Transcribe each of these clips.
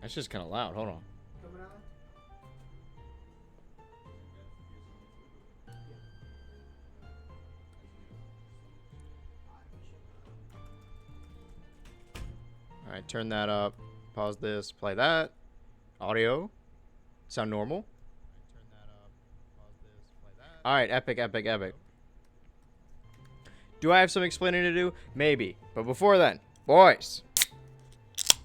That's just kind of loud. Hold on. Coming on? All right, turn that up. Pause this. Play that. Audio. Sound normal. All right, epic, epic, epic. Do I have some explaining to do? Maybe. But before then, boys,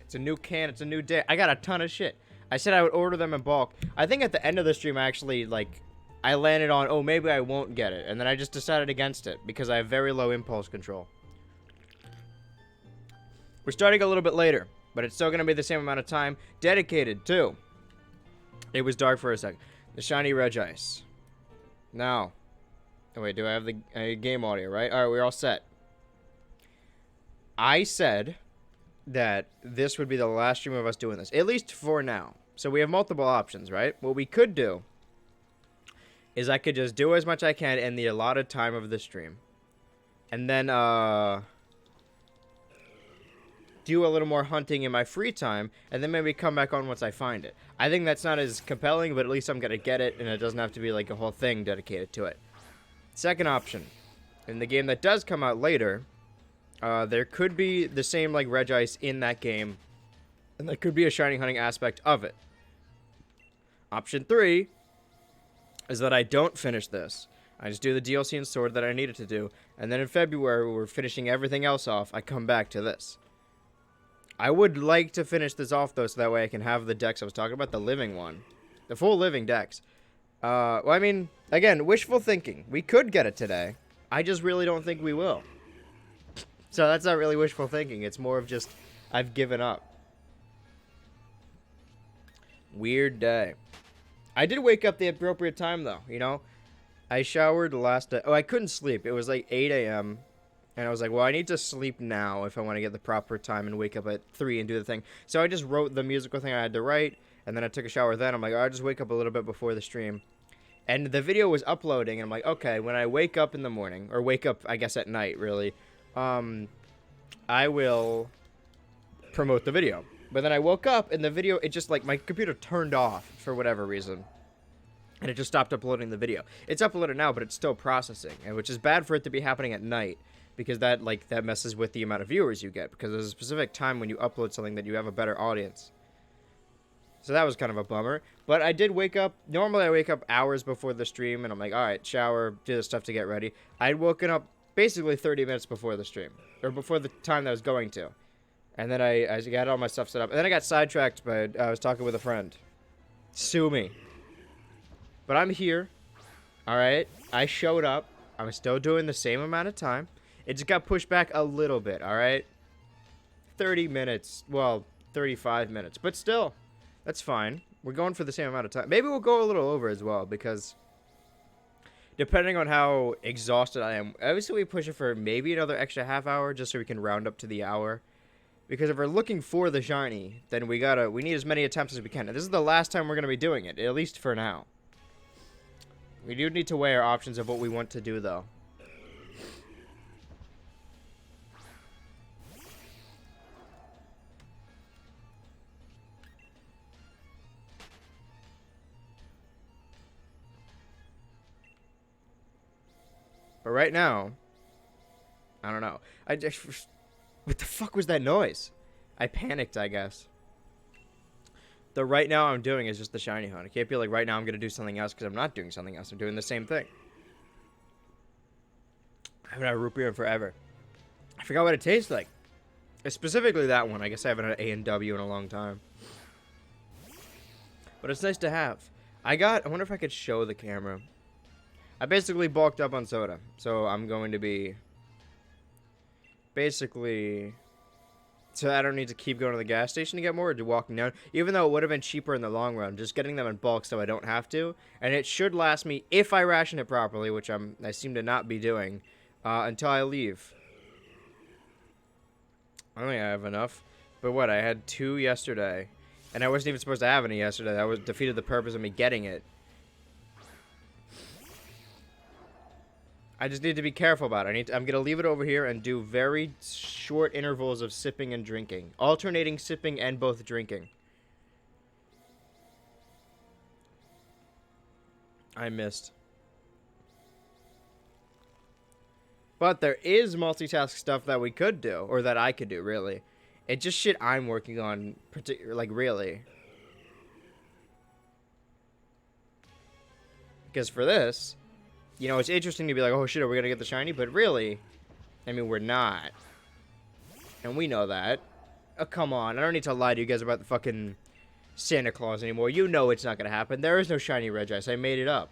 it's a new can. It's a new day. I got a ton of shit. I said I would order them in bulk. I think at the end of the stream, I actually, I landed on, oh, maybe I won't get it. And then I just decided against it because I have very low impulse control. We're starting a little bit later, but it's still going to be the same amount of time dedicated to. It was dark for a sec. The shiny Regice. Now. Oh, wait, do I have the game audio, right? All right, we're all set. I said that this would be the last stream of us doing this, at least for now. So we have multiple options, right? What we could do is I could just do as much I can in the allotted time of the stream. And then, do a little more hunting in my free time, and then maybe come back on once I find it. I think that's not as compelling, but at least I'm going to get it, and it doesn't have to be like a whole thing dedicated to it. Second option, in the game that does come out later, there could be the same like Regice in that game, and there could be a shiny hunting aspect of it. Option 3 is that I don't finish this. I just do the DLC and sword that I needed to do, and then in February, when we're finishing everything else off, I come back to this. I would like to finish this off, though, so that way I can have the decks I was talking about, the living one. The full living decks. Well, I mean, again, wishful thinking. We could get it today. I just really don't think we will. So that's not really wishful thinking. It's more of just, I've given up. Weird day. I did wake up the appropriate time, though, you know? I showered last day. Oh, I couldn't sleep. It was like 8 a.m., and I was like, well, I need to sleep now if I want to get the proper time and wake up at 3 and do the thing. So I just wrote the musical thing I had to write, and then I took a shower then. I'm like, I'll just wake up a little bit before the stream. And the video was uploading, and I'm like, okay, when I wake up in the morning, or wake up, I guess, at night, really, I will promote the video. But then I woke up, and the video, it just, like, my computer turned off for whatever reason. And it just stopped uploading the video. It's uploaded now, but it's still processing, and which is bad for it to be happening at night. Because that messes with the amount of viewers you get. Because there's a specific time when you upload something that you have a better audience. So that was kind of a bummer. But I did wake up. Normally I wake up hours before the stream. And I'm like, alright, shower, do the stuff to get ready. I'd woken up basically 30 minutes before the stream. Or before the time that I was going to. And then I got all my stuff set up. And then I got sidetracked by, I was talking with a friend. Sue me. But I'm here. Alright. I showed up. I'm still doing the same amount of time. It just got pushed back a little bit, alright? 30 minutes. Well, 35 minutes. But still, that's fine. We're going for the same amount of time. Maybe we'll go a little over as well, because depending on how exhausted I am, obviously we push it for maybe another extra half hour, just so we can round up to the hour. Because if we're looking for the shiny, then we need as many attempts as we can. And this is the last time we're going to be doing it, at least for now. We do need to weigh our options of what we want to do, though. But right now, I don't know. I just... What the fuck was that noise? I panicked, I guess. The right now I'm doing is just the shiny hunt. It can't be like right now I'm going to do something else because I'm not doing something else. I'm doing the same thing. I haven't had a root beer in forever. I forgot what it tastes like. Specifically that one. I guess I haven't had A&W in a long time. But it's nice to have. I wonder if I could show the camera. I basically bulked up on soda. So I'm going to be... Basically... So I don't need to keep going to the gas station to get more or do walking down. Even though it would have been cheaper in the long run. Just getting them in bulk so I don't have to. And it should last me, if I ration it properly, which I seem to not be doing, until I leave. I don't think I have enough. But what, I had 2 yesterday. And I wasn't even supposed to have any yesterday. That was defeated the purpose of me getting it. I just need to be careful about it. I'm going to leave it over here and do very short intervals of sipping and drinking. Alternating sipping and both drinking. I missed. But there is multitask stuff that we could do, or that I could do, really. It's just shit I'm working on, like, really. Because for this, you know, it's interesting to be like, oh shit, are we gonna get the shiny? But really, I mean, we're not. And we know that. Oh, come on, I don't need to lie to you guys about the fucking Santa Claus anymore. You know it's not gonna happen. There is no shiny Regice. I made it up.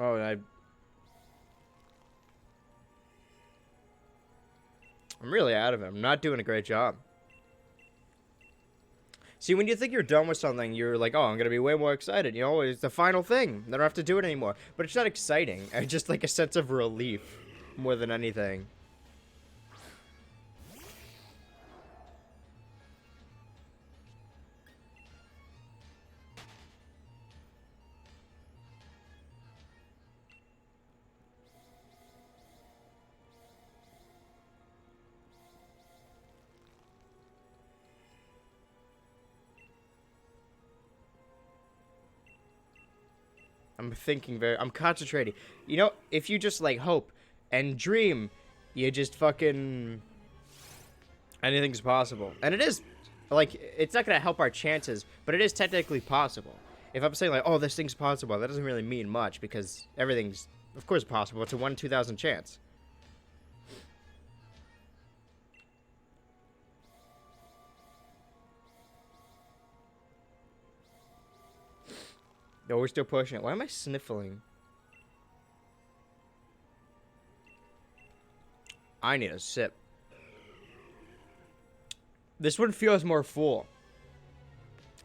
Oh, I'm really out of it. I'm not doing a great job. See, when you think you're done with something, you're like, oh, I'm going to be way more excited. You know, it's the final thing. I don't have to do it anymore. But it's not exciting. It's just like a sense of relief more than anything. I'm concentrating. You know, if you just, like, hope and dream, you just fucking, anything's possible. And it is, like, it's not going to help our chances, but it is technically possible. If I'm saying, like, oh, this thing's possible, that doesn't really mean much, because everything's, of course, possible. It's a 1 in 2,000 chance. No, we're still pushing it. Why am I sniffling? I need a sip. This one feels more full.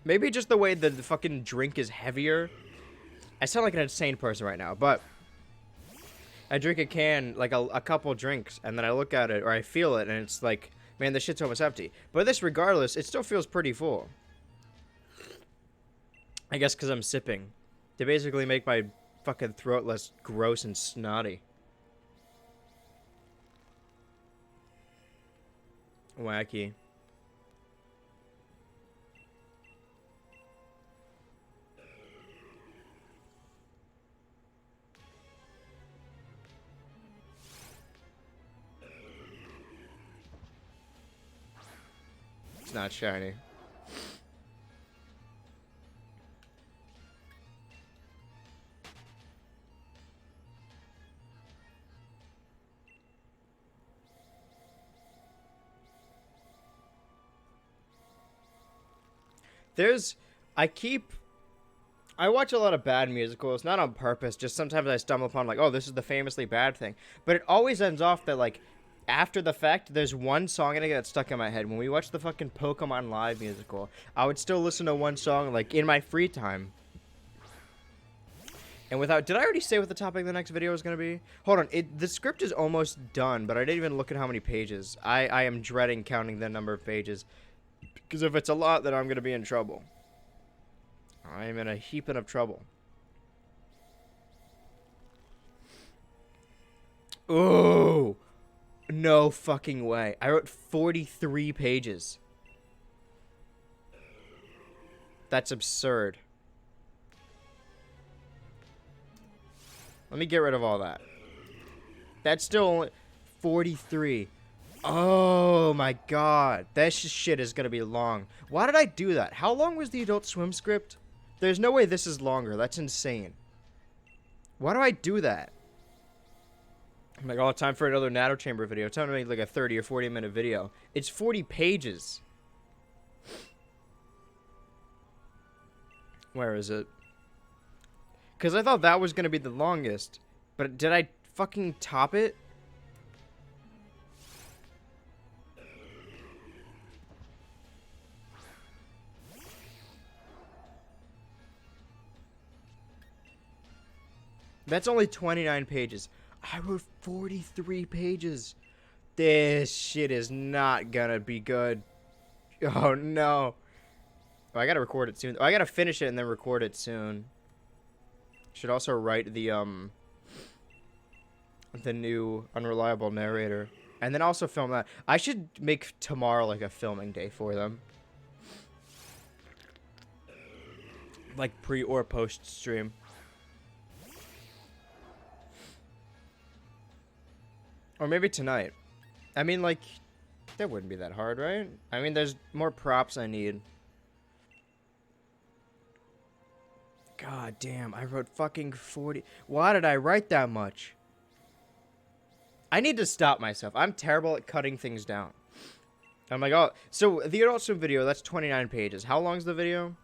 Maybe just the way that the fucking drink is heavier. I sound like an insane person right now, but I drink a can, like a couple drinks, and then I look at it, or I feel it, and it's like, man, this shit's almost empty. But this, regardless, it still feels pretty full. I guess because I'm sipping. To basically make my fucking throat less gross and snotty. Wacky. It's not shiny. I watch a lot of bad musicals, not on purpose, just sometimes I stumble upon, like, oh, this is the famously bad thing. But it always ends off that, like, after the fact, there's one song and it gets stuck in my head. When we watched the fucking Pokemon Live musical, I would still listen to one song, like, in my free time. And without, did I already say what the topic of the next video is going to be? Hold on, the script is almost done, but I didn't even look at how many pages. I am dreading counting the number of pages. Because if it's a lot, then I'm going to be in trouble. I'm in a heaping of trouble. Oh, no fucking way. I wrote 43 pages. That's absurd. Let me get rid of all that. That's still only 43. Oh my god. That shit is gonna be long. Why did I do that? How long was the Adult Swim script? There's no way this is longer. That's insane. Why do I do that? I'm like, oh, time for another Natto Chamber video. Time to make like a 30 or 40 minute video. It's 40 pages. Where is it? Because I thought that was going to be the longest. But did I fucking top it? That's only 29 pages. I wrote 43 pages. This shit is not gonna be good. Oh no. Oh, I gotta record it soon. Oh, I gotta finish it and then record it soon. Should also write the new unreliable narrator. And then also film that. I should make tomorrow like a filming day for them. Like pre or post stream. Or maybe tonight. I mean, like, that wouldn't be that hard, right? I mean, there's more props I need. God damn, I wrote fucking 40. Why did I write that much? I need to stop myself. I'm terrible at cutting things down. I'm like, oh, so the adult swim video, that's 29 pages. How long is the video?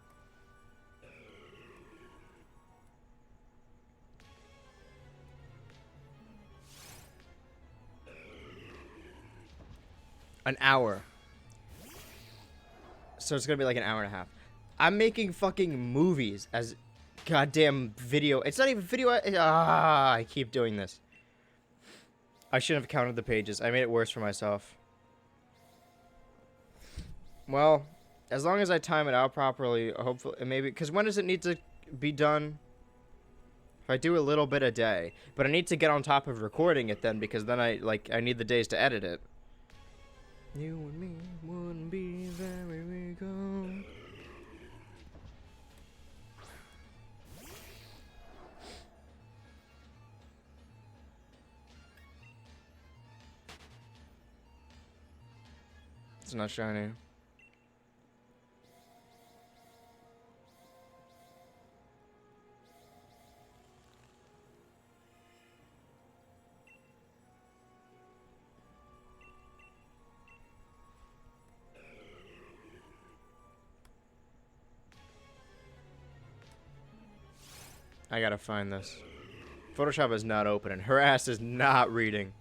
An hour. So it's gonna be like an hour and a half. I'm making fucking movies as goddamn video. It's not even video. I keep doing this. I shouldn't have counted the pages. I made it worse for myself. Well, as long as I time it out properly, hopefully, maybe, because when does it need to be done? If I do a little bit a day, but I need to get on top of recording it then, because then I need the days to edit it. You and me wouldn't be there where we go. It's not shiny. I gotta find this. Photoshop is not open and her ass is not reading.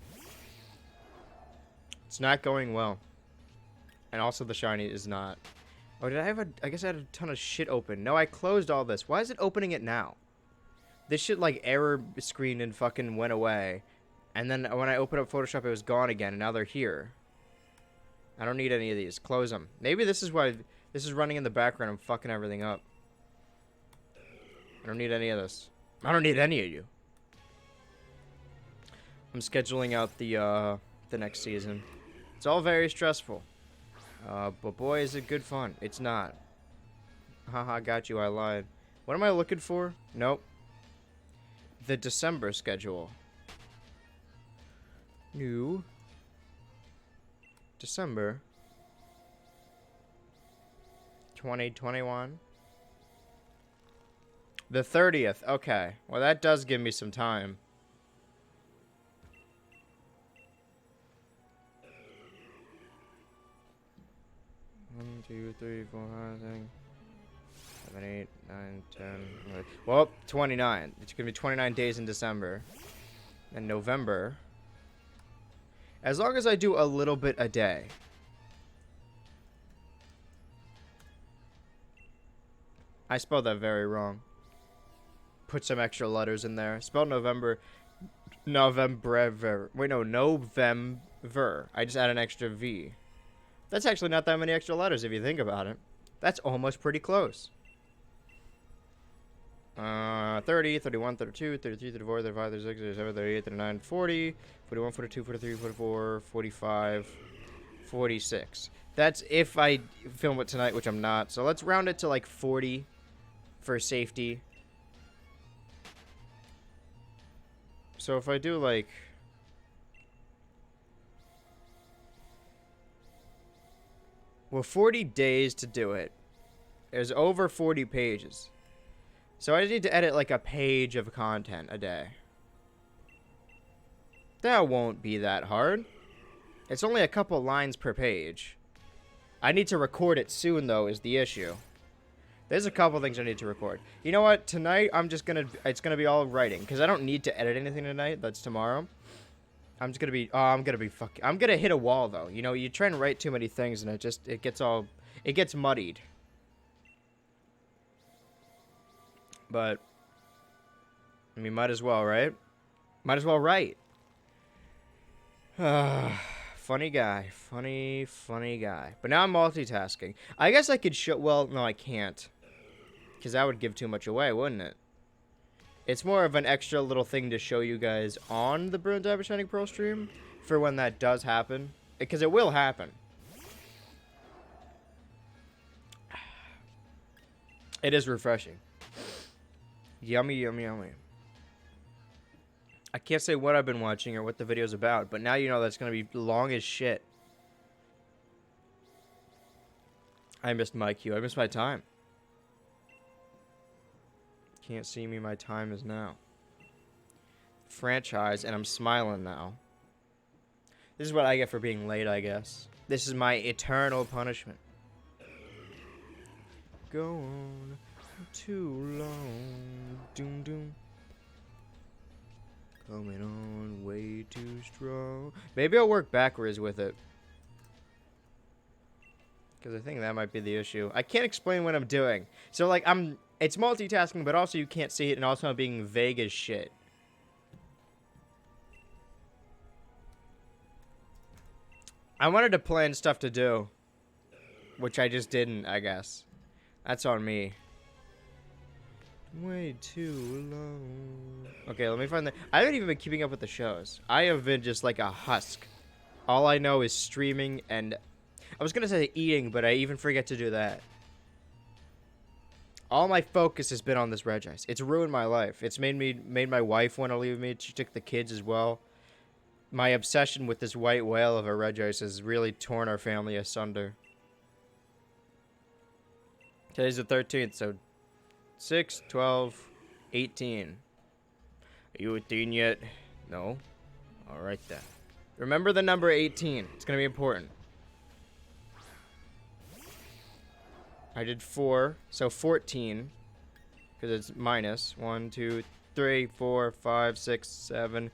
It's not going well. And also the shiny is not. Oh, did I have I guess I had a ton of shit open. No, I closed all this. Why is it opening it now? This shit like error screen and fucking went away. And then when I opened up Photoshop, it was gone again. And now they're here. I don't need any of these. Close them. Maybe this is why this is running in the background. I'm fucking everything up. I don't need any of this. I don't need any of you. I'm scheduling out the next season. It's all very stressful. But boy, is it good fun. It's not. Haha, got you, I lied. What am I looking for? Nope. The December schedule. New. December. 2021. The 30th. Okay. Well, that does give me some time. One, 2, 3, 4, 5, 6, 7, 8, 9, 10. 11. Well, 29. It's gonna be 29 days in December. And November. As long as I do a little bit a day. I spelled that very wrong. Put some extra letters in there. Spelled November. November. Wait, no. November. I just add an extra V. That's actually not that many extra letters if you think about it. That's almost pretty close. 30, 31, 32, 33, 34, 35, 36, 37, 38, 39, 40, 41, 42, 43, 44, 45, 46. That's if I film it tonight, which I'm not. So let's round it to like 40 for safety. So if I do like... Well, 40 days to do it. There's over 40 pages. So I need to edit like a page of content a day. That won't be that hard. It's only a couple lines per page. I need to record it soon, though, is the issue. There's a couple things I need to record. You know what? Tonight, it's gonna be all writing. Because I don't need to edit anything tonight. That's tomorrow. I'm just gonna be, I'm gonna hit a wall, though. You know, you try and write too many things, and it gets muddied. But, I mean, might as well, right? Might as well write. Funny guy. Funny guy. But now I'm multitasking. I guess I could show... Well, no, I can't. Because that would give too much away, wouldn't it? It's more of an extra little thing to show you guys on the Brilliant Diamond Shining Pearl stream. for when that does happen, because it will happen. It is refreshing. Yummy, yummy, yummy. I can't say what I've been watching or what the video's about, but now you know that's going to be long as shit. I missed my cue. I missed my time. Can't see me. My time is now. Franchise, and I'm smiling now. This is what I get for being late, I guess. This is my eternal punishment. Go on too long. Doom, doom. Coming on way too strong. Maybe I'll work backwards with it. Because I think that might be the issue. I can't explain what I'm doing. So, like, it's multitasking, but also you can't see it, and also I'm being vague as shit. I wanted to plan stuff to do. Which I just didn't, I guess. That's on me. Way too long. Okay, let me find the... I haven't even been keeping up with the shows. I have been just like a husk. All I know is streaming and... I was gonna say eating, but I even forget to do that. All my focus has been on this Regice. It's ruined my life. It's made my wife want to leave me. She took the kids as well. My obsession with this white whale of a Regice has really torn our family asunder. Today's the 13th, so 6, 12, 18. Are you 18 yet? No? Alright then. Remember the number 18. It's gonna be important. I did 4, so 14. Because it's minus. 1, 2, 3, 4, 5, 6, 7,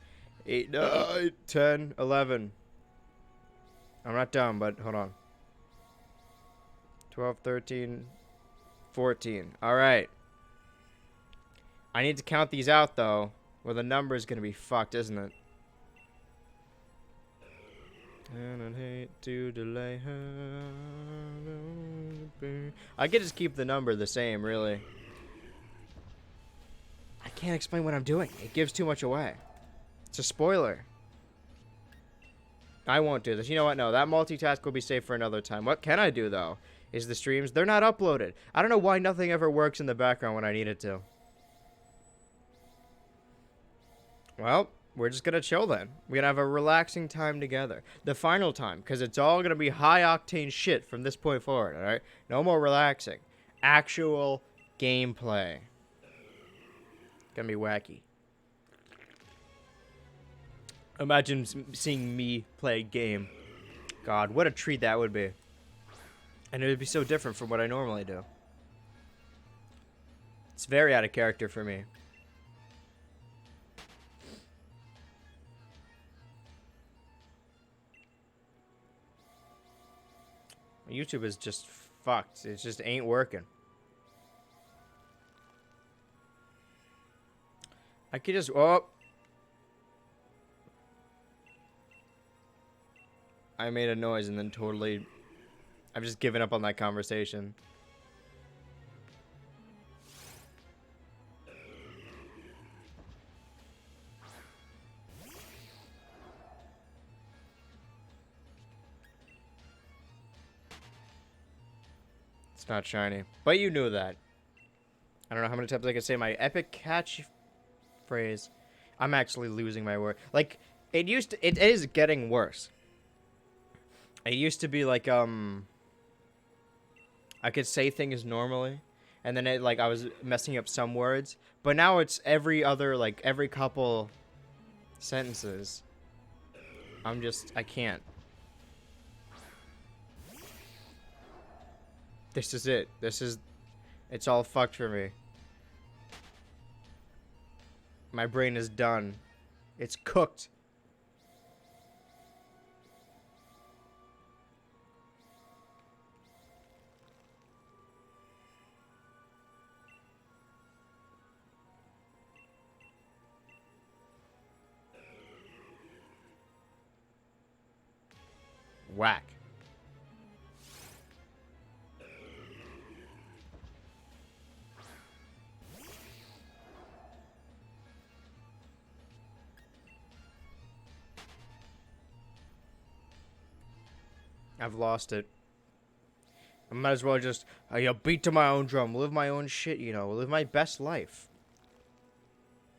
8, 9, 10, 11. I'm not done, but hold on. 12, 13, 14. Alright. I need to count these out, though. Well, the number is going to be fucked, isn't it? And I'd hate to delay her. I could just keep the number the same, really. I can't explain what I'm doing. It gives too much away. It's a spoiler. I won't do this. You know what? No, that multitask will be saved for another time. What can I do, though, is the streams. They're not uploaded. I don't know why nothing ever works in the background when I need it to. Well, we're just going to chill then. We're going to have a relaxing time together. The final time, because it's all going to be high-octane shit from this point forward, all right? No more relaxing. Actual gameplay. Gonna be wacky. Imagine seeing me play a game. God, what a treat that would be. And it would be so different from what I normally do. It's very out of character for me. YouTube is just fucked. It just ain't working. I could just... Oh! I made a noise and then totally... I've just given up on that conversation. It's not shiny. But you knew that. I don't know how many times I could say my epic catch phrase. I'm actually losing my word. Like, it is getting worse. It used to be like, I could say things normally, and then I was messing up some words, but now it's every other, like, every couple sentences. I can't. This is it. It's all fucked for me. My brain is done. It's cooked. Whack. I've lost it. I might as well just beat to my own drum, live my own shit, live my best life.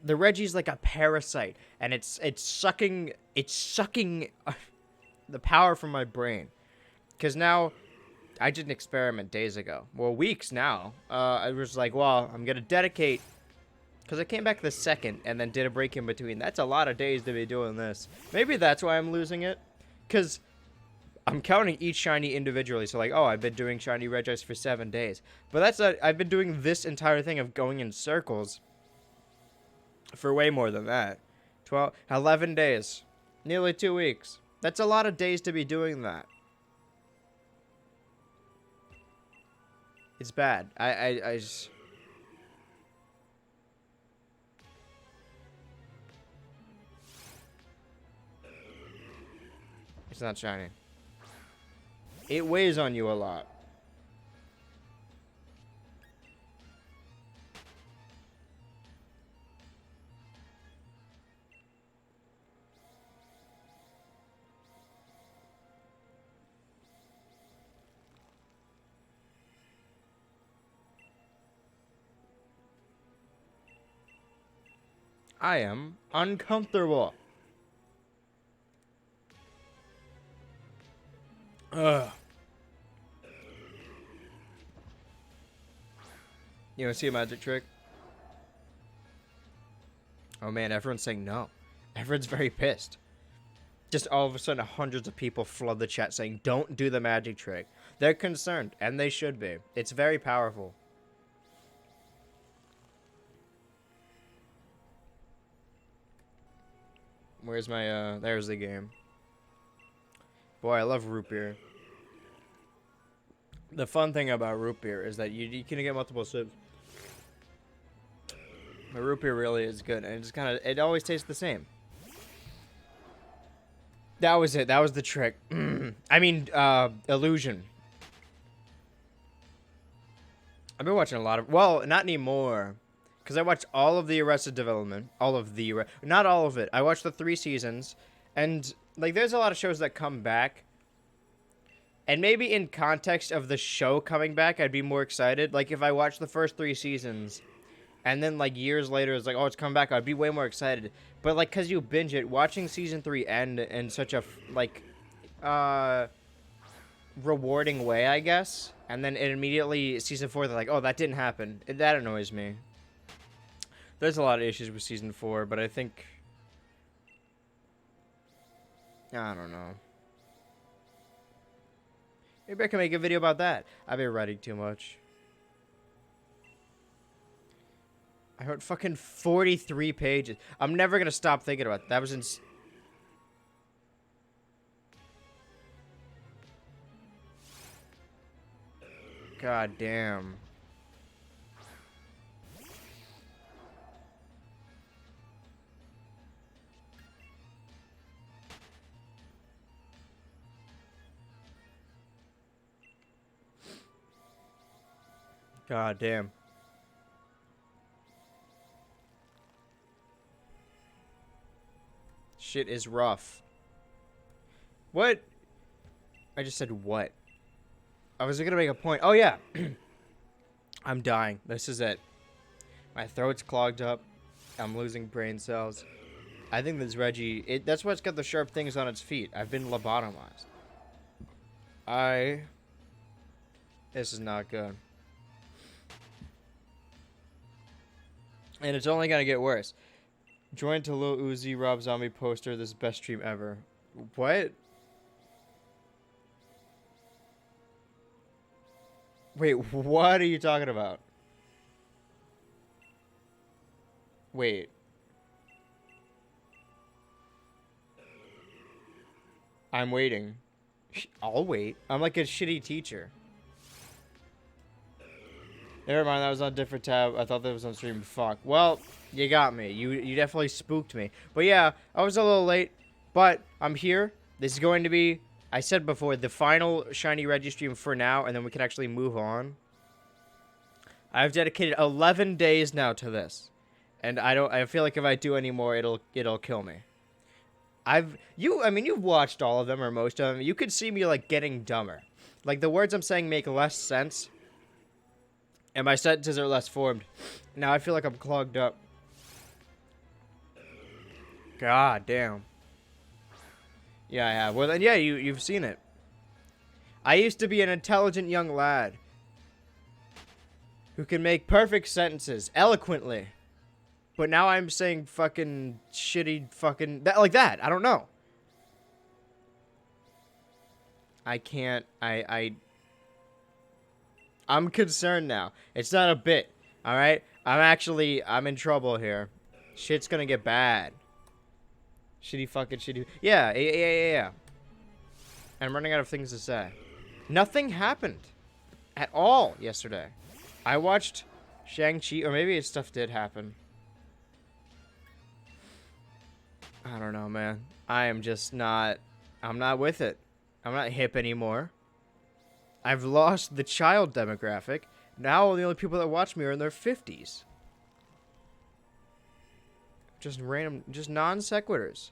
The Regi's like a parasite, and it's sucking the power from my brain. Because now, I did an experiment days ago. Well, weeks now. I was like, well, I'm going to dedicate... Because I came back the 2nd, and then did a break in between. That's a lot of days to be doing this. Maybe that's why I'm losing it. Because I'm counting each shiny individually. So, like, I've been doing shiny Regice for 7 days. But I've been doing this entire thing of going in circles for way more than that. 11 days. Nearly 2 weeks. That's a lot of days to be doing that. It's bad. I just... It's not shiny. It weighs on you a lot. I am uncomfortable. Ugh. You want to see a magic trick? Oh man, everyone's saying no. Everyone's very pissed. Just all of a sudden, hundreds of people flood the chat saying, don't do the magic trick. They're concerned, and they should be. It's very powerful. Where's my, there's the game. Boy, I love root beer. The fun thing about root beer is that you can get multiple sips. The root beer really is good, and it always tastes the same. That was it. That was the trick. I mean, illusion. I've been watching a lot of, well, not anymore. Because I watched all of the Arrested Development. Not all of it. I watched the 3 seasons. And, like, there's a lot of shows that come back. And maybe in context of the show coming back, I'd be more excited. Like, if I watched the first 3 seasons, and then, like, years later, it's like, oh, it's come back, I'd be way more excited. But, like, because you binge it, watching Season 3 end in such a, like, rewarding way, I guess. And then it immediately, Season 4, they're like, oh, that didn't happen. That annoys me. There's a lot of issues with Season 4, but I think... I don't know. Maybe I can make a video about that. I've been writing too much. I wrote fucking 43 pages. I'm never gonna stop thinking about that. That was God damn. God damn. Shit is rough. What? I just said what? I was gonna make a point. Oh yeah. I'm dying. This is it. My throat's clogged up. I'm losing brain cells. I think this Reggie, that's why it's got the sharp things on its feet. I've been lobotomized. This is not good. And it's only gonna get worse. Join to Lil Uzi Rob Zombie poster. This is best stream ever. What? Wait, what are you talking about? Wait. I'm waiting. I'll wait. I'm like a shitty teacher. Never mind, that was on a different tab. I thought that was on stream. Fuck. Well, you got me. You definitely spooked me. But yeah, I was a little late. But I'm here. This is going to be, I said before, the final Shiny Regice stream for now. And then we can actually move on. I've dedicated 11 days now to this. And I feel like if I do any more, it'll kill me. I mean, you've watched all of them or most of them. You could see me like getting dumber. Like the words I'm saying make less sense, and my sentences are less formed. Now I feel like I'm clogged up. God damn. Yeah, I have. Well, then, yeah, you've seen it. I used to be an intelligent young lad who can make perfect sentences eloquently, but now I'm saying fucking shitty fucking like that. I don't know. I can't. I'm concerned now. It's not a bit. All right. I'm in trouble here. Shit's gonna get bad. Shitty. Yeah. I'm running out of things to say. Nothing happened at all yesterday. I watched Shang-Chi, or maybe stuff did happen. I don't know, man. I'm not with it. I'm not hip anymore. I've lost the child demographic. Now the only people that watch me are in their 50s. Just random, just non sequiturs.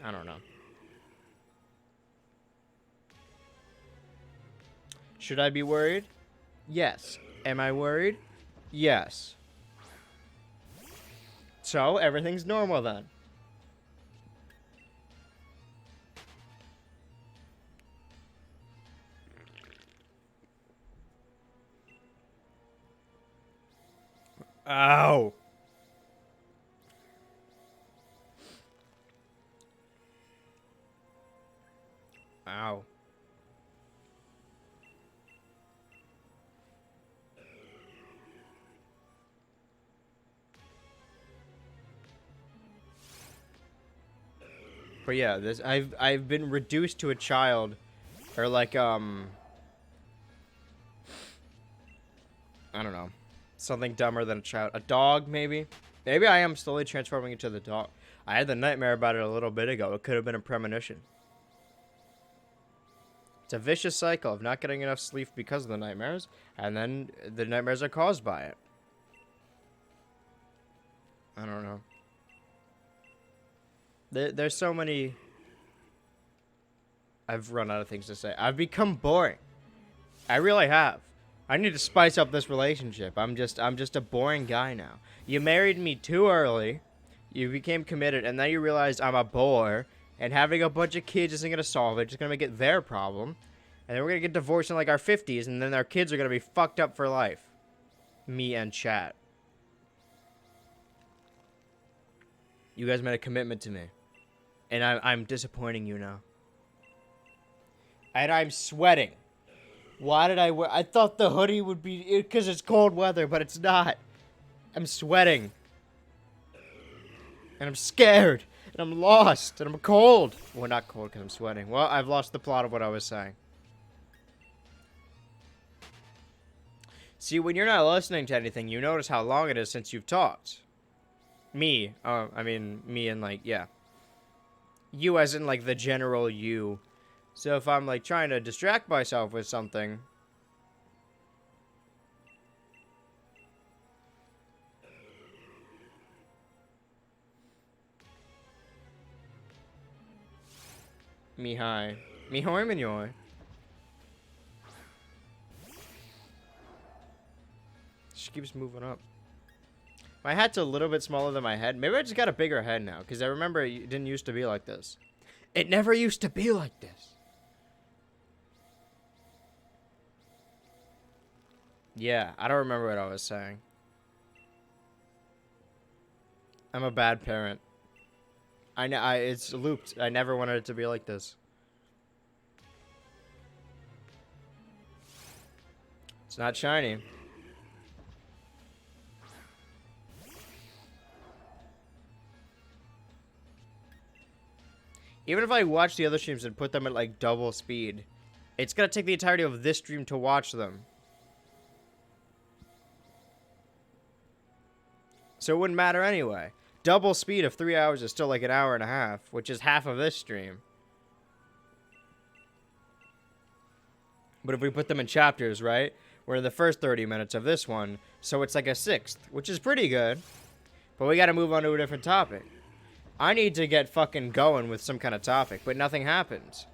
I don't know. Should I be worried? Yes. Am I worried? Yes. So everything's normal then. Ow. Ow. But yeah, this I've been reduced to a child, or like I don't know, something dumber than a child. A dog, maybe. Maybe I am slowly transforming into the dog. I had the nightmare about it a little bit ago. It could have been a premonition. It's a vicious cycle of not getting enough sleep because of the nightmares, and then the nightmares are caused by it. I don't know. There's so many. I've run out of things to say. I've become boring. I really have. I need to spice up this relationship. I'm just a boring guy now. You married me too early. You became committed, and then you realized I'm a bore. And having a bunch of kids isn't gonna solve it. It's gonna make it their problem. And then we're gonna get divorced in like our 50s, and then our kids are gonna be fucked up for life. Me and chat. You guys made a commitment to me. And I'm disappointing you now. And I'm sweating. Why did I wear... I thought the hoodie would be... Because it's cold weather, but it's not. I'm sweating. And I'm scared. And I'm lost. And I'm cold. Well, not cold because I'm sweating. Well, I've lost the plot of what I was saying. See, when you're not listening to anything, you notice how long it is since you've talked. Me. I mean, me and, like, yeah. You as in, like, the general you. So if I'm, like, trying to distract myself with something... Me hi. Me hoi mignoy. She keeps moving up. My hat's a little bit smaller than my head. Maybe I just got a bigger head now. Because I remember it didn't used to be like this. It never used to be like this. Yeah, I don't remember what I was saying. I'm a bad parent. It's looped. I never wanted it to be like this. It's not shiny. Even if I watch the other streams and put them at like double speed, it's gonna take the entirety of this stream to watch them. So it wouldn't matter anyway. Double speed of 3 hours is still like an hour and a half, which is half of this stream. But if we put them in chapters, right? We're in the first 30 minutes of this one, so it's like a sixth, which is pretty good. But we gotta move on to a different topic. I need to get fucking going with some kind of topic, but nothing happens.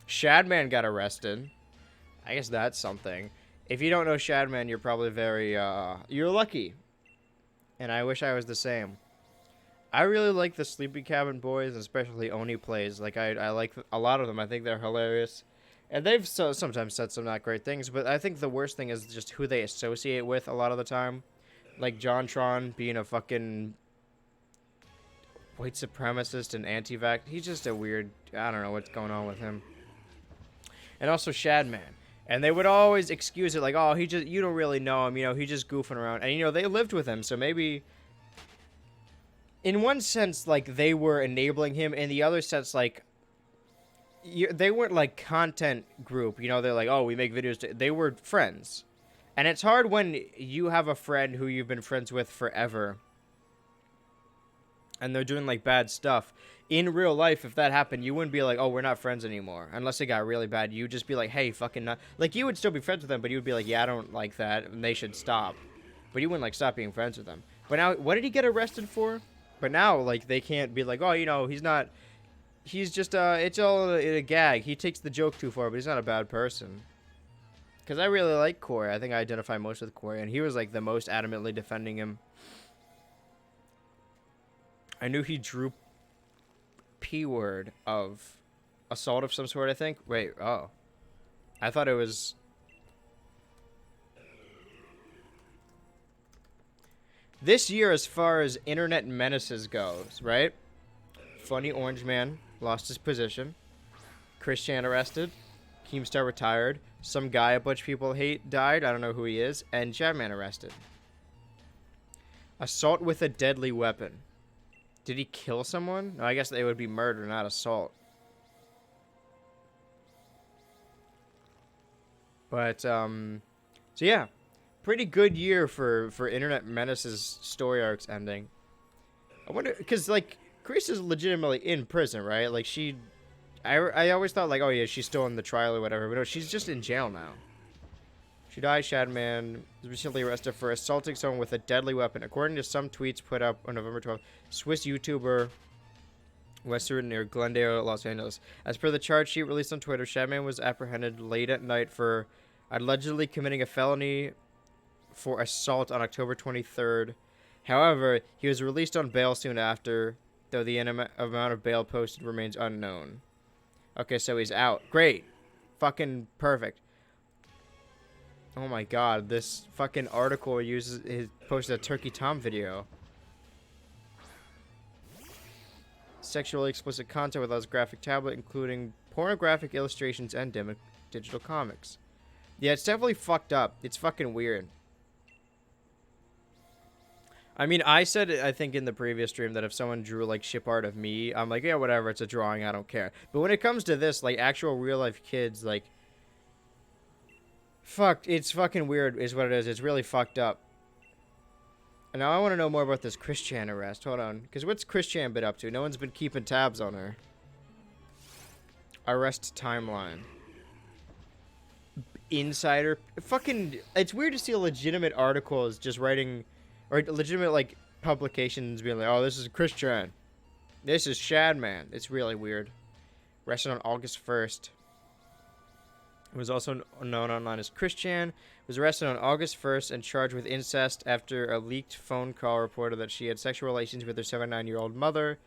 Shadman got arrested. I guess that's something. If you don't know Shadman, you're probably very, you're lucky. And I wish I was the same. I really like the Sleepy Cabin Boys, especially Oni Plays. Like, I like a lot of them. I think they're hilarious. And they've sometimes said some not great things, but I think the worst thing is just who they associate with a lot of the time. Like JonTron being a fucking white supremacist and anti-vax. He's just a weird, I don't know what's going on with him. And also Shadman. And they would always excuse it like, oh, you don't really know him, you know, he's just goofing around. And, you know, they lived with him, so maybe, in one sense, like, they were enabling him. In the other sense, like, they weren't, like, content group, you know, they're like, oh, we make videos. They were friends. And it's hard when you have a friend who you've been friends with forever, and they're doing, like, bad stuff. In real life, if that happened, you wouldn't be like, oh, we're not friends anymore. Unless it got really bad. You'd just be like, hey, fucking not. Like, you would still be friends with them, but you would be like, yeah, I don't like that, and they should stop. But you wouldn't, like, stop being friends with them. But now, what did he get arrested for? But now, like, they can't be like, oh, you know, he's not. He's just, it's all a gag. He takes the joke too far, but he's not a bad person. Because I really like Corey. I think I identify most with Corey, and he was, like, the most adamantly defending him. I knew he drew P-word of assault of some sort, I think. Wait, oh. I thought it was... This year, as far as internet menaces goes, right? Funny Orange Man lost his position. Christian arrested. Keemstar retired. Some guy a bunch of people hate died. I don't know who he is. And Shadman arrested. Assault with a deadly weapon. Did he kill someone? No, I guess they would be murder, not assault. But, so yeah. Pretty good year for Internet Menace's story arcs ending. I wonder, because, like, Chris is legitimately in prison, right? Like, I always thought, like, oh, yeah, she's still in the trial or whatever. But no, she's just in jail now. She died. Shadman was recently arrested for assaulting someone with a deadly weapon. According to some tweets put up on November 12th, Swiss YouTuber Western near Glendale, Los Angeles. As per the charge sheet released on Twitter, Shadman was apprehended late at night for allegedly committing a felony for assault on October 23rd. However, he was released on bail soon after, though the amount of bail posted remains unknown. Okay, so he's out. Great. Fucking perfect. Oh my god, this fucking article posted a Turkey Tom video. Sexually explicit content without graphic tablet, including pornographic illustrations and digital comics. Yeah, it's definitely fucked up. It's fucking weird. I mean, I said, I think in the previous stream, that if someone drew, like, ship art of me, I'm like, yeah, whatever, it's a drawing, I don't care. But when it comes to this, like, actual real-life kids, like, it's fucking weird is what it is. It's really fucked up. And now I want to know more about this Christian arrest. Hold on. Because what's Christian been up to? No one's been keeping tabs on her. Arrest timeline. Insider. Fucking... It's weird to see legitimate articles just writing... Or legitimate, like, publications being like, oh, this is Christian. This is Shadman. It's really weird. Arrested on August 1st. Was also known online as Christian, was arrested on August 1st and charged with incest after a leaked phone call reported that she had sexual relations with her 79-year-old mother.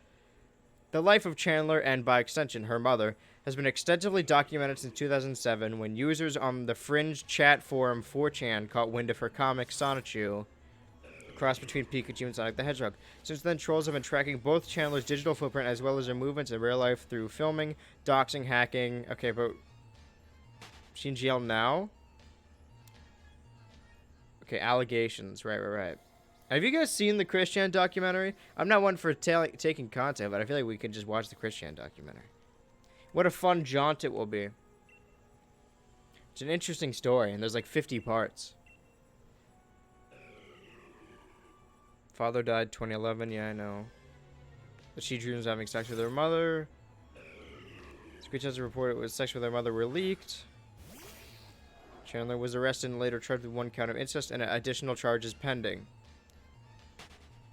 The life of Chandler, and by extension her mother, has been extensively documented since 2007 when users on the fringe chat forum 4chan caught wind of her comic Sonichu, a cross between Pikachu and Sonic the Hedgehog. Since then, trolls have been tracking both Chandler's digital footprint as well as her movements in real life through filming, doxing, hacking. Okay, but... She in jail now? Okay, allegations. Right. Have you guys seen the Christian documentary? I'm not one for taking content, but I feel like we could just watch the Christian documentary. What a fun jaunt it will be. It's an interesting story, and there's like 50 parts. Father died 2011. Yeah, I know. But she dreams of having sex with her mother. Screenshots reported it was sex with her mother were leaked. Chandler was arrested and later charged with 1 count of incest and additional charges pending.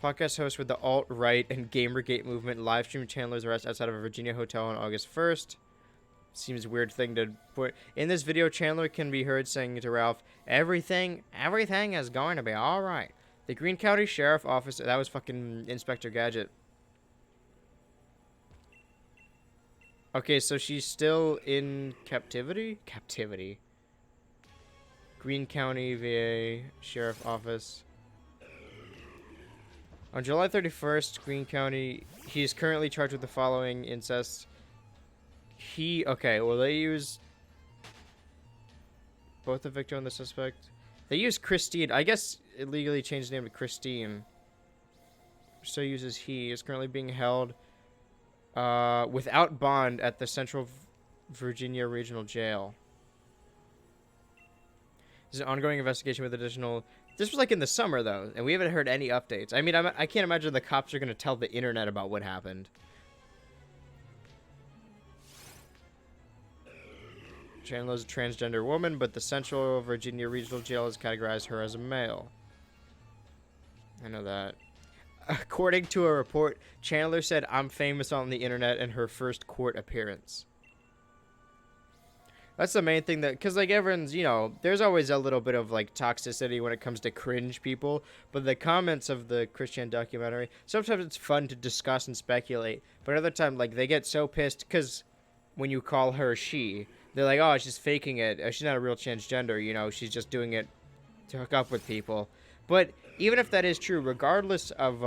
Podcast host with the alt-right and Gamergate movement live streamed Chandler's arrest outside of a Virginia hotel on August 1st. Seems a weird thing to put. In this video, Chandler can be heard saying to Ralph, everything is going to be alright. The Greene County Sheriff Office, that was fucking Inspector Gadget. Okay, so she's still in captivity? Captivity. Greene County VA Sheriff Office. On July 31st, Greene County, he is currently charged with the following incest. Okay, well, they use both the victim and the suspect. They use Christine. I guess illegally changed the name to Christine. So uses he. Is currently being held without bond at the Central Virginia Regional Jail. There's an ongoing investigation with additional... This was like in the summer, though, and we haven't heard any updates. I mean, I can't imagine the cops are going to tell the internet about what happened. Chandler's a transgender woman, but the Central Virginia Regional Jail has categorized her as a male. I know that. According to a report, Chandler said, "I'm famous on the internet," in her first court appearance. That's the main thing that, because, like, everyone's, you know, there's always a little bit of, like, toxicity when it comes to cringe people, but the comments of the Christian documentary, sometimes it's fun to discuss and speculate, but other time, like, they get so pissed, because when you call her she, they're like, oh, she's faking it, she's not a real transgender, you know, she's just doing it to hook up with people. But even if that is true, regardless of,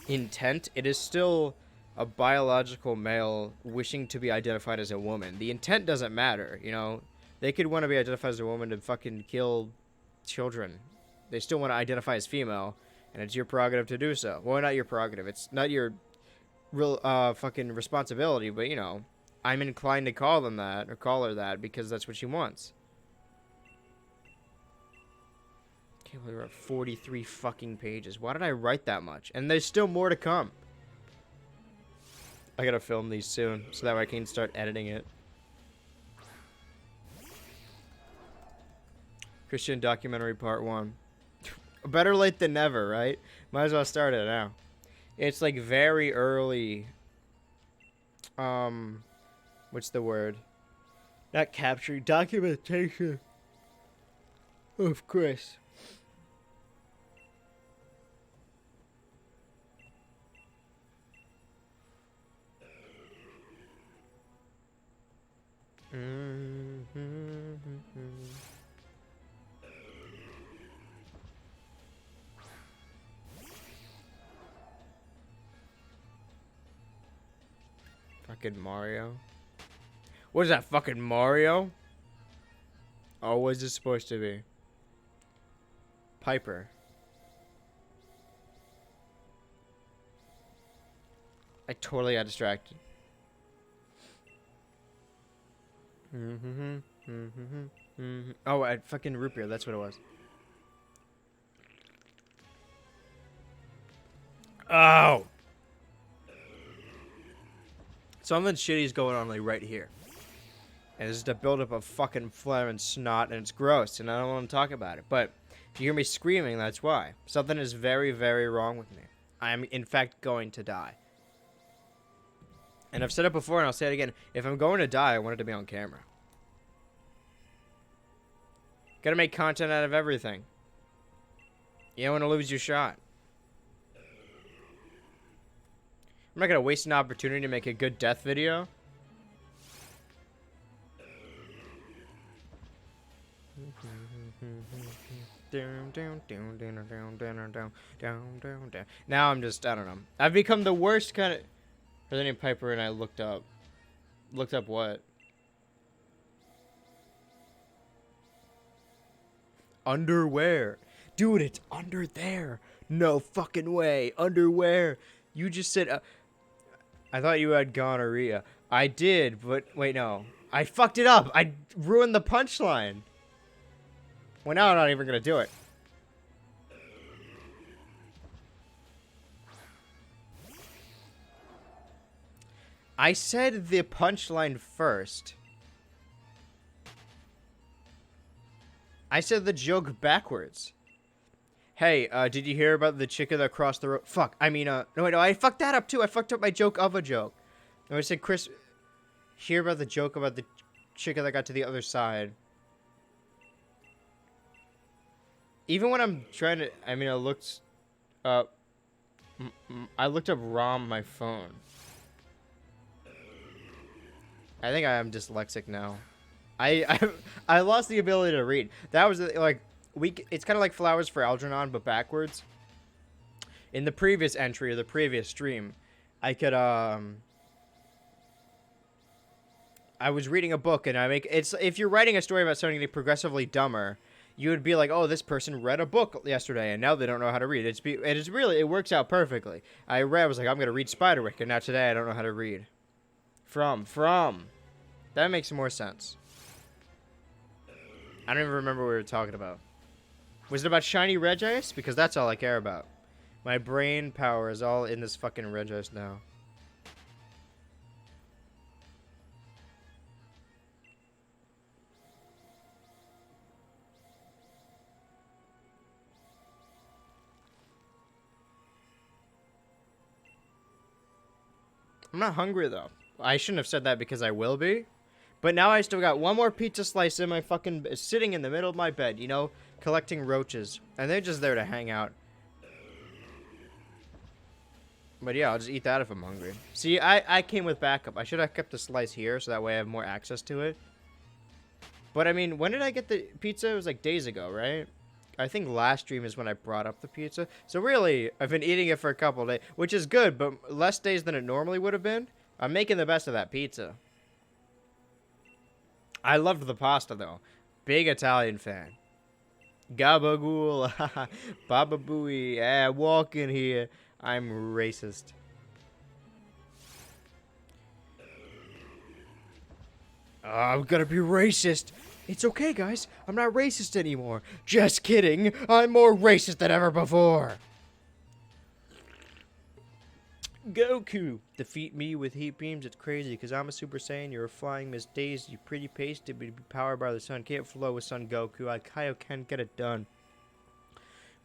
intent, it is still a biological male wishing to be identified as a woman. The intent doesn't matter, you know. They could want to be identified as a woman to fucking kill children. They still want to identify as female, and it's your prerogative to do so. Well, not your prerogative. It's not your real fucking responsibility, but, you know, I'm inclined to call them that, or call her that, because that's what she wants. Can't believe we're at 43 fucking pages. Why did I write that much? And there's still more to come. I gotta film these soon, so that way I can start editing it. Christian documentary part 1. Better late than never, right? Might as well start it now. It's like very early. What's the word? Not capturing, documentation of Chris. Fucking Mario. What is that, fucking Mario? Oh, what is it supposed to be? Piper. I totally got distracted. Oh, I fucking root beer. That's what it was. Oh! Something shitty's going on, like, right here. And it's just a buildup of fucking phlegm and snot, and it's gross, and I don't want to talk about it. But if you hear me screaming, that's why. Something is very, very wrong with me. I am, in fact, going to die. And I've said it before, and I'll say it again. If I'm going to die, I want it to be on camera. Gotta make content out of everything. You don't want to lose your shot. I'm not gonna waste an opportunity to make a good death video. Now I'm just, I don't know. I've become the worst kind of... Her name Piper, and I looked up. Looked up what? Underwear. Dude, it's under there. No fucking way. Underwear. You just said... I thought you had gonorrhea. I did, but... Wait, no. I fucked it up. I ruined the punchline. Well, now I'm not even going to do it. I said the punchline first. I said the joke backwards. Hey, did you hear about the chicken that crossed the road? Fuck, I mean, no, wait, no, I fucked that up too. I fucked up my joke of a joke. I said, Chris, hear about the joke about the chicken that got to the other side. Even when I'm trying to, I mean, I looked up ROM on my phone. I think I am dyslexic now. I lost the ability to read. That was like it's kind of like Flowers for Algernon, but backwards. In the previous entry or the previous stream, I could I was reading a book and if you're writing a story about something progressively dumber, you would be like, oh, this person read a book yesterday and now they don't know how to read. It works out perfectly. I was like, I'm gonna read Spiderwick, and now today I don't know how to read. From. That makes more sense. I don't even remember what we were talking about. Was it about shiny Regice? Because that's all I care about. My brain power is all in this fucking Regice now. I'm not hungry though. I shouldn't have said that because I will be. But now I still got one more pizza slice in my fucking... sitting in the middle of my bed, you know? Collecting roaches. And they're just there to hang out. But yeah, I'll just eat that if I'm hungry. See, I came with backup. I should have kept the slice here so that way I have more access to it. But I mean, when did I get the pizza? It was like days ago, right? I think last stream is when I brought up the pizza. So really, I've been eating it for a couple of days. Which is good, but less days than it normally would have been. I'm making the best of that pizza. I loved the pasta, though. Big Italian fan. Gabagool. Baba Booey. Walk in here. I'm racist. I'm gonna be racist. It's okay, guys. I'm not racist anymore. Just kidding. I'm more racist than ever before. Goku, defeat me with heat beams. It's crazy because I'm a Super Saiyan. You're a flying Miss Daisy. You pretty pasted, but be powered by the sun. Can't flow with Son Goku. I Kaio can't get it done.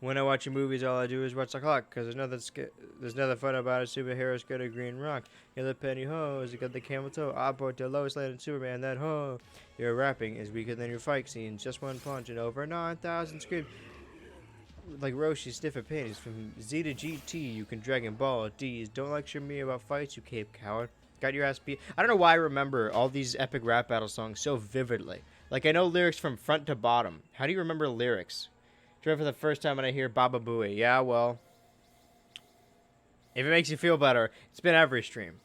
When I watch your movies, all I do is watch the clock because there's nothing fun about a superhero's got a green rock. You're the penny hose. You got the camel toe. I brought the Lois Lane and Superman. That ho. Your rapping is weaker than your fight scenes. Just one punch and over 9,000 screams. Like Roshi, stiff at panties. From Z to GT, you can Dragon Ball D's. Don't lecture me about fights, you cape coward. Got your ass beat. I don't know why I remember all these epic rap battle songs so vividly. Like, I know lyrics from front to bottom. How do you remember lyrics? For the first time when I hear Baba Booey. Yeah, well. If it makes you feel better, it's been every stream.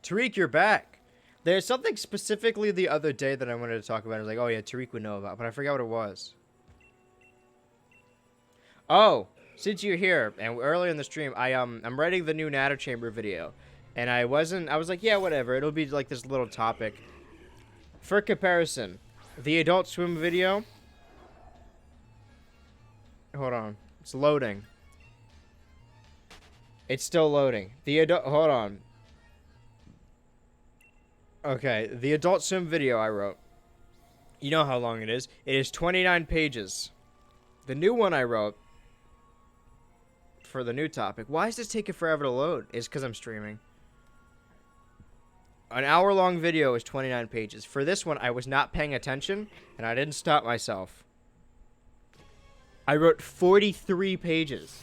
Tariq, you're back. There's something specifically the other day that I wanted to talk about. I was like, oh yeah, Tariq would know about, but I forgot what it was. Oh, since you're here, and earlier in the stream, I'm writing the new Natter Chamber video, and I was like, yeah, whatever, it'll be like this little topic. For comparison, the Adult Swim video, hold on, it's loading. It's still loading. Hold on. Okay, the Adult Swim video I wrote, you know how long it is. It is 29 pages. The new one I wrote, for the new topic. Why is this taking forever to load? It's because I'm streaming. An hour-long video is 29 pages. For this one, I was not paying attention, and I didn't stop myself. I wrote 43 pages.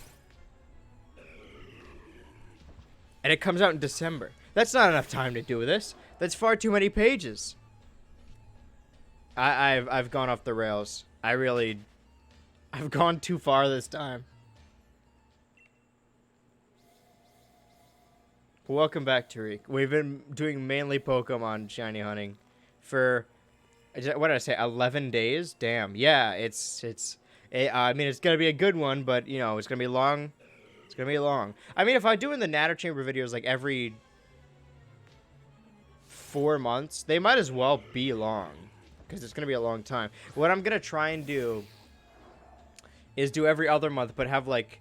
And it comes out in December. That's not enough time to do this. That's far too many pages. I've gone off the rails. I've gone too far this time. Welcome back, Tariq. We've been doing mainly Pokemon shiny hunting for, what did I say, 11 days? Damn. Yeah, I mean, it's going to be a good one, but, you know, it's going to be long. It's going to be long. I mean, if I do in the Natter Chamber videos, like, every 4 months, they might as well be long, because it's going to be a long time. What I'm going to try and do is do every other month, but have, like,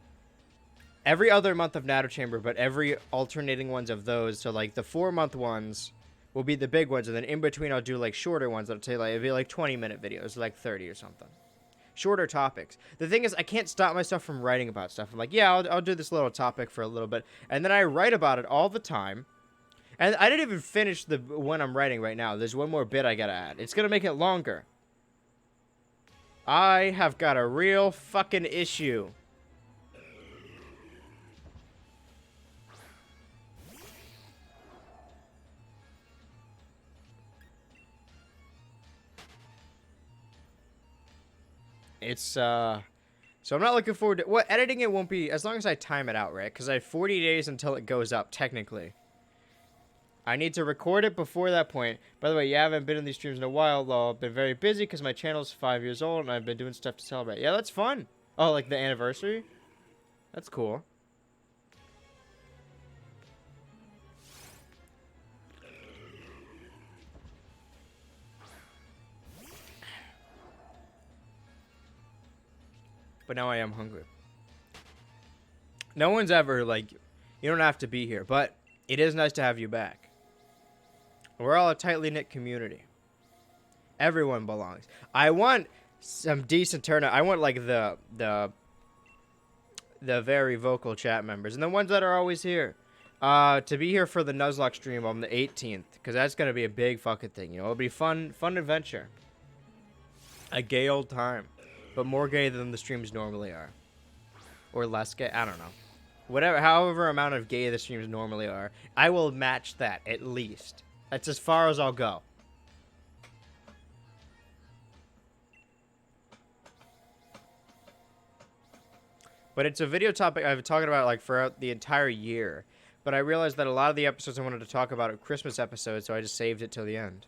every other month of Natter Chamber, but every alternating ones of those. So, like, the 4-month ones will be the big ones, and then in between I'll do, like, shorter ones that'll take, like, it'll be, like, 20-minute videos, like 30 or something. shorter topics. The thing is, I can't stop myself from writing about stuff. I'm like, yeah, I'll do this little topic for a little bit, and then I write about it all the time. And I didn't even finish the one I'm writing right now. There's one more bit I gotta add. It's gonna make it longer. I have got a real fucking issue. It's, so I'm not looking forward to, well, editing it won't be, as long as I time it out, right? Because I have 40 days until it goes up, technically. I need to record it before that point. By the way, yeah, I haven't been in these streams in a while, though. I've been very busy because my channel's 5 years old, and I've been doing stuff to celebrate. Yeah, that's fun. Oh, like the anniversary? That's cool. But now I am hungry. No one's ever, like, you don't have to be here, but it is nice to have you back. We're all a tightly knit community. Everyone belongs. I want some decent turnout. I want, like, the very vocal chat members, and the ones that are always here. To be here for the Nuzlocke stream on the 18th, because that's going to be a big fucking thing, you know? It'll be fun adventure. A gay old time. But more gay than the streams normally are. Or less gay, I don't know. Whatever, however amount of gay the streams normally are, I will match that, at least. That's as far as I'll go. But it's a video topic I've been talking about, like, for the entire year. But I realized that a lot of the episodes I wanted to talk about are Christmas episodes, so I just saved it till the end.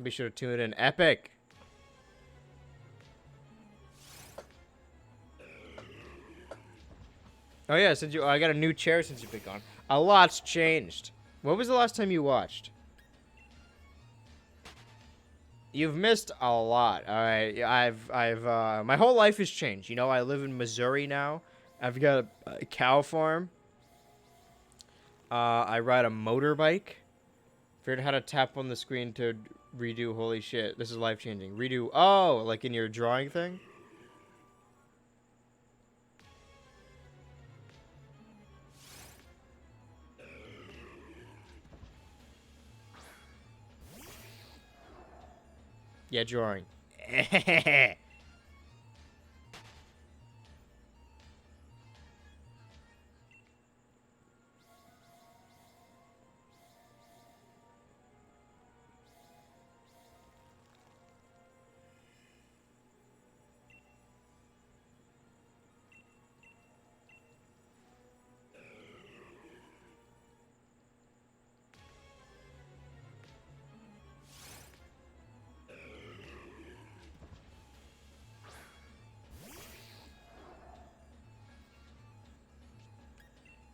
Be sure to tune in. Epic! Oh yeah, since I got a new chair since you've been gone. A lot's changed. When was the last time you watched? You've missed a lot. All right, my whole life has changed. You know, I live in Missouri now. I've got a cow farm. I ride a motorbike. Figured out how to tap on the screen to redo. Holy shit, this is life changing. Redo. Oh, like in your drawing thing. Yeah, drawing.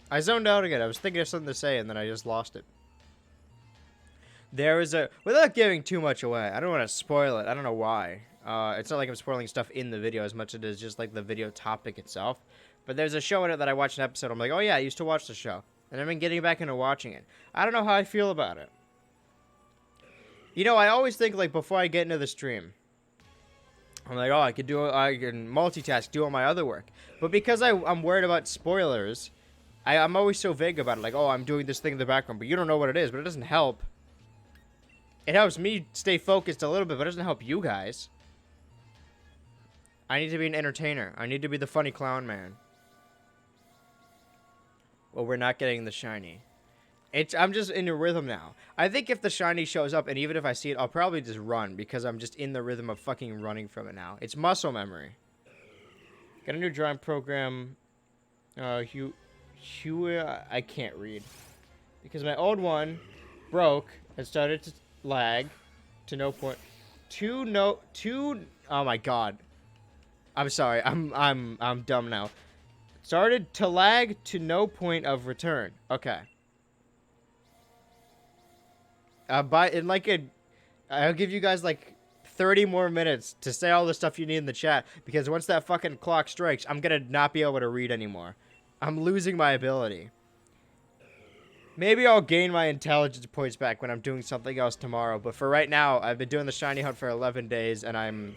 I zoned out again. I was thinking of something to say, and then I just lost it. There is a... Without giving too much away, I don't want to spoil it. I don't know why. It's not like I'm spoiling stuff in the video as much as it is just, like, the video topic itself. But there's a show in it that I watched an episode. I'm like, oh, yeah, I used to watch the show. And I've been getting back into watching it. I don't know how I feel about it. You know, I always think, like, before I get into the stream, I'm like, oh, I can multitask, do all my other work. But because I'm worried about spoilers... I'm always so vague about it, like, oh, I'm doing this thing in the background, but you don't know what it is, but it doesn't help. It helps me stay focused a little bit, but it doesn't help you guys. I need to be an entertainer. I need to be the funny clown man. Well, we're not getting the shiny. I'm just in a rhythm now. I think if the shiny shows up, and even if I see it, I'll probably just run, because I'm just in the rhythm of fucking running from it now. It's muscle memory. Got a new drawing program. I can't read because my old one broke and started to lag to no point. Oh my god, I'm sorry. I'm dumb now. Started to lag to no point of return. Okay. I'll give you guys like 30 more minutes to say all the stuff you need in the chat, because once that fucking clock strikes, I'm gonna not be able to read anymore. I'm losing my ability. Maybe I'll gain my intelligence points back when I'm doing something else tomorrow. But for right now, I've been doing the shiny hunt for 11 days, and I'm...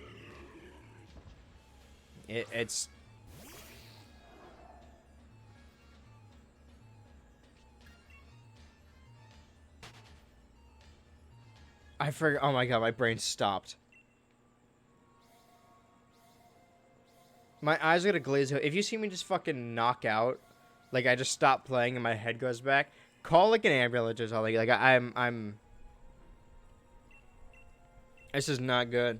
It's... I forgot. Oh my god, my brain stopped. My eyes are gonna glaze out. If you see me just fucking knock out, like I just stop playing and my head goes back, call like an ambulance or something. Like I'm. This is not good.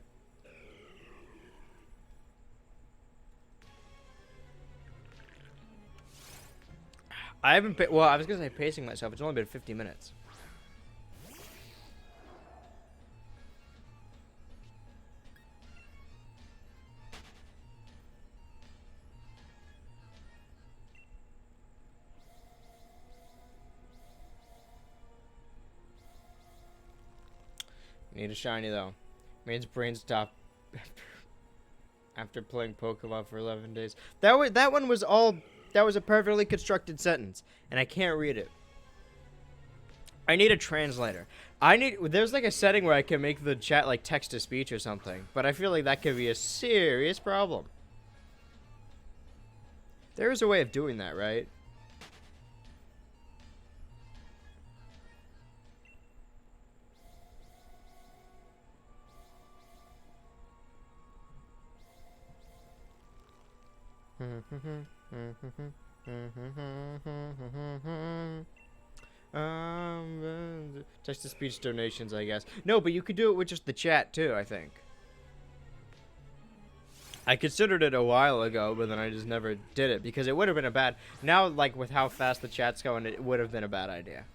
I haven't. Well, I was gonna say pacing myself. It's only been 50 minutes. Need a shiny though. Man's brain stopped after playing Pokemon for 11 days. That one was all. That was a perfectly constructed sentence, and I can't read it. I need a translator. There's like a setting where I can make the chat like text to speech or something, but I feel like that could be a serious problem. There is a way of doing that, right? Text to speech donations, I guess. No, but you could do it with just the chat too, I think. I considered it a while ago, but then I just never did it because it would have been a bad. Now, like with how fast the chat's going, it would have been a bad idea.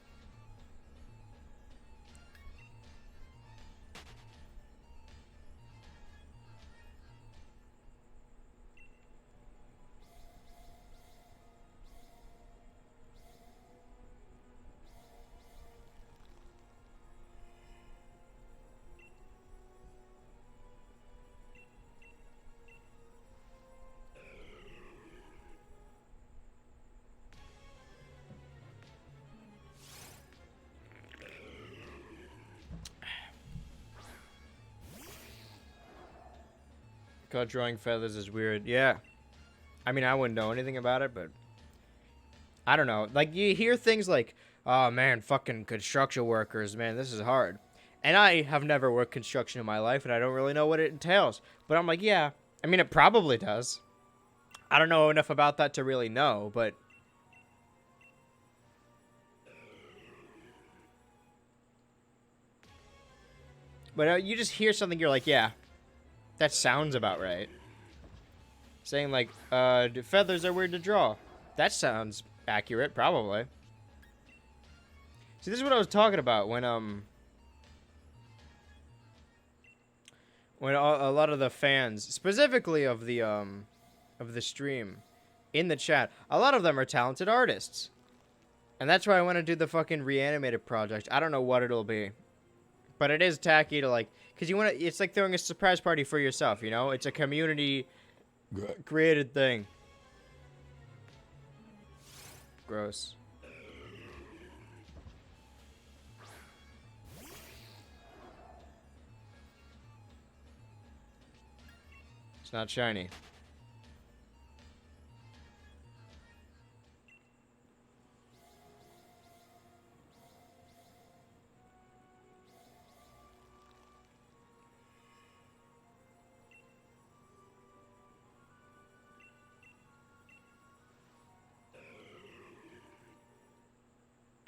God, drawing feathers is weird. Yeah. I mean, I wouldn't know anything about it, but I don't know. Like, you hear things like, oh, man, fucking construction workers, man, this is hard. And I have never worked construction in my life, and I don't really know what it entails. But I'm like, yeah. I mean, it probably does. I don't know enough about that to really know, but... But you just hear something, you're like, yeah. That sounds about right. Saying like, feathers are weird to draw. That sounds accurate, probably. See, this is what I was talking about when a lot of the fans, specifically of the stream, in the chat, a lot of them are talented artists. And that's why I want to do the fucking reanimated project. I don't know what it'll be. But it is tacky to like, because you want to, it's like throwing a surprise party for yourself, you know? It's a community created thing. Gross. It's not shiny.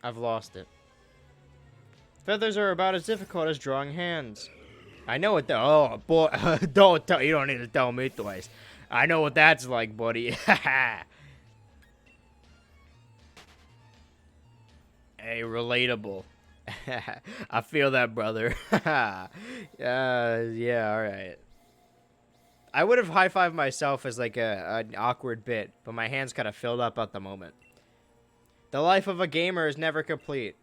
I've lost it. Feathers are about as difficult as drawing hands. I know what the... Oh, boy. Don't tell... You don't need to tell me twice. I know what that's like, buddy. Hey, relatable. I feel that, brother. Yeah, alright. I would have high-fived myself as like an awkward bit, but my hands kind of filled up at the moment. The life of a gamer is never complete.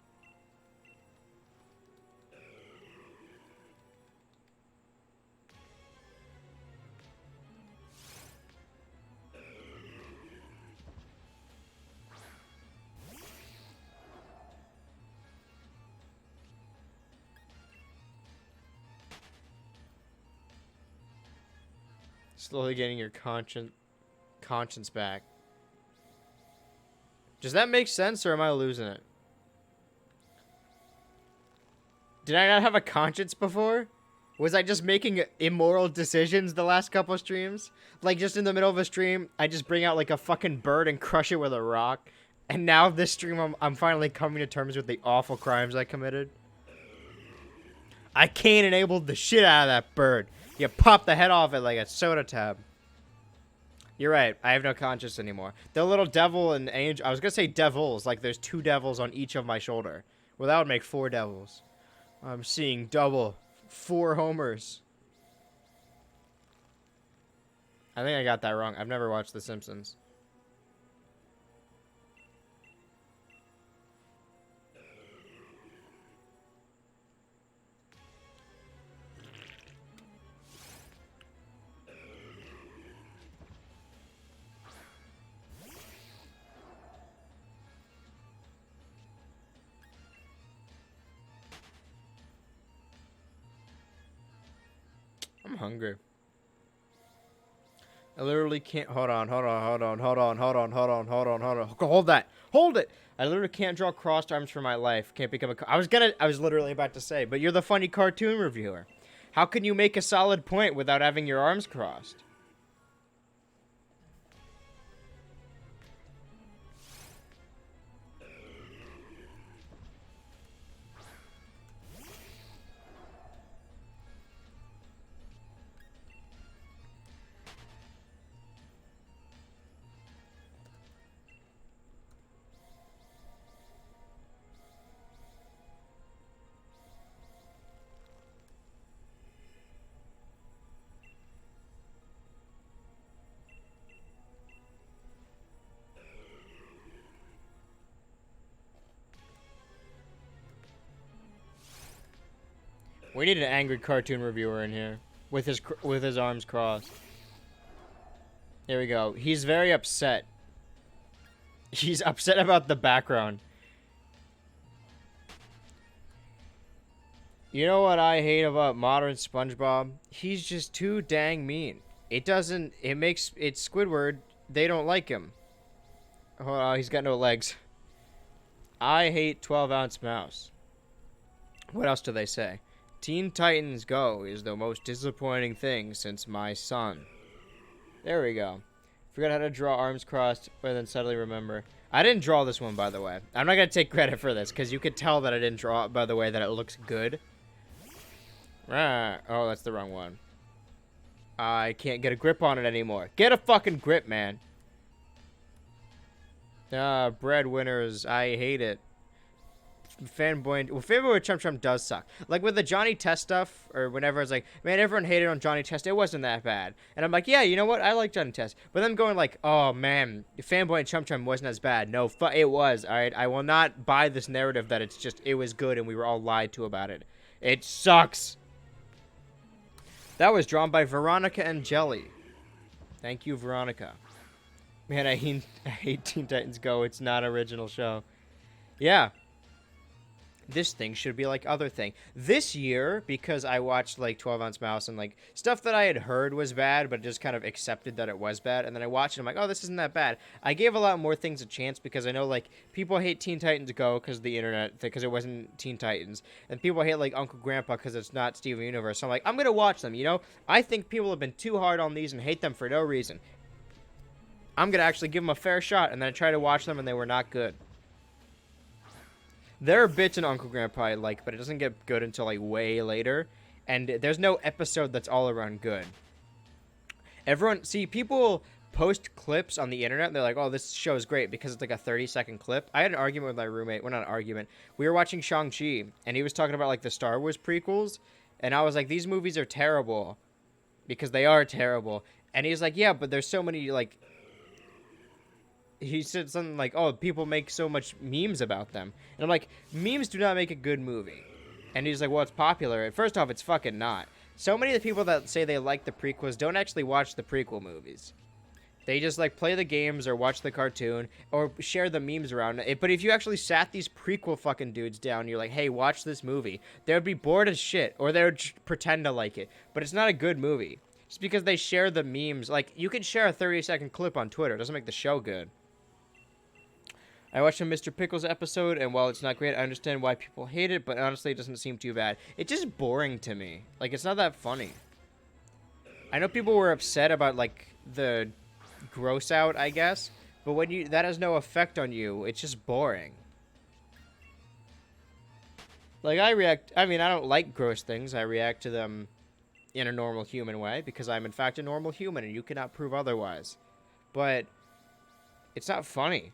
Slowly getting your conscience back. Does that make sense, or am I losing it? Did I not have a conscience before? Was I just making immoral decisions the last couple of streams? Like, just in the middle of a stream, I just bring out, like, a fucking bird and crush it with a rock. And now this stream, I'm finally coming to terms with the awful crimes I committed. I can't enable the shit out of that bird. You pop the head off it like a soda tab. You're right. I have no conscience anymore. The little devil and angel... I was going to say devils. Like, there's 2 devils on each of my shoulder. Well, that would make 4 devils. I'm seeing double. 4 homers. I think I got that wrong. I've never watched The Simpsons. I'm hungry. I literally can't. Hold on. Hold that. Hold it. I literally can't draw crossed arms for my life. Can't become a. I was literally about to say, but you're the funny cartoon reviewer. How can you make a solid point without having your arms crossed? We need an angry cartoon reviewer in here with his arms crossed. There we go. He's very upset. He's upset about the background. You know what I hate about modern SpongeBob? He's just too dang mean. It's Squidward. They don't like him. Oh, he's got no legs. I hate 12-ounce mouse. What else do they say? Teen Titans Go is the most disappointing thing since my son. There we go. Forgot how to draw arms crossed, but then suddenly remember. I didn't draw this one, by the way. I'm not going to take credit for this, because you could tell that I didn't draw it by the way that it looks good. Ah, oh, that's the wrong one. I can't get a grip on it anymore. Get a fucking grip, man. Ah, breadwinners. I hate it. Fanboy Chum Chum does suck. Like with the Johnny Test stuff, or whenever it's like, man, everyone hated on Johnny Test. It wasn't that bad. And I'm like, yeah, you know what? I like Johnny Test. But then going like, oh man, Fanboy and Chum Chum wasn't as bad. No, it was. All right, I will not buy this narrative that it was good and we were all lied to about it. It sucks. That was drawn by Veronica and Jelly. Thank you, Veronica. Man, I hate Teen Titans Go. It's not an original show. Yeah. This thing should be like other thing. This year, because I watched like 12-ounce mouse and like stuff that I had heard was bad, but just kind of accepted that it was bad. And then I watched it. I'm like, oh, this isn't that bad. I gave a lot more things a chance because I know like people hate Teen Titans Go because of the internet, because it wasn't Teen Titans. And people hate like Uncle Grandpa because it's not Steven Universe. So I'm like, I'm going to watch them, you know? I think people have been too hard on these and hate them for no reason. I'm going to actually give them a fair shot. And then I tried to watch them and they were not good. There are bits in Uncle Grandpa I like, but it doesn't get good until like way later. And there's no episode that's all around good. People post clips on the internet and they're like, oh, this show is great because it's like a 30-second clip. I had an argument with my roommate. Well, not an argument. We were watching Shang-Chi and he was talking about like the Star Wars prequels. And I was like, these movies are terrible because they are terrible. And he's like, yeah, but there's so many like... He said something like, oh, people make so much memes about them. And I'm like, memes do not make a good movie. And he's like, well, it's popular. And first off, it's fucking not. So many of the people that say they like the prequels don't actually watch the prequel movies. They just like play the games or watch the cartoon or share the memes around it. But if you actually sat these prequel fucking dudes down, you're like, hey, watch this movie. They would be bored as shit or they would pretend to like it. But it's not a good movie. It's because they share the memes. Like, you can share a 30-second clip on Twitter. It doesn't make the show good. I watched a Mr. Pickles episode, and while it's not great, I understand why people hate it, but honestly, it doesn't seem too bad. It's just boring to me. Like, it's not that funny. I know people were upset about, like, the gross out, I guess, but when that has no effect on you, it's just boring. Like, I don't like gross things. I react to them in a normal human way because I'm in fact a normal human and you cannot prove otherwise. But it's not funny.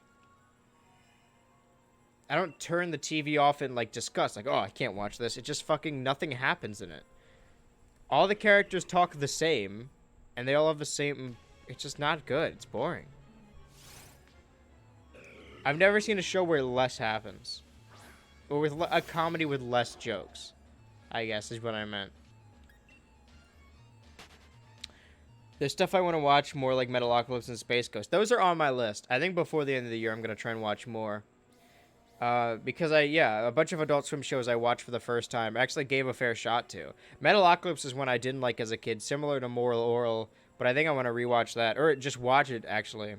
I don't turn the TV off in like disgust, like, oh, I can't watch this. It just fucking nothing happens in it. All the characters talk the same and they all have the same. It's just not good. It's boring. I've never seen a show where less happens. Or with a comedy with less jokes, I guess is what I meant. There's stuff I want to watch more, like Metalocalypse and Space Ghost. Those are on my list. I think before the end of the year, I'm going to try and watch more. Because a bunch of Adult Swim shows I watched for the first time, I actually gave a fair shot to. Metalocalypse is one I didn't like as a kid, similar to Moral Oral, but I think I want to rewatch that, or just watch it, actually.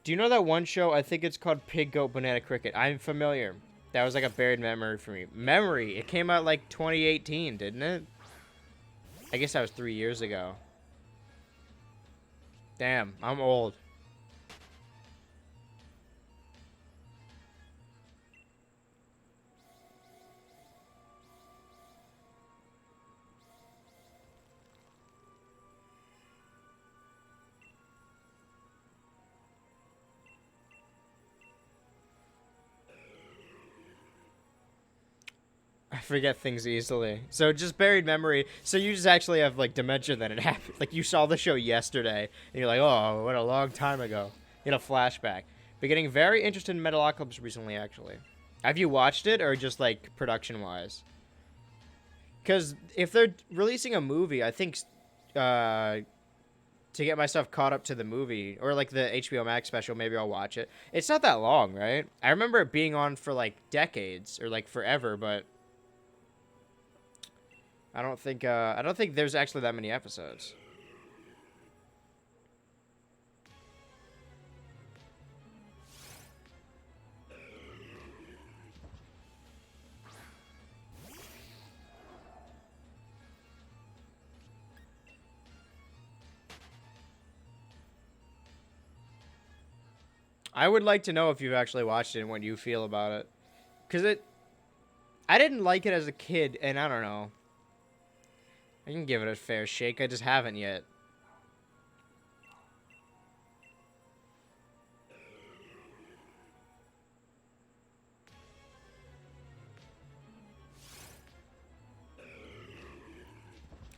Do you know that one show? I think it's called Pig, Goat, Banana, Cricket. I'm familiar. That was like a buried memory for me. Memory. It came out like 2018, didn't it? I guess that was 3 years ago. Damn, I'm old. I forget things easily. So just buried memory. So you just actually have like dementia then it happened. Like you saw the show yesterday and you're like, oh, what a long time ago. You had a flashback. But getting very interested in Metalocalypse recently, actually. Have you watched it or just like production wise? Because if they're releasing a movie, I think to get myself caught up to the movie or like the HBO Max special, maybe I'll watch it. It's not that long, right? I remember it being on for like decades or like forever, but I don't think there's actually that many episodes. I would like to know if you've actually watched it and what you feel about it. Because I didn't like it as a kid, and I don't know. I can give it a fair shake. I just haven't yet.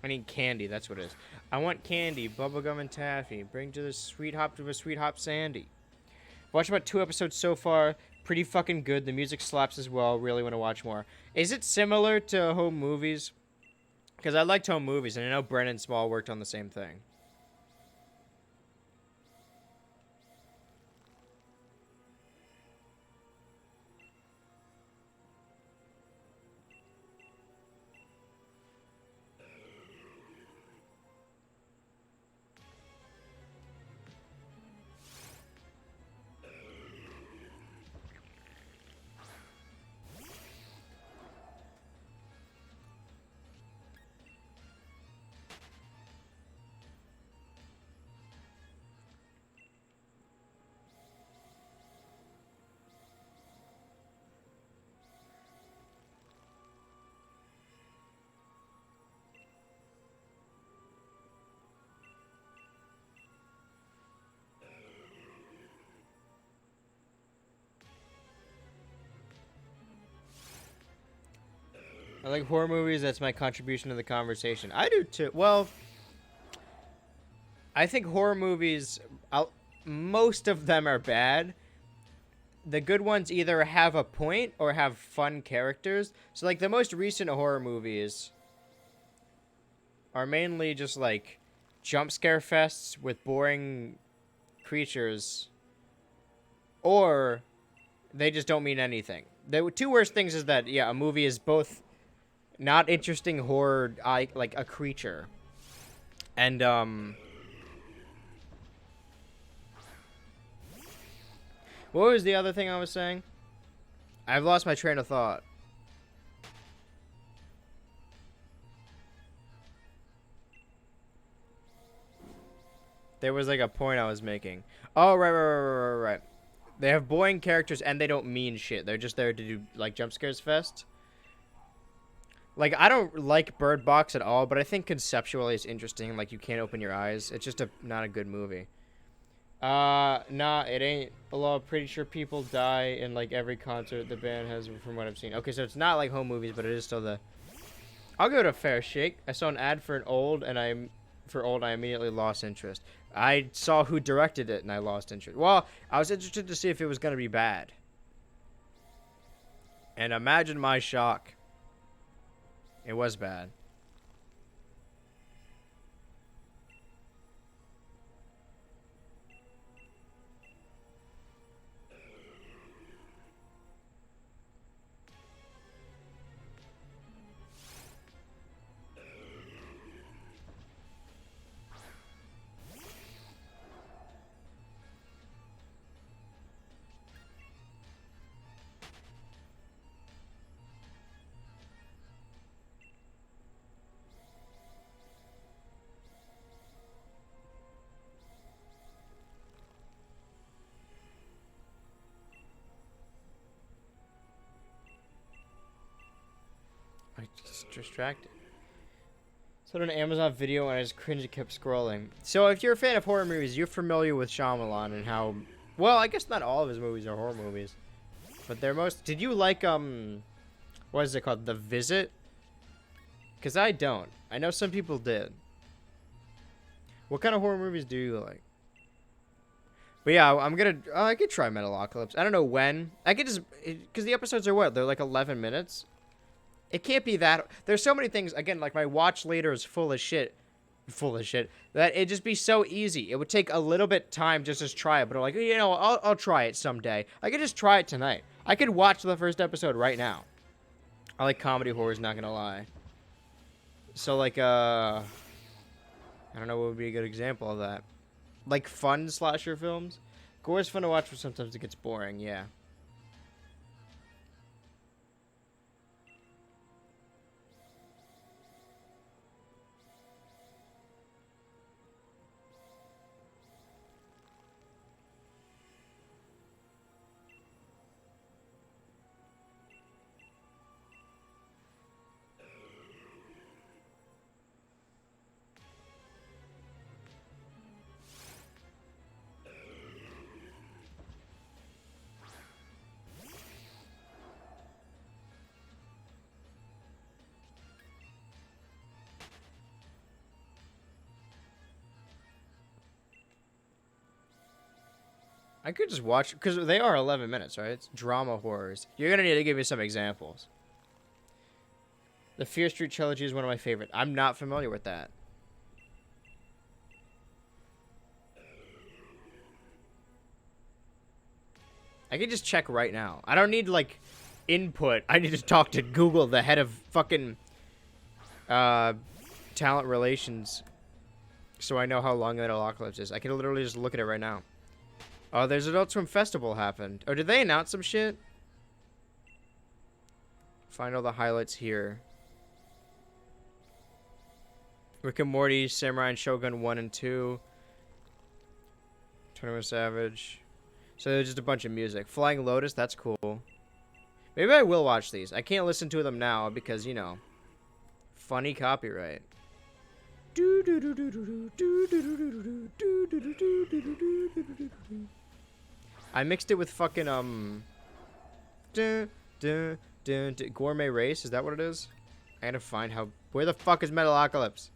I need candy. That's what it is. I want candy, bubblegum, and taffy. Bring to a sweet hop sandy. Watched about 2 episodes so far. Pretty fucking good. The music slaps as well. Really want to watch more. Is it similar to Home Movies? Because I liked Home Movies, and I know Brennan Small worked on the same thing. I like horror movies. That's my contribution to the conversation. I do too. Well, I think horror movies, most of them are bad. The good ones either have a point or have fun characters. So, like, the most recent horror movies are mainly just, like, jump scare fests with boring creatures. Or they just don't mean anything. The two worst things is that, yeah, a movie is both not interesting horror, like a creature, And what was the other thing I was saying? I've lost my train of thought. There was like a point I was making. Oh, right. They have boring characters and they don't mean shit. They're just there to do like jump scares fest. Like, I don't like Bird Box at all, but I think conceptually it's interesting. Like, you can't open your eyes. It's just not a good movie. Nah, it ain't. Although I'm pretty sure people die in like every concert the band has, from what I've seen. Okay, so it's not like home movies, but it is still the. I'll give it a fair shake. I saw an ad for I immediately lost interest. I saw who directed it, and I lost interest. Well, I was interested to see if it was gonna be bad. And imagine my shock. It was bad. I just distracted. So I did an Amazon video and I just cringed and kept scrolling. So if you're a fan of horror movies, you're familiar with Shyamalan and how... Well, I guess not all of his movies are horror movies. But they're most... Did you like, what is it called? The Visit? Because I don't. I know some people did. What kind of horror movies do you like? But yeah, I'm gonna... I could try Metalocalypse. I don't know when. I could just... Because the episodes are what? They're like 11 minutes? It can't be that. There's so many things. Again, like my watch later is full of shit. That it'd just be so easy. It would take a little bit time just to try it. But I'm like, you know, I'll try it someday. I could just try it tonight. I could watch the first episode right now. I like comedy horrors, not gonna lie. So like, I don't know what would be a good example of that. Like fun slasher films. Gore's fun to watch, but sometimes it gets boring. Yeah. I could just watch, because they are 11 minutes, right? It's drama horrors. You're going to need to give me some examples. The Fear Street trilogy is one of my favorite. I'm not familiar with that. I can just check right now. I don't need, like, input. I need to talk to Google, the head of fucking talent relations, so I know how long Metalocalypse is. I can literally just look at it right now. Oh, there's Adult Swim Festival happened. Oh, did they announce some shit? Find all the highlights here. Rick and Morty, Samurai and Shogun 1 and 2. 21 Savage. So there's just a bunch of music. Flying Lotus, that's cool. Maybe I will watch these. I can't listen to them now because, you know, funny copyright. I mixed it with fucking Gourmet Race. Is that what it is? I gotta find how. Where the fuck is Metalocalypse?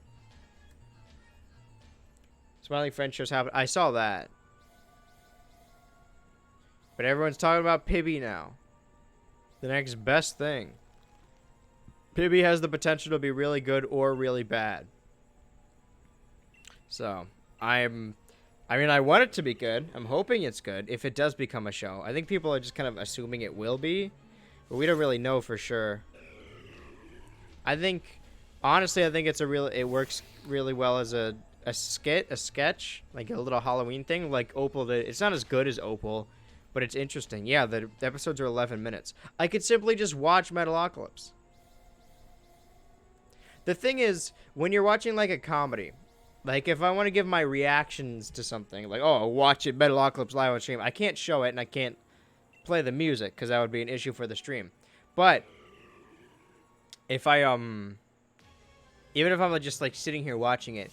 Smiling Friend shows happen. I saw that. But everyone's talking about Pibby now. The next best thing. Pibby has the potential to be really good or really bad. So, I mean, I want it to be good. I'm hoping it's good if it does become a show. I think people are just kind of assuming it will be, but we don't really know for sure. I think Honestly, I think it works really well as a sketch, like a little Halloween thing. Like Opal, it's not as good as Opal, but it's interesting. Yeah, the episodes are 11 minutes. I could simply just watch Metalocalypse. The thing is, when you're watching like a comedy, like if I want to give my reactions to something, like watch it Metalocalypse live on stream, I can't show it and I can't play the music because that would be an issue for the stream. But if I even if I'm just like sitting here watching it,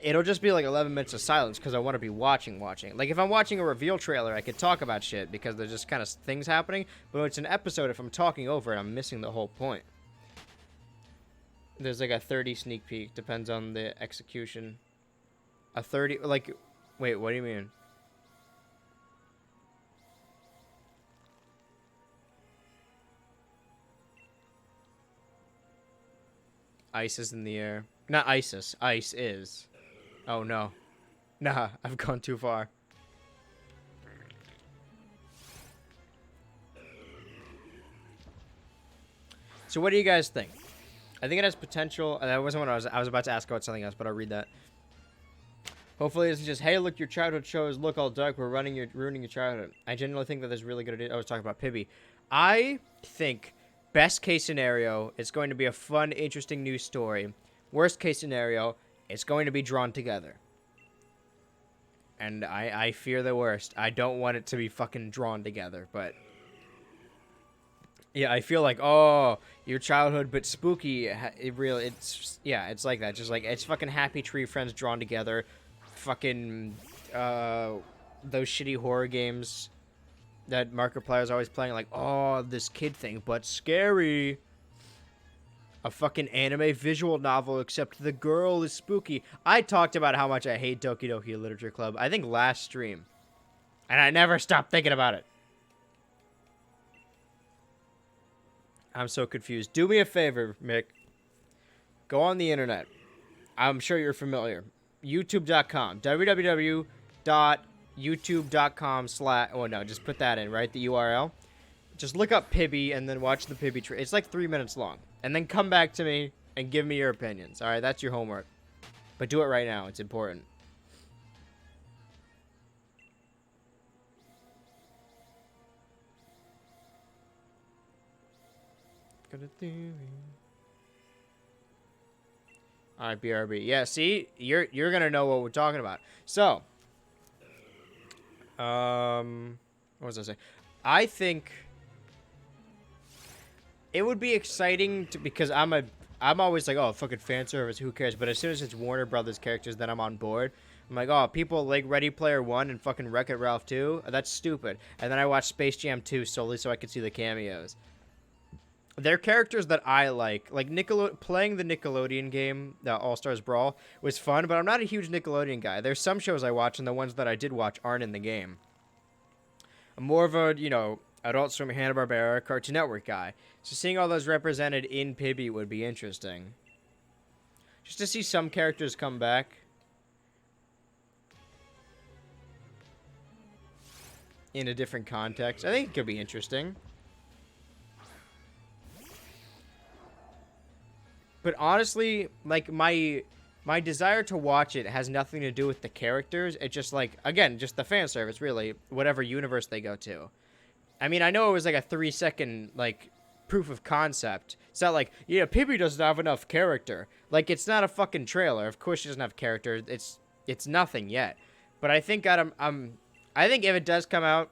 it'll just be like 11 minutes of silence because I want to be watching. Like if I'm watching a reveal trailer, I could talk about shit because there's just kind of things happening. But when it's an episode, if I'm talking over it, I'm missing the whole point. There's like a 30 sneak peek, depends on the execution. A 30, like, wait, what do you mean? Ice is in the air. Not ISIS. Ice is. Oh, no. Nah, I've gone too far. So what do you guys think? I think it has potential. That wasn't what I was about to ask about something else, but I'll read that. Hopefully it's just, hey, look, your childhood shows look all dark. We're ruining your childhood. I genuinely think that there's really good ideas. I was talking about Pibby. I think best case scenario, it's going to be a fun, interesting news story. Worst case scenario, it's going to be drawn together. And I fear the worst. I don't want it to be fucking drawn together, but yeah, I feel like, your childhood but spooky. It's like that. Just like it's fucking Happy Tree Friends drawn together. Fucking those shitty horror games that Markiplier is always playing, like, this kid thing, but scary. A fucking anime visual novel, except the girl is spooky. I talked about how much I hate Doki Doki Literature Club, I think last stream. And I never stopped thinking about it. I'm so confused. Do me a favor, Mick. Go on the internet. I'm sure you're familiar. YouTube.com. www.youtube.com/ oh no, just put that in, right? The URL. Just look up Pibby and then watch the Pibby tree. It's like 3 minutes long. And then come back to me and give me your opinions. Alright, that's your homework. But do it right now. It's important. Got a theory. Alright, BRB. Yeah, see? You're gonna know what we're talking about. So, what was I saying? I think it would be exciting because I'm always like, fucking fan service, who cares? But as soon as it's Warner Brothers characters, then I'm on board. I'm like, people like Ready Player One and fucking Wreck-It Ralph 2? That's stupid. And then I watch Space Jam 2 solely so I could see the cameos. They're characters that I like playing the Nickelodeon game, the All-Stars Brawl, was fun, but I'm not a huge Nickelodeon guy. There's some shows I watch, and the ones that I did watch aren't in the game. I'm more of a, Adult Swim, Hanna-Barbera, Cartoon Network guy. So seeing all those represented in Pibby would be interesting. Just to see some characters come back. In a different context. I think it could be interesting. But honestly, like, my desire to watch it has nothing to do with the characters. It's just, like, again, just the fan service, really. Whatever universe they go to. I mean, I know it was, like, a 3-second, like, proof of concept. It's not like, Pibby doesn't have enough character. Like, it's not a fucking trailer. Of course she doesn't have character. It's nothing yet. But I think I think if it does come out,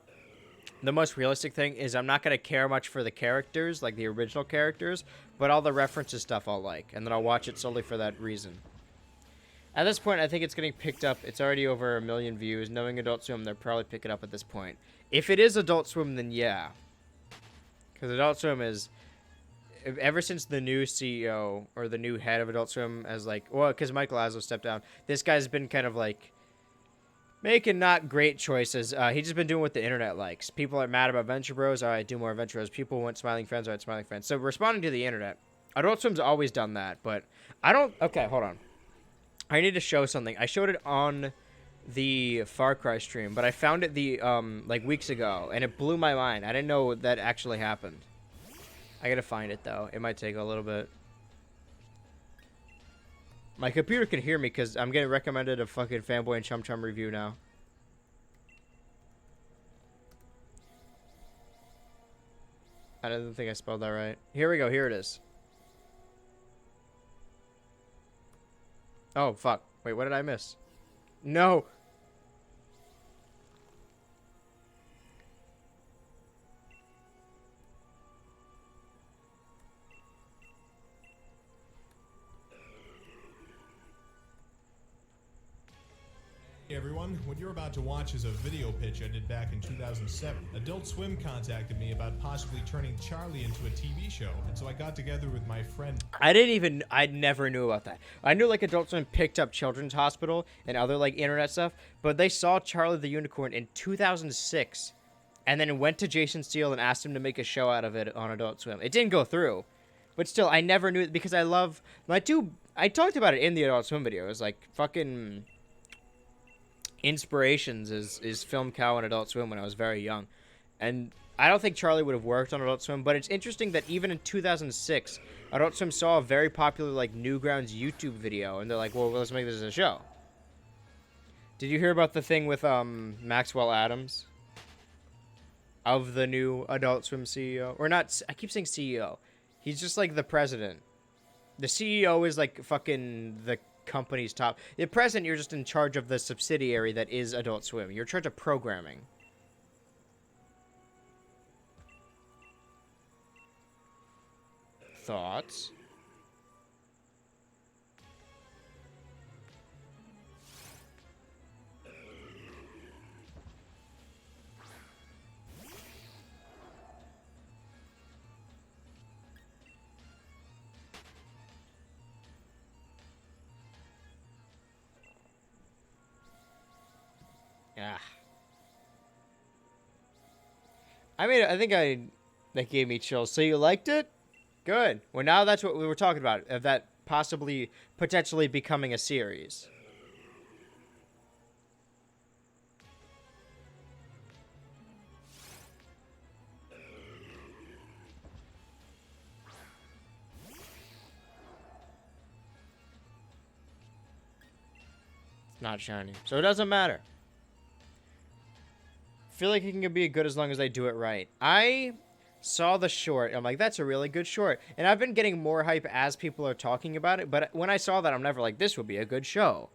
the most realistic thing is I'm not going to care much for the characters, like the original characters, but all the references stuff I'll like, and then I'll watch it solely for that reason. At this point, I think it's getting picked up. It's already over 1 million views. Knowing Adult Swim, they'll probably pick it up at this point. If it is Adult Swim, then yeah. Because Adult Swim is, ever since the new CEO, or the new head of Adult Swim, because Michael Laszlo stepped down, this guy's been kind of like, making not great choices. He's just been doing what the internet likes. People are mad about Venture Bros. All right, do more Venture Bros. People want Smiling Friends. All right, Smiling Friends. So responding to the internet. Adult Swim's always done that, but I don't... Okay, hold on. I need to show something. I showed it on the Far Cry stream, but I found it weeks ago, and it blew my mind. I didn't know that actually happened. I gotta find it, though. It might take a little bit. My computer can hear me because I'm getting recommended a fucking Fanboy and Chum Chum review now. I don't think I spelled that right. Here we go. Here it is. Oh, fuck. Wait, what did I miss? No. Hey everyone, what you're about to watch is a video pitch I did back in 2007. Adult Swim contacted me about possibly turning Charlie into a TV show, and so I got together with my friend. I never knew about that. I knew like Adult Swim picked up Children's Hospital and other like internet stuff, but they saw Charlie the Unicorn in 2006 and then went to Jason Steele and asked him to make a show out of it on Adult Swim. It didn't go through, but still, I never knew it because I talked about it in the Adult Swim video. It was like fucking inspirations is Film Cow and Adult Swim when I was very young. And I don't think Charlie would have worked on Adult Swim, but it's interesting that even in 2006, Adult Swim saw a very popular like Newgrounds YouTube video, and they're like, well, let's make this a show. Did you hear about the thing with Maxwell Adams of the new Adult Swim CEO? Or not, I keep saying CEO. He's just like the president. The CEO is like fucking the company's top. The president, you're just in charge of the subsidiary that is Adult Swim. You're in charge of programming. Thoughts? Yeah. I mean, I think that gave me chills. So you liked it? Good. Well, now that's what we were talking about, of that potentially becoming a series. It's not shiny, so it doesn't matter. I feel like it can be good as long as they do it right. I saw the short. I'm like, that's a really good short. And I've been getting more hype as people are talking about it. But when I saw that, I'm never like, this would be a good show.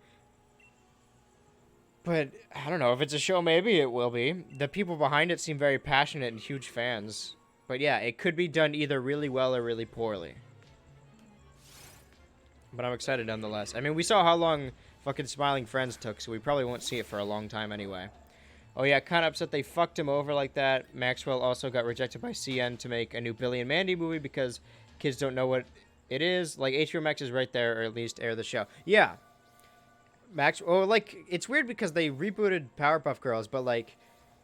But I don't know. If it's a show, maybe it will be. The people behind it seem very passionate and huge fans. But yeah, it could be done either really well or really poorly. But I'm excited nonetheless. I mean, we saw how long fucking Smiling Friends took, so we probably won't see it for a long time anyway. Oh yeah, kind of upset they fucked him over like that. Maxwell also got rejected by CN to make a new Billy and Mandy movie because kids don't know what it is. Like, HBO Max is right there, or at least air the show. Yeah. It's weird because they rebooted Powerpuff Girls, but, like,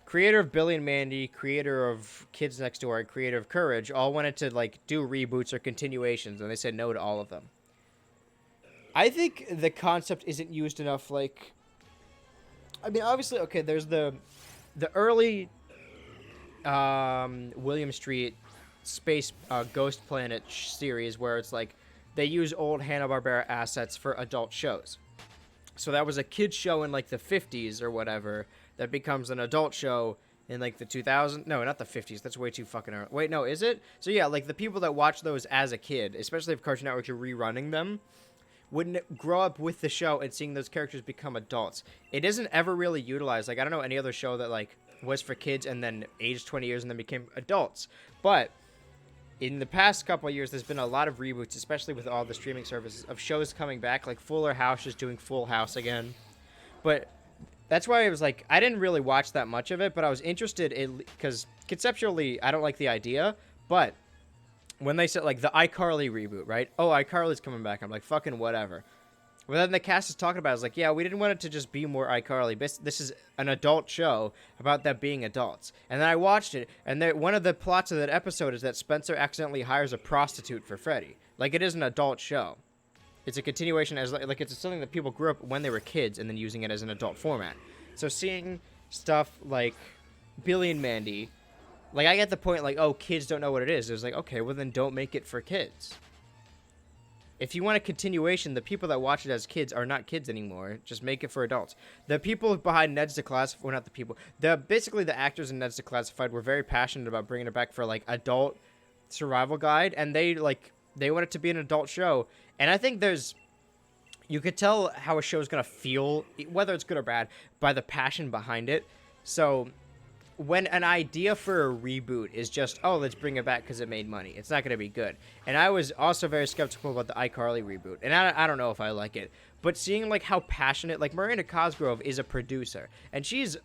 creator of Billy and Mandy, creator of Kids Next Door, and creator of Courage all wanted to, like, do reboots or continuations, and they said no to all of them. I think the concept isn't used enough, like... I mean, obviously, okay, there's the early William Street Space Ghost Planet series where it's like they use old Hanna-Barbera assets for adult shows. So that was a kid's show in like the 50s or whatever that becomes an adult show in like the 2000s. No, not the 50s. That's way too fucking early. Wait, no, is it? So yeah, like the people that watch those as a kid, especially if Cartoon Network are rerunning them, wouldn't grow up with the show and seeing those characters become adults. It isn't ever really utilized. Like, I don't know any other show that, like, was for kids and then aged 20 years and then became adults. But in the past couple of years, there's been a lot of reboots, especially with all the streaming services, of shows coming back. Like, Fuller House is doing Full House again. But that's why I was like, I didn't really watch that much of it, but I was interested in, because conceptually, I don't like the idea, but when they said, like, the iCarly reboot, right? Oh, iCarly's coming back. I'm like, fucking whatever. But then the cast is talking about it. I was like, yeah, we didn't want it to just be more iCarly. This is an adult show about them being adults. And then I watched it, and one of the plots of that episode is that Spencer accidentally hires a prostitute for Freddy. Like, it is an adult show. It's a continuation as, like, it's something that people grew up when they were kids and then using it as an adult format. So seeing stuff like Billy and Mandy... Like, I get the point, like, oh, kids don't know what it is. It was like, okay, well, then don't make it for kids. If you want a continuation, the people that watch it as kids are not kids anymore. Just make it for adults. The people behind Ned's Declassified, well, not the people, basically the actors in Ned's Declassified were very passionate about bringing it back for like adult survival guide, and they want it to be an adult show. And I think you could tell how a show is gonna feel, whether it's good or bad, by the passion behind it. So when an idea for a reboot is just, oh, let's bring it back because it made money, it's not going to be good. And I was also very skeptical about the iCarly reboot, and I don't know if I like it. But seeing like how passionate, like Miranda Cosgrove is a producer, and she's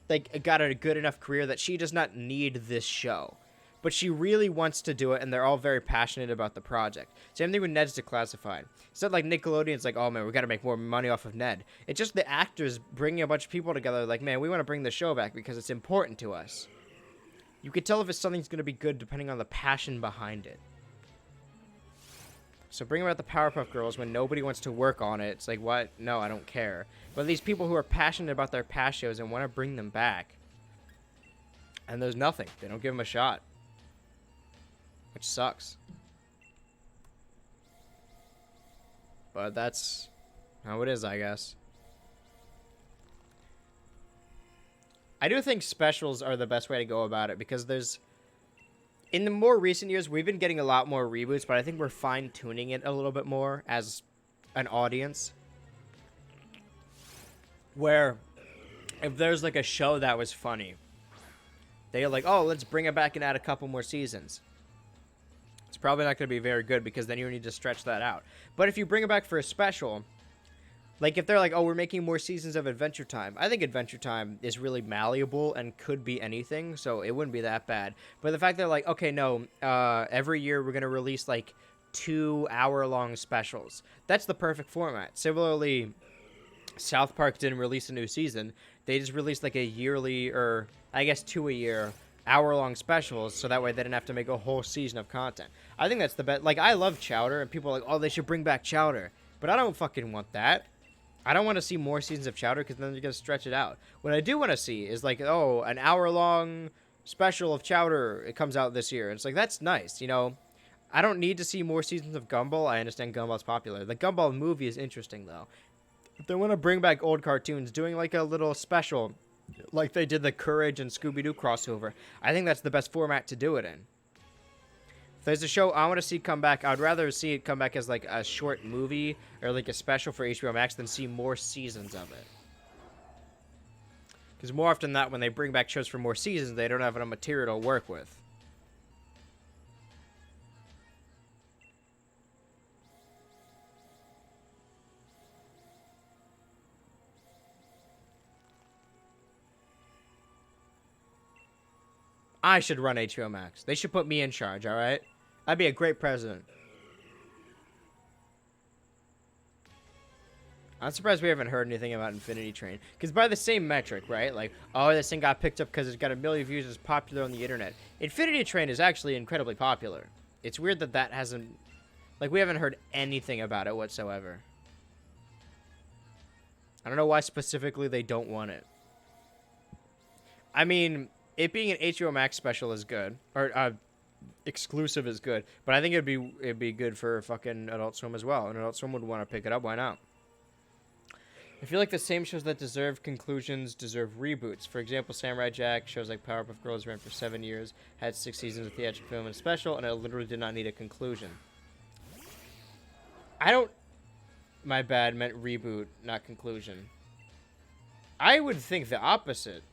like got a good enough career that she does not need this show, but she really wants to do it, and they're all very passionate about the project. Same thing with Ned's Declassified. It's not like Nickelodeon's like, oh man, we got to make more money off of Ned. It's just the actors bringing a bunch of people together like, man, we want to bring the show back because it's important to us. You can tell if something's going to be good depending on the passion behind it. So bring about the Powerpuff Girls when nobody wants to work on it. It's like, what? No, I don't care. But these people who are passionate about their past shows and want to bring them back, and there's nothing. They don't give them a shot. Which sucks. But that's how it is, I guess. I do think specials are the best way to go about it, because in the more recent years, we've been getting a lot more reboots, but I think we're fine-tuning it a little bit more as an audience. Where if there's like a show that was funny, they're like, oh, let's bring it back and add a couple more seasons. It's probably not going to be very good, because then you need to stretch that out. But if you bring it back for a special, like if they're like, oh, we're making more seasons of Adventure Time, I think Adventure Time is really malleable and could be anything, so it wouldn't be that bad. But the fact that like, okay, no, every year we're going to release like 2-hour-long specials, that's the perfect format. Similarly, South Park didn't release a new season. They just released like a yearly, or I guess 2 a year, hour-long specials, so that way they didn't have to make a whole season of content. I think that's the best. Like, I love Chowder, and people are like, oh, they should bring back Chowder. But I don't fucking want that. I don't want to see more seasons of Chowder, because then they're going to stretch it out. What I do want to see is, like, oh, an hour-long special of Chowder, it comes out this year. And it's like, that's nice, you know? I don't need to see more seasons of Gumball. I understand Gumball's popular. The Gumball movie is interesting, though. If they want to bring back old cartoons, doing, like, a little special, like they did the Courage and Scooby-Doo crossover, I think that's the best format to do it in. If there's a show I want to see come back, I'd rather see it come back as like a short movie or like a special for HBO Max than see more seasons of it. Because more often than not, when they bring back shows for more seasons, they don't have enough material to work with. I should run HBO Max. They should put me in charge, alright? I'd be a great president. I'm surprised we haven't heard anything about Infinity Train. Because by the same metric, right? Like, oh, this thing got picked up because it's got 1 million views, it's popular on the internet. Infinity Train is actually incredibly popular. It's weird that that hasn't... Like, we haven't heard anything about it whatsoever. I don't know why specifically they don't want it. I mean... It being an HBO Max special is good, or exclusive is good, but I think it'd be good for fucking Adult Swim as well, and Adult Swim would want to pick it up. Why not? I feel like the same shows that deserve conclusions deserve reboots. For example, Samurai Jack, shows like Powerpuff Girls ran for 7 years, had 6 seasons of theatrical film and special, and it literally did not need a conclusion. My bad, meant reboot, not conclusion. I would think the opposite.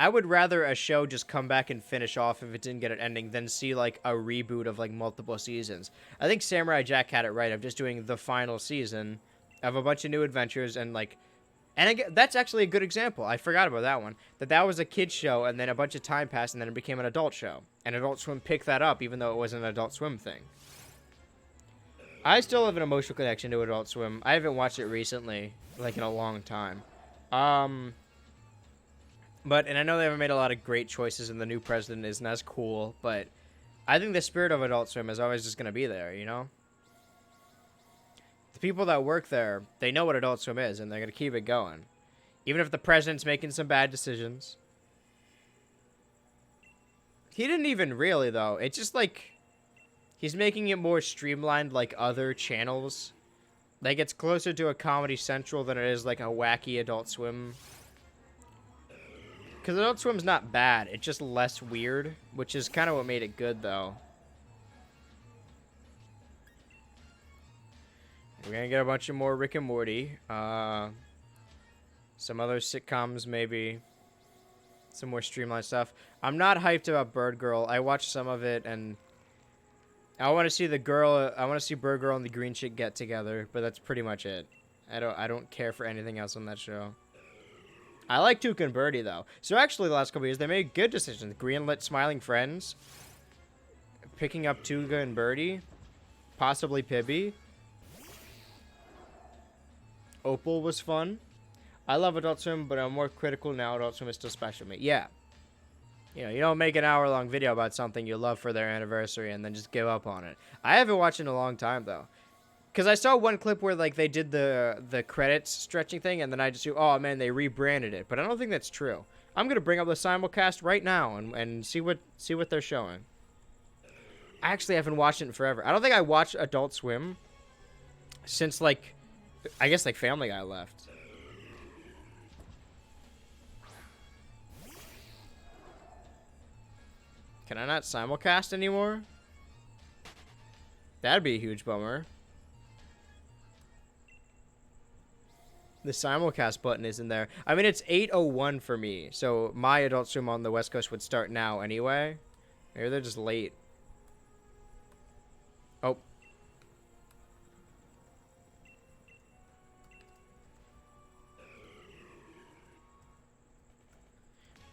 I would rather a show just come back and finish off if it didn't get an ending than see, like, a reboot of, like, multiple seasons. I think Samurai Jack had it right of just doing the final season of a bunch of new adventures and, like... And again, that's actually a good example. I forgot about that one. That was a kid's show, and then a bunch of time passed, and then it became an adult show. And Adult Swim picked that up, even though it wasn't an Adult Swim thing. I still have an emotional connection to Adult Swim. I haven't watched it recently, like, in a long time. And I know they haven't made a lot of great choices, and the new president isn't as cool, but I think the spirit of Adult Swim is always just going to be there, you know? The people that work there, they know what Adult Swim is, and they're going to keep it going. Even if the president's making some bad decisions. He didn't even really, though. It's just like... He's making it more streamlined like other channels. Like, it's closer to a Comedy Central than it is like a wacky Adult Swim. Because Adult Swim's not bad. It's just less weird, which is kind of what made it good, though. We're going to get a bunch of more Rick and Morty. Some other sitcoms, maybe. Some more streamlined stuff. I'm not hyped about Bird Girl. I watched some of it, and I want to see the girl. I want to see Bird Girl and the green chick get together, but that's pretty much it. I don't care for anything else on that show. I like Tuca and Birdie, though. So actually, the last couple years, they made good decisions. Greenlit Smiling Friends. Picking up Tuca and Birdie. Possibly Pibby. Opal was fun. I love Adult Swim, but I'm more critical now. Adult Swim is still special to me. Yeah. You know, you don't make an hour-long video about something you love for their anniversary and then just give up on it. I haven't watched it in a long time, though. Because I saw one clip where, like, they did the credits stretching thing, and then I just do, oh, man, they rebranded it. But I don't think that's true. I'm going to bring up the simulcast right now and see what they're showing. I actually haven't watched it in forever. I don't think I watched Adult Swim since, like, I guess, like, Family Guy left. Can I not simulcast anymore? That'd be a huge bummer. The simulcast button isn't there. I mean, it's 8:01 for me, so my Adult Swim on the West Coast would start now anyway. Maybe they're just late. Oh.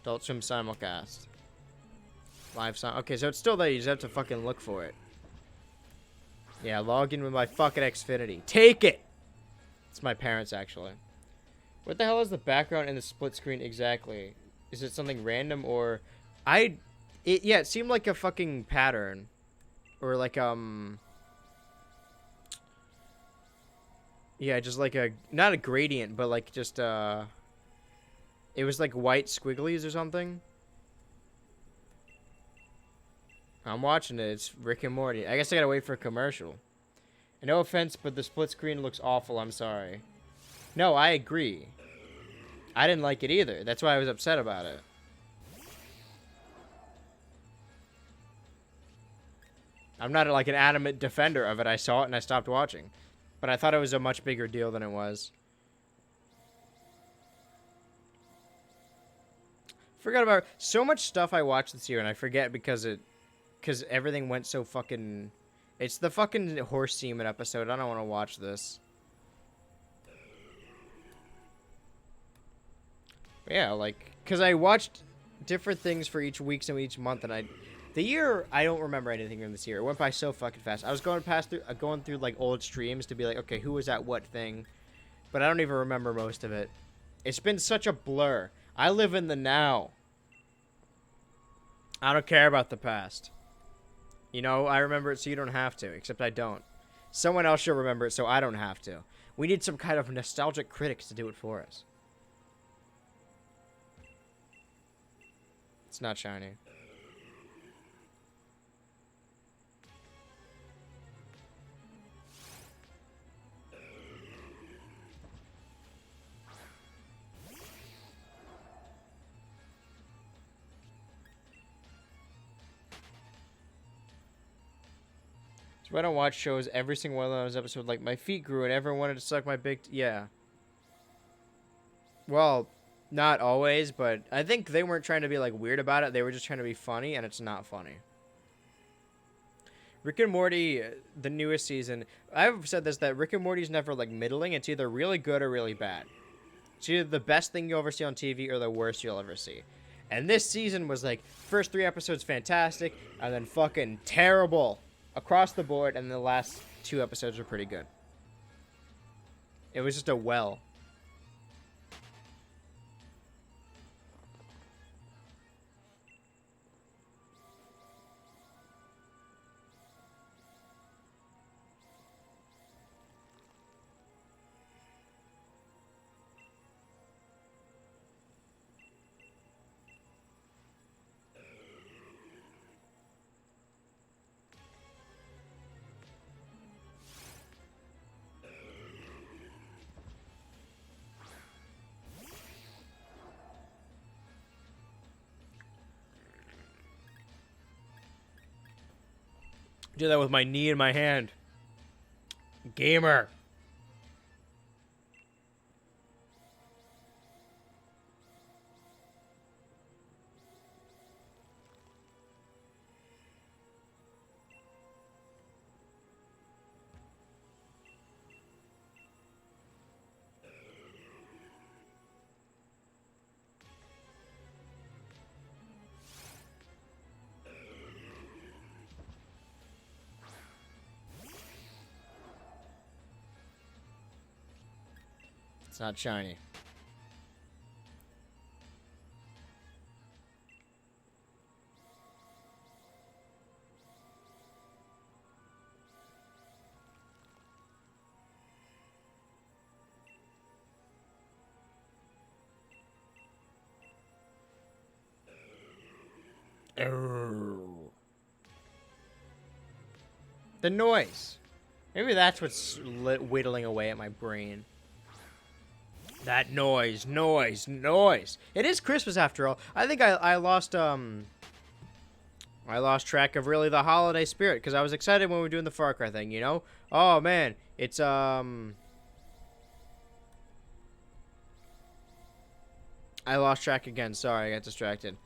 Adult Swim simulcast. Live sound. Okay, so it's still there. You just have to fucking look for it. Yeah, log in with my fucking Xfinity. Take it! It's my parents, actually. What the hell is the background in the split screen exactly? Is it something random or... Yeah, it seemed like a fucking pattern. Or like, yeah, just like a... Not a gradient, but like just, it was like white squigglies or something. I'm watching it. It's Rick and Morty. I guess I gotta wait for a commercial. And no offense, but the split screen looks awful. I'm sorry. No, I agree. I didn't like it either. That's why I was upset about it. I'm not like an adamant defender of it. I saw it and I stopped watching. But I thought it was a much bigger deal than it was. Forgot about so much stuff I watched this year and I forget because everything went so fucking... It's the fucking horse semen episode. I don't want to watch this. But yeah, like... Because I watched different things for each week and each month, and the year, I don't remember anything from this year. It went by so fucking fast. I was going through like old streams to be like, okay, who was at what thing? But I don't even remember most of it. It's been such a blur. I live in the now. I don't care about the past. You know, I remember it so you don't have to, except I don't. Someone else should remember it so I don't have to. We need some kind of nostalgic critics to do it for us. It's not shiny. So I don't watch shows. Every single one of those episodes, like, my feet grew and everyone wanted to suck my big... Yeah. Well, not always, but I think they weren't trying to be, like, weird about it. They were just trying to be funny, and it's not funny. Rick and Morty, the newest season... I've said this, that Rick and Morty's never, like, middling. It's either really good or really bad. It's either the best thing you'll ever see on TV or the worst you'll ever see. And this season was, like, first 3 episodes fantastic, and then fucking terrible across the board, and the last 2 episodes were pretty good. It was just a well. Do that with my knee in my hand. Gamer. It's not shiny. Oh. The noise. Maybe that's what's whittling away at my brain. That noise. It is Christmas after all. I think I lost track of really the holiday spirit because I was excited when we were doing the Far Cry thing, you know? Oh man, it's I lost track again. Sorry, I got distracted.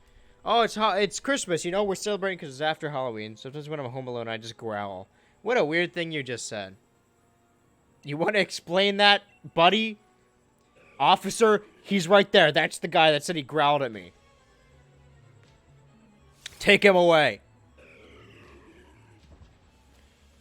Oh, it's Christmas, you know? We're celebrating because it's after Halloween. Sometimes when I'm home alone, I just growl. What a weird thing you just said. You want to explain that, buddy? Officer, he's right there. That's the guy that said he growled at me. Take him away.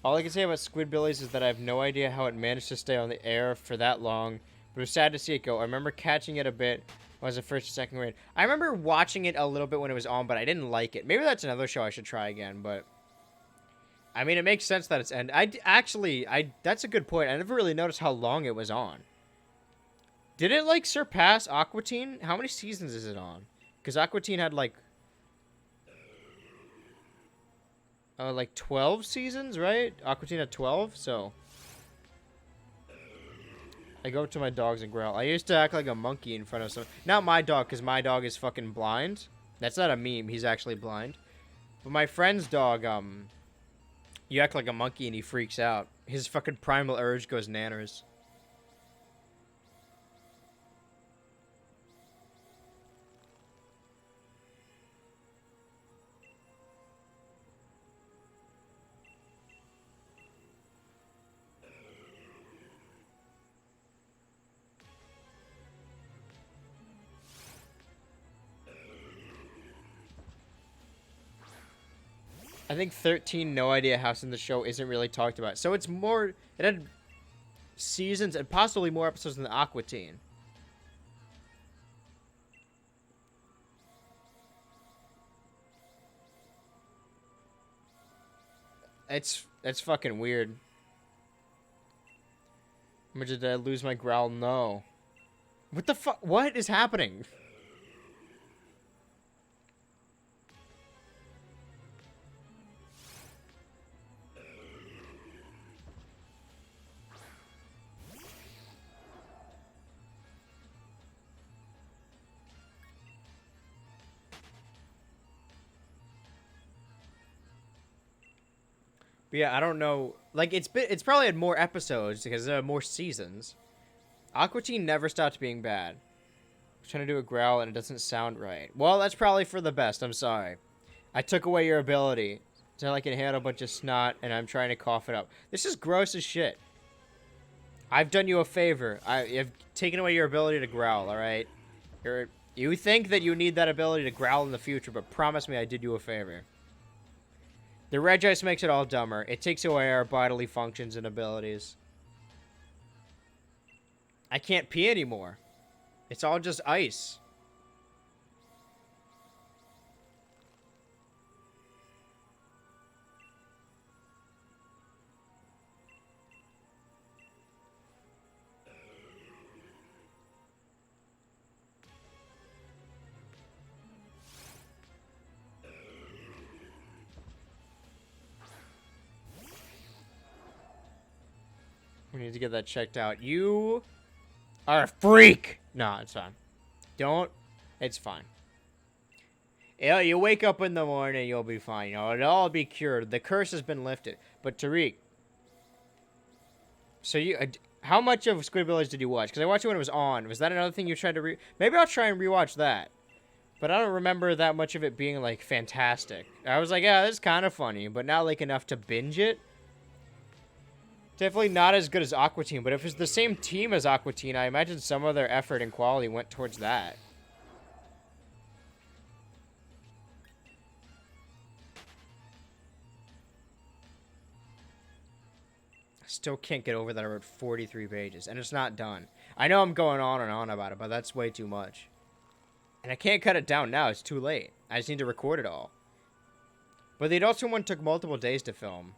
All I can say about Squidbillies is that I have no idea how it managed to stay on the air for that long, but it was sad to see it go. I remember catching it a bit when I was in first or second grade. I remember watching it a little bit when it was on, but I didn't like it. Maybe that's another show I should try again, but I mean, it makes sense that it's end. That's a good point. I never really noticed how long it was on. Did it, like, surpass Aqua Teen? How many seasons is it on? Because Aqua Teen had, like 12 seasons, right? Aqua Teen had 12, so I go up to my dogs and growl. I used to act like a monkey in front of someone. Not my dog, because my dog is fucking blind. That's not a meme. He's actually blind. But my friend's dog, you act like a monkey and he freaks out. His fucking primal urge goes nanners. I think 13 No Idea House in the show isn't really talked about. So it's more... It had seasons and possibly more episodes than the Aqua Teen. It's fucking weird. Did I lose my growl? No. What the fuck? What is happening? But yeah, I don't know. Like, it's probably had more episodes because there are more seasons. Aqua Teen never stopped being bad. I was trying to do a growl and it doesn't sound right. Well, that's probably for the best. I'm sorry. I took away your ability. So I can handle a bunch of snot and I'm trying to cough it up. This is gross as shit. I've done you a favor. I've taken away your ability to growl, alright? You think that you need that ability to growl in the future, but promise me I did you a favor. The Regice makes it all dumber. It takes away our bodily functions and abilities. I can't pee anymore. It's all just ice. We need to get that checked out. You are a freak! No, it's fine. Don't. It's fine. Yeah, you wake up in the morning, you'll be fine. You know, it'll all be cured. The curse has been lifted. But Tariq, so how much of Squidbillies did you watch? Because I watched it when it was on. Was that another thing you tried to Maybe I'll try and rewatch that. But I don't remember that much of it being, like, fantastic. I was like, yeah, this is kind of funny, but not, like, enough to binge it. Definitely not as good as Aqua Teen, but if it's the same team as Aqua Teen, I imagine some of their effort and quality went towards that. I still can't get over that I wrote 43 pages, and it's not done. I know I'm going on and on about it, but that's way too much. And I can't cut it down now. It's too late. I just need to record it all. But the Adult Swim one took multiple days to film.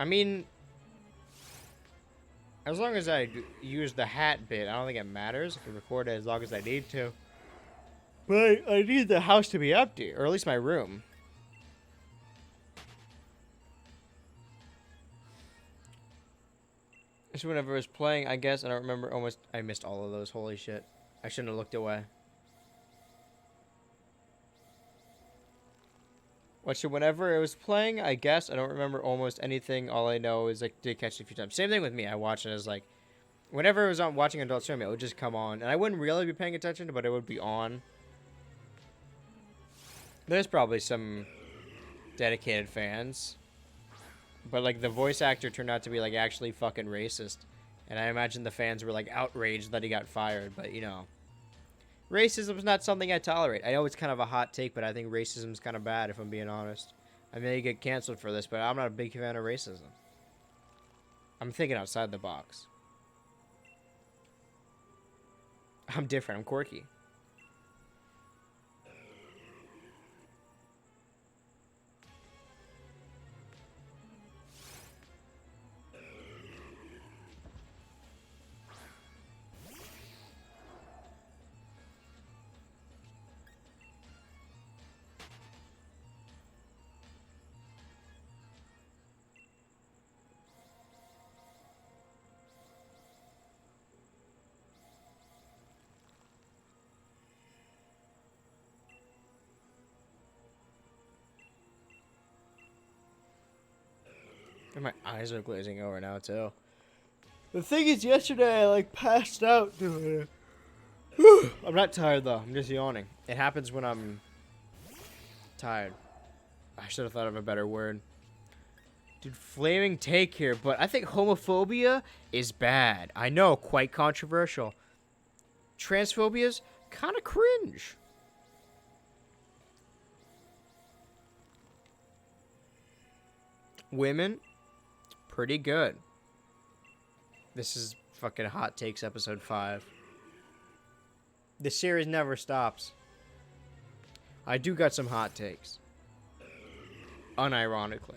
I mean, as long as I use the hat bit, I don't think it matters. I can record it as long as I need to. But I need the house to be empty, or at least my room. So whenever I was playing, I guess, I don't remember almost... I missed all of those. Holy shit. I shouldn't have looked away. So whenever it was playing, I guess, I don't remember almost anything. All I know is, like, did catch it a few times. Same thing with me. I watched it as, like... Whenever it was on watching Adult Swim, it would just come on. And I wouldn't really be paying attention, but it would be on. There's probably some dedicated fans. But, like, the voice actor turned out to be, like, actually fucking racist. And I imagine the fans were, like, outraged that he got fired. But, you know, racism's not something I tolerate. I know it's kind of a hot take, but I think racism's kind of bad, if I'm being honest. I may get canceled for this, but I'm not a big fan of racism. I'm thinking outside the box. I'm different. I'm quirky. And my eyes are glazing over now, too. The thing is, yesterday I, like, passed out doing it. I'm not tired, though. I'm just yawning. It happens when I'm tired. I should have thought of a better word. Dude, flaming take here, but I think homophobia is bad. I know, quite controversial. Transphobia's kind of cringe. Women, pretty good. This is fucking Hot Takes episode 5. The series never stops. I do got some hot takes. Unironically.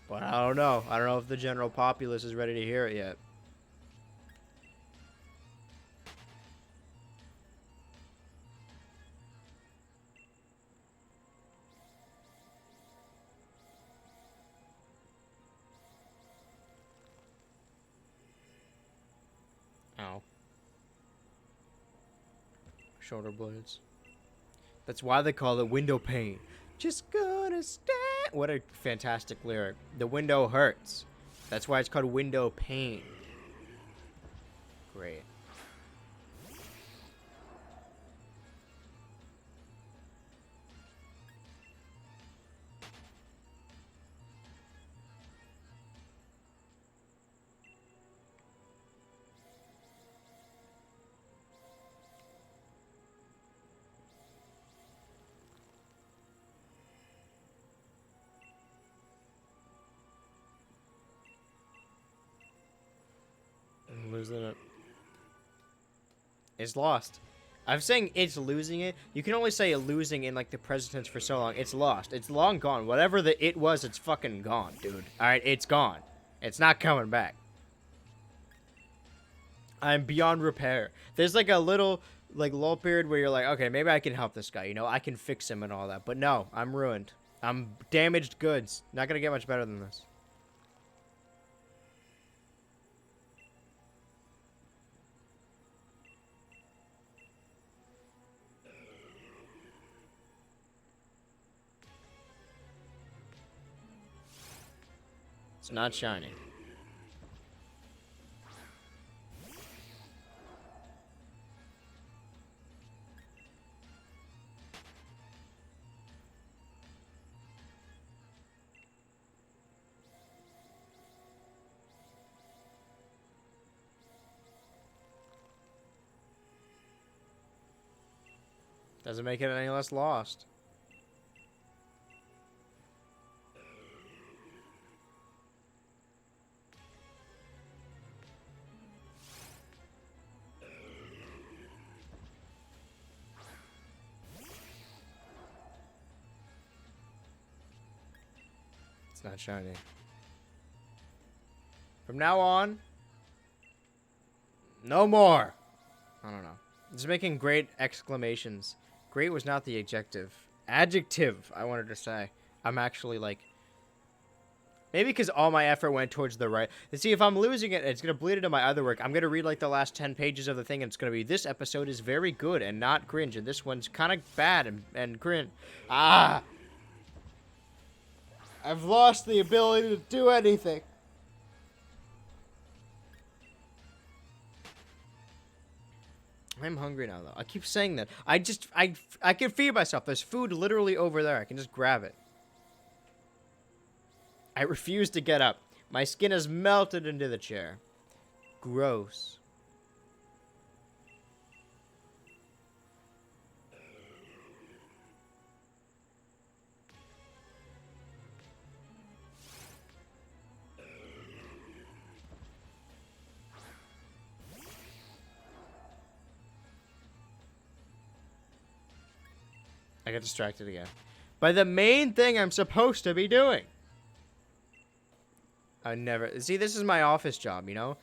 But I don't know. I don't know if the general populace is ready to hear it yet. Ow. Shoulder blades. That's why they call it window pane. Just gonna stand. What a fantastic lyric. The window hurts. That's why it's called window pane. Great. I'm losing it. It's lost. I'm saying it's losing it. You can only say losing in, like, the present tense for so long. It's lost. It's long gone. Whatever the it was, it's fucking gone, dude. Alright, it's gone. It's not coming back. I'm beyond repair. There's, like, a little, like, lull period where you're like, okay, maybe I can help this guy. You know, I can fix him and all that. But no, I'm ruined. I'm damaged goods. Not gonna get much better than this. It's not shiny. Doesn't make it any less lost. It's not shiny. From now on, no more. I don't know. It's making great exclamations. Great was not the adjective. Adjective, I wanted to say. I'm actually like... Maybe because all my effort went towards the right. And see, if I'm losing it, it's going to bleed into my other work. I'm going to read like the last 10 pages of the thing, and it's going to be, this episode is very good and not cringe, and this one's kind of bad and cringe. Ah! I've lost the ability to do anything. I'm hungry now, though. I keep saying that. I can feed myself. There's food literally over there. I can just grab it. I refuse to get up. My skin has melted into the chair. Gross. I get distracted again by the main thing I'm supposed to be doing. I never... See, this is my office job, you know?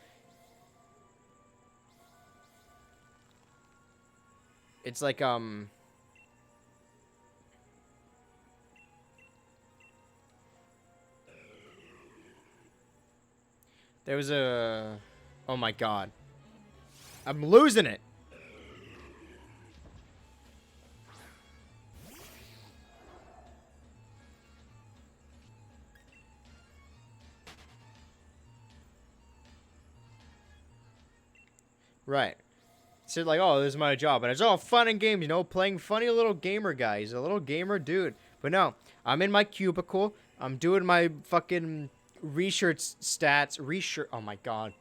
It's like, there was a... Oh my god. I'm losing it. Right. Said like, oh, this is my job. And it's all fun and games, you know, playing funny little gamer guy. He's a little gamer dude. But no, I'm in my cubicle. I'm doing my fucking research stats. Oh my god.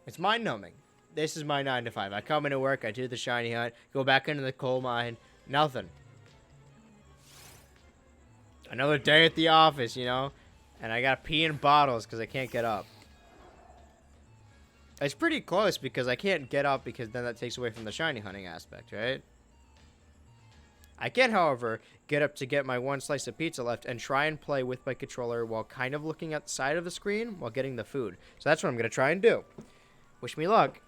It's mind numbing. This is my 9 to 5. I come into work, I do the shiny hunt, go back into the coal mine. Nothing. Another day at the office, you know? And I gotta pee in bottles because I can't get up. It's pretty close because I can't get up because then that takes away from the shiny hunting aspect, right? I can, however, get up to get my one slice of pizza left and try and play with my controller while kind of looking at the side of the screen while getting the food. So that's what I'm going to try and do. Wish me luck.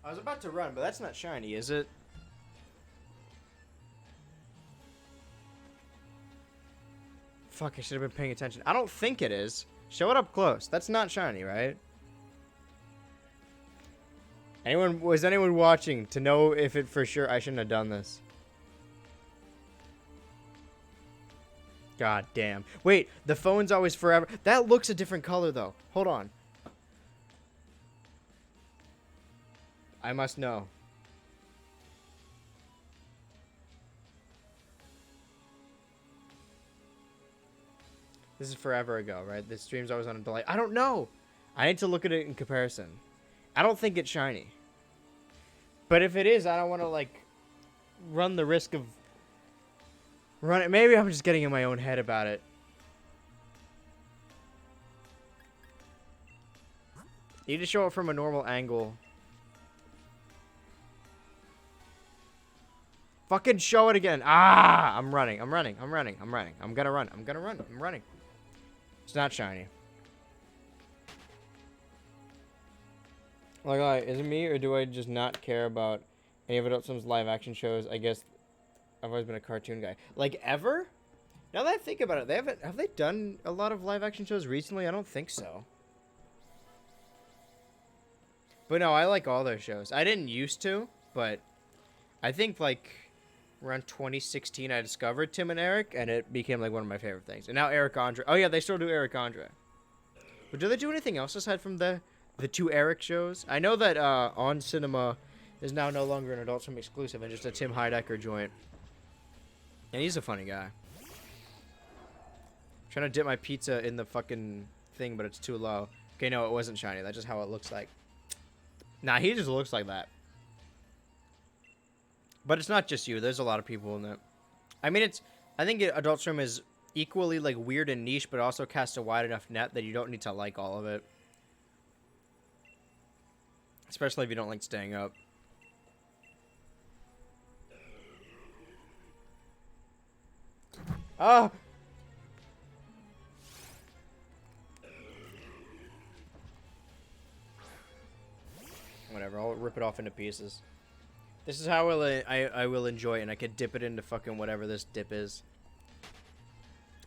I was about to run, but that's not shiny, is it? Fuck, I should have been paying attention. I don't think it is. Show it up close. That's not shiny, right? Was anyone watching to know if it for sure I shouldn't have done this? God damn. Wait, the phone's always forever. That looks a different color, though. Hold on. I must know. This is forever ago, right? This stream's always on a delay. I don't know. I need to look at it in comparison. I don't think it's shiny. But if it is, I don't want to, like, run the risk of... Maybe I'm just getting in my own head about it. You need to show it from a normal angle. Fucking show it again. Ah! I'm running. I'm running. I'm running. I'm running. I'm gonna run. I'm gonna run. I'm running. It's not shiny. Like, is it me, or do I just not care about any of Adult Swim's live action shows? I guess I've always been a cartoon guy. Like, ever? Now that I think about it, have they done a lot of live action shows recently? I don't think so. But no, I like all their shows. I didn't used to, but I think like around 2016 I discovered Tim and Eric, and it became like one of my favorite things. And now Eric Andre. Oh yeah, they still do Eric Andre. But do they do anything else aside from the two Eric shows? I know that On Cinema is now no longer an Adult Swim exclusive and just a Tim Heidecker joint. And he's a funny guy. Trying to dip my pizza in the fucking thing, but it's too low. Okay, no, it wasn't shiny. That's just how it looks like. Nah, he just looks like that. But it's not just you. There's a lot of people in that. I mean, I think Adult Swim is equally like weird and niche, but also casts a wide enough net that you don't need to like all of it. Especially if you don't like staying up. Oh! Whatever, I'll rip it off into pieces. This is how I will enjoy it, and I could dip it into fucking whatever this dip is.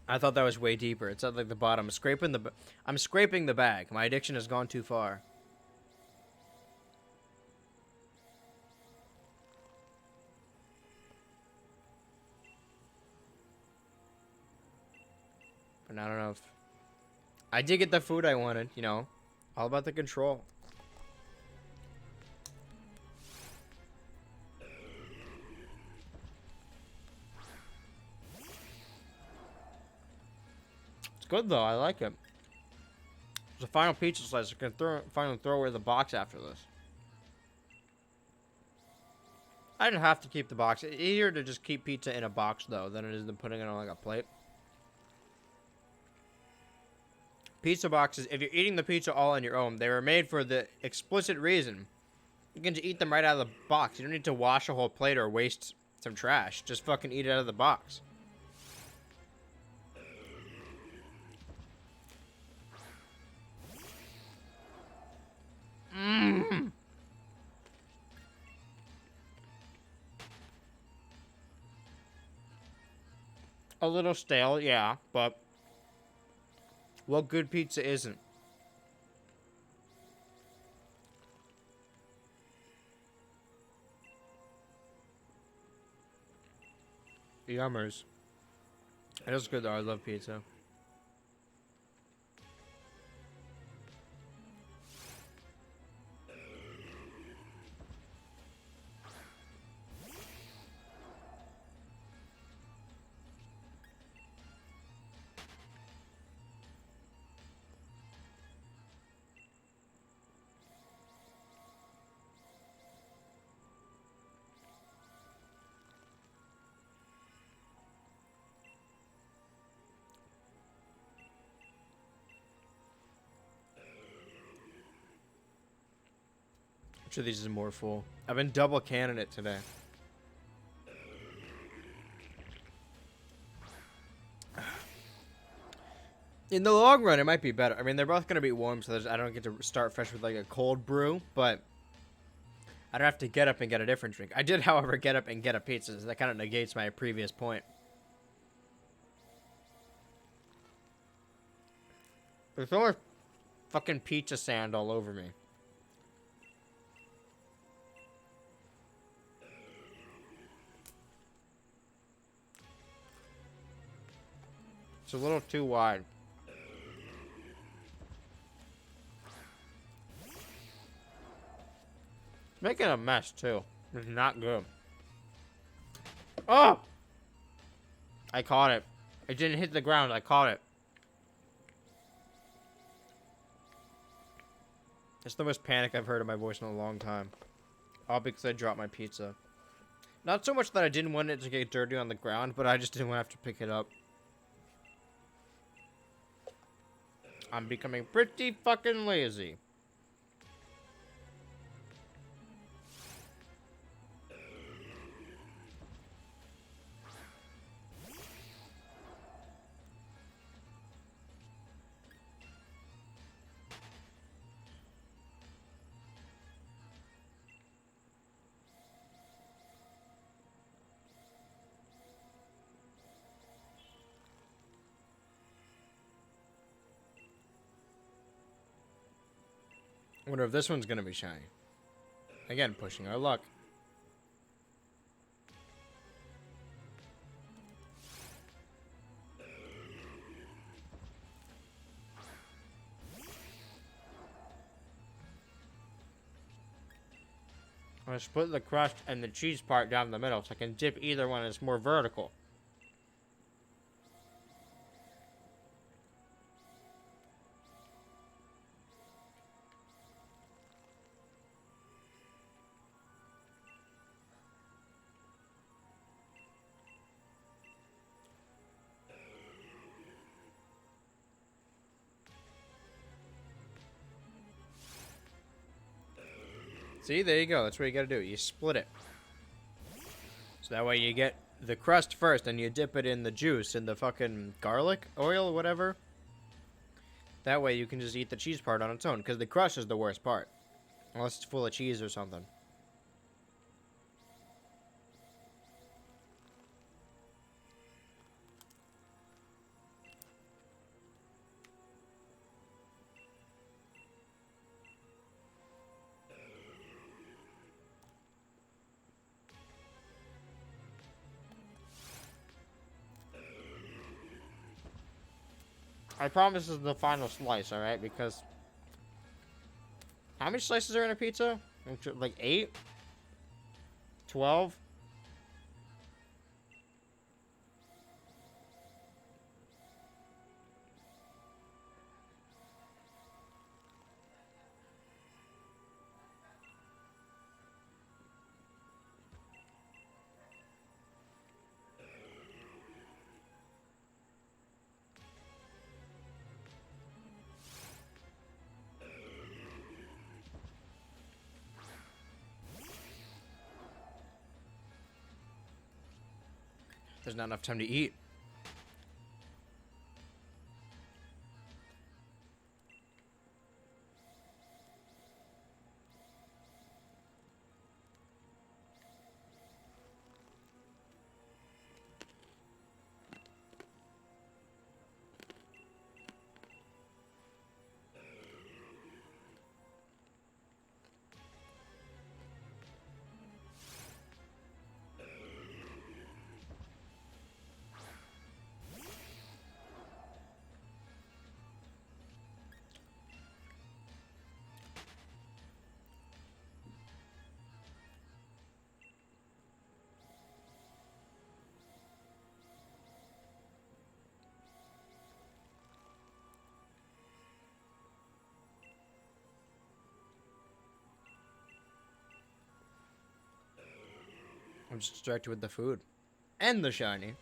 I thought that was way deeper. It's at like the bottom. I'm scraping the bag. My addiction has gone too far. But I don't know if I did get the food I wanted, you know. All about the control. Good though, I like it. It's a final pizza slice. I can finally throw away the box after this. I didn't have to keep the box. It's easier to just keep pizza in a box though than it is than putting it on like a plate. Pizza boxes, if you're eating the pizza all on your own, they were made for the explicit reason you can just eat them right out of the box. You don't need to wash a whole plate or waste some trash. Just fucking eat it out of the box. Mmm. A little stale, yeah, but what good pizza isn't? Yummers. It is good though, I love pizza. Which of these is more full? I've been double canning it today. In the long run, it might be better. I mean, they're both going to be warm, so I don't get to start fresh with like a cold brew, but I don't have to get up and get a different drink. I did, however, get up and get a pizza, so that kind of negates my previous point. There's so much fucking pizza sand all over me. It's a little too wide. It's making a mess, too. It's not good. Oh! I caught it. It didn't hit the ground. I caught it. It's the most panic I've heard in my voice in a long time. All because I dropped my pizza. Not so much that I didn't want it to get dirty on the ground, but I just didn't have to pick it up. I'm becoming pretty fucking lazy. Wonder if this one's gonna be shiny. Again, pushing our luck. I'm gonna split the crust and the cheese part down the middle so I can dip either one. It's more vertical. See, there you go. That's what you gotta do. You split it. So that way you get the crust first and you dip it in the juice, in the fucking garlic oil, whatever. That way you can just eat the cheese part on its own, because the crust is the worst part. Unless it's full of cheese or something. I promise this is the final slice, alright? Because... how many slices are in a pizza? Like 8? 12? There's not enough time to eat. I'm just distracted with the food. And the shiny.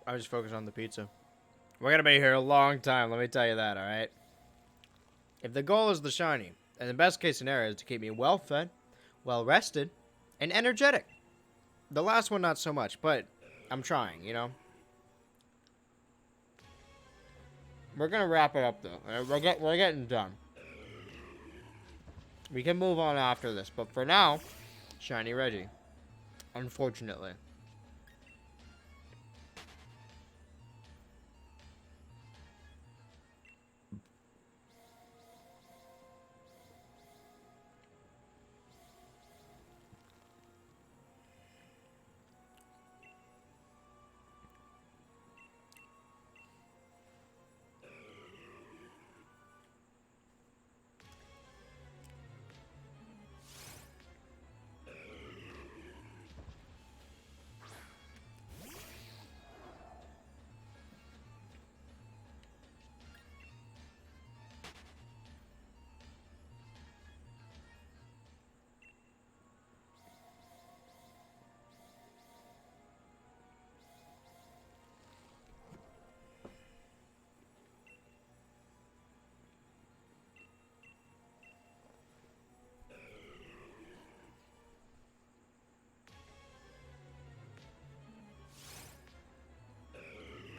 I was just focused on the pizza. We're gonna be here a long time, let me tell you that, alright? If the goal is the shiny, and the best case scenario is to keep me well fed, well rested, and energetic. The last one not so much, but I'm trying, you know? We're gonna wrap it up though. We're getting done. We can move on after this, but for now, Shiny Reggie. Unfortunately.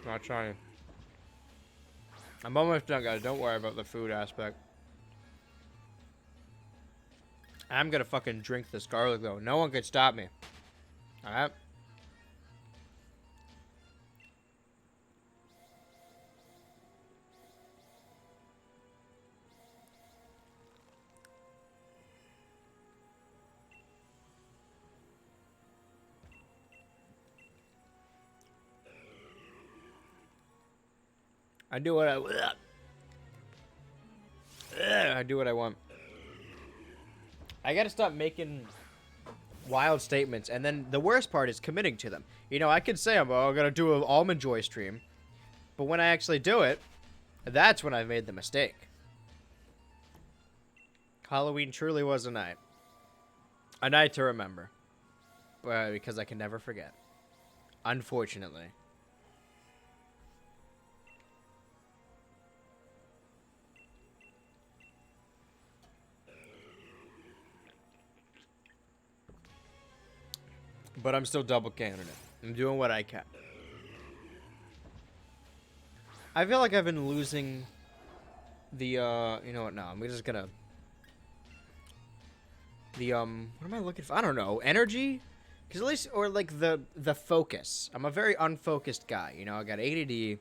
Not trying. I'm almost done, guys. Don't worry about the food aspect. I'm gonna fucking drink this garlic, though. No one can stop me. Alright? I do what I do what I want. I gotta stop making wild statements, and then the worst part is committing to them. You know, I could say I'm gonna do an Almond Joy stream, but when I actually do it, that's when I made the mistake. Halloween truly was a night to remember, because I can never forget. Unfortunately. But I'm still double canning it. I'm doing what I can. I feel like I've been losing the, you know what, no, I'm just gonna, what am I looking for? I don't know, energy? Because at least, or like the focus. I'm a very unfocused guy, you know, I got ADD,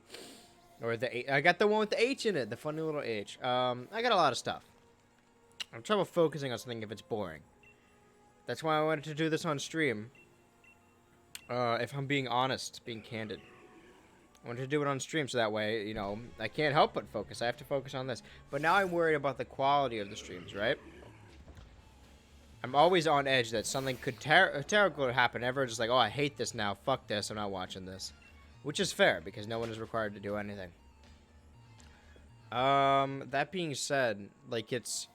or I got the one with the H in it, the funny little H. I got a lot of stuff. I have trouble focusing on something if it's boring. That's why I wanted to do this on stream. If I'm being honest, being candid. I wanted to do it on stream so that way, you know, I can't help but focus. I have to focus on this. But now I'm worried about the quality of the streams, right? I'm always on edge that something could terrible happen. Everyone's just like, oh, I hate this now. Fuck this. I'm not watching this. Which is fair, because no one is required to do anything. That being said, like, it's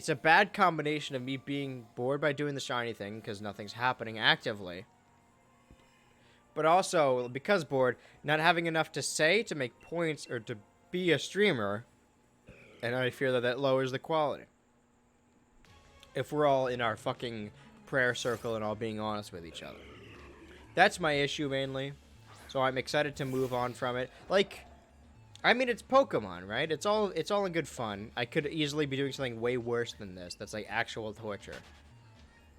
a bad combination of me being bored by doing the shiny thing, because nothing's happening actively. But also, because bored, not having enough to say to make points or to be a streamer. And I fear that that lowers the quality. If we're all in our fucking prayer circle and all being honest with each other. That's my issue mainly. So I'm excited to move on from it. Like, I mean, it's Pokemon, right? It's all in good fun. I could easily be doing something way worse than this. That's like actual torture.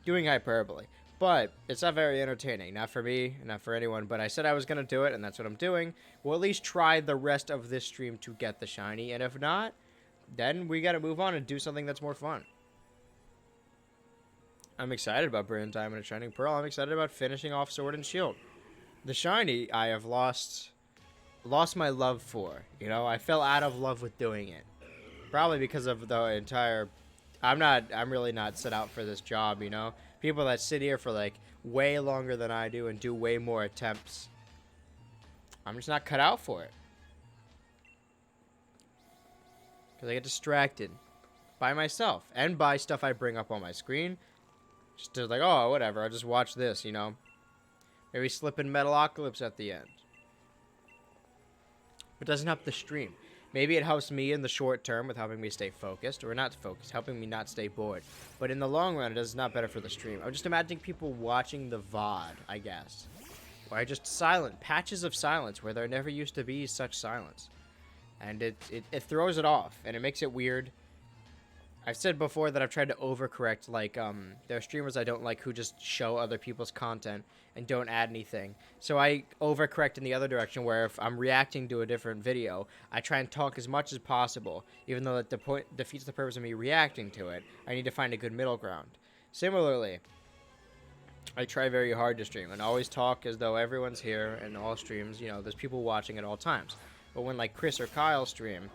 Doing hyperbole. But it's not very entertaining. Not for me, not for anyone. But I said I was going to do it, and that's what I'm doing. We'll at least try the rest of this stream to get the shiny. And if not, then we got to move on and do something that's more fun. I'm excited about Brilliant Diamond and Shining Pearl. I'm excited about finishing off Sword and Shield. The shiny, I have lost my love for. You know, I fell out of love with doing it. Probably because of the entire... I'm really not set out for this job, you know? People that sit here for, like, way longer than I do and do way more attempts. I'm just not cut out for it. Because I get distracted by myself and by stuff I bring up on my screen. Just to, like, oh, whatever, I'll just watch this, you know? Maybe slip in Metalocalypse at the end. It doesn't help the stream. Maybe it helps me in the short term with helping me stay focused, or not focused, helping me not stay bored. But in the long run, it is not better for the stream. I'm just imagining people watching the VOD, I guess. Where I just silent, patches of silence where there never used to be such silence. And it throws it off, and it makes it weird. I've said before that I've tried to overcorrect, like, there are streamers I don't like who just show other people's content and don't add anything. So I overcorrect in the other direction, where if I'm reacting to a different video, I try and talk as much as possible, even though that defeats the purpose of me reacting to it. I need to find a good middle ground. Similarly, I try very hard to stream and always talk as though everyone's here in all streams. You know, there's people watching at all times. But when, like, Chris or Kyle stream,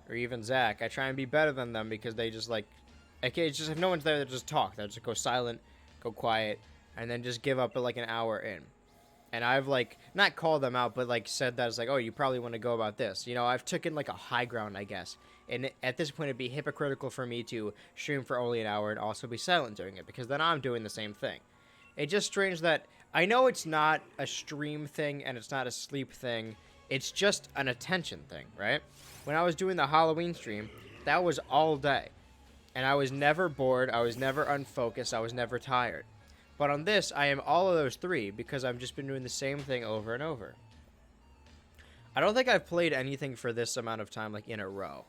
or even Zach, I try and be better than them because they just, like, okay, it's just if no one's there, they just talk. They just go silent, go quiet, and then just give up at, like, an hour in. And I've, like, not called them out, but, like, said that it's like, oh, you probably want to go about this. You know, I've taken, like, a high ground, I guess. And at this point, it'd be hypocritical for me to stream for only an hour and also be silent during it, because then I'm doing the same thing. It's just strange that I know it's not a stream thing and it's not a sleep thing. It's just an attention thing, right? When I was doing the Halloween stream, that was all day. And I was never bored, I was never unfocused, I was never tired. But on this, I am all of those three because I've just been doing the same thing over and over. I don't think I've played anything for this amount of time, like, in a row.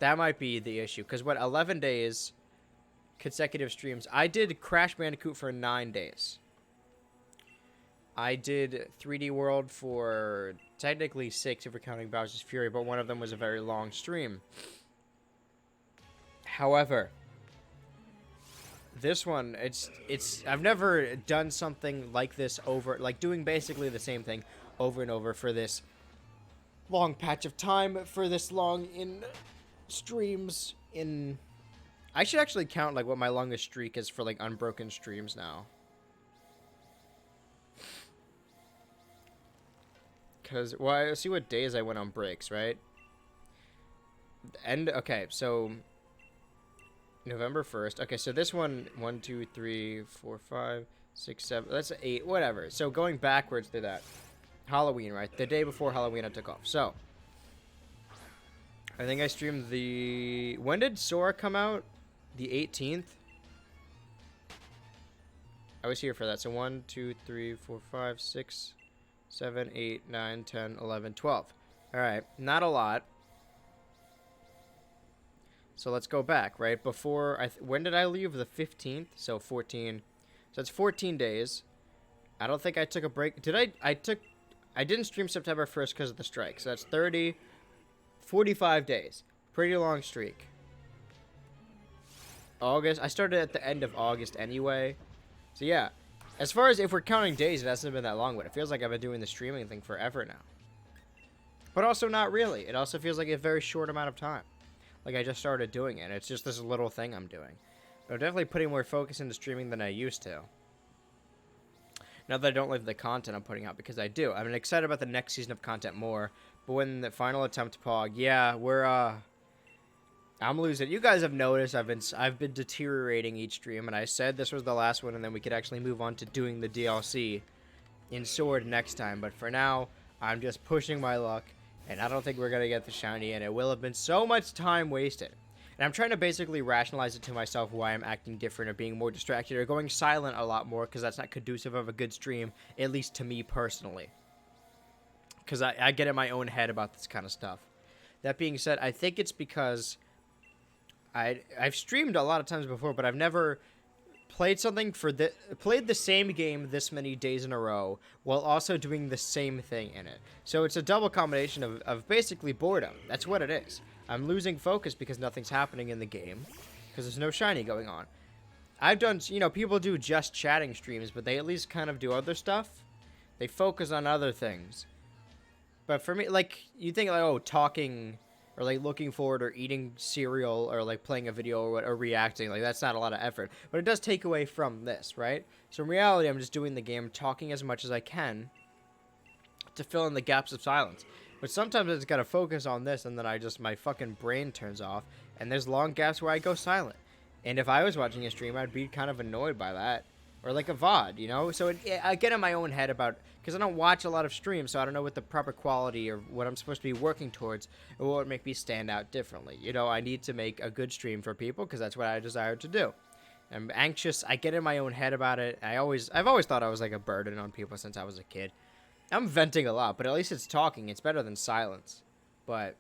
That might be the issue. Because, 11 days, consecutive streams. I did Crash Bandicoot for 9 days. I did 3D World for technically 6 if we're counting Bowser's Fury, but one of them was a very long stream. However, this one, I've never done something like this over, like doing basically the same thing over and over for this long patch of time, for this long in streams. I should actually count, like, what my longest streak is for, like, unbroken streams now. Because, well, I see what days I went on breaks, right? Okay, so November 1st. Okay, so this one, 1, 2, 3, 4, 5, 6, 7, that's 8, whatever. So going backwards through that. Halloween, right? The day before Halloween I took off. So, I think I streamed when did Sora come out? The 18th? I was here for that. So 1, 2, 3, 4, 5, 6, 7, 8, 9, 10, 11, 12. Alright, not a lot. So let's go back, right? Before, when did I leave? The 15th? So 14. So it's 14 days. I don't think I took a break. I didn't stream September 1st because of the strike. So that's 30, 45 days. Pretty long streak. August. I started at the end of August anyway. So yeah. As far as if we're counting days, it hasn't been that long, but it feels like I've been doing the streaming thing forever now. But also not really. It also feels like a very short amount of time. Like I just started doing it. It's just this little thing I'm doing. But I'm definitely putting more focus into streaming than I used to. Not that I don't like the content I'm putting out, because I do. I'm excited about the next season of content more. But when the final attempt pog, yeah, I'm losing. You guys have noticed I've been deteriorating each stream, and I said this was the last one, and then we could actually move on to doing the DLC in Sword next time. But for now, I'm just pushing my luck, and I don't think we're gonna get the shiny, and it will have been so much time wasted. And I'm trying to basically rationalize it to myself why I'm acting different or being more distracted or going silent a lot more, because that's not conducive of a good stream, at least to me personally. Because I get in my own head about this kind of stuff. That being said, I think it's because I've streamed a lot of times before, but I've never played played the same game this many days in a row while also doing the same thing in it. So it's a double combination of basically boredom. That's what it is. I'm losing focus because nothing's happening in the game because there's no shiny going on. I've done, people do just chatting streams, but they at least kind of do other stuff. They focus on other things. But for me, like, you think, like, oh, talking or, like, looking forward or eating cereal or, like, playing a video or reacting, like, that's not a lot of effort. But it does take away from this, right? So in reality, I'm just doing the game, talking as much as I can to fill in the gaps of silence. But sometimes I just gotta focus on this, and then my fucking brain turns off, and there's long gaps where I go silent. And if I was watching a stream, I'd be kind of annoyed by that. Or like a VOD, So I get in my own head about, because I don't watch a lot of streams, so I don't know what the proper quality or what I'm supposed to be working towards, or what would make me stand out differently. I need to make a good stream for people, because that's what I desire to do. I'm anxious, I get in my own head about it. I've always thought I was like a burden on people since I was a kid. I'm venting a lot, but at least it's talking. It's better than silence. But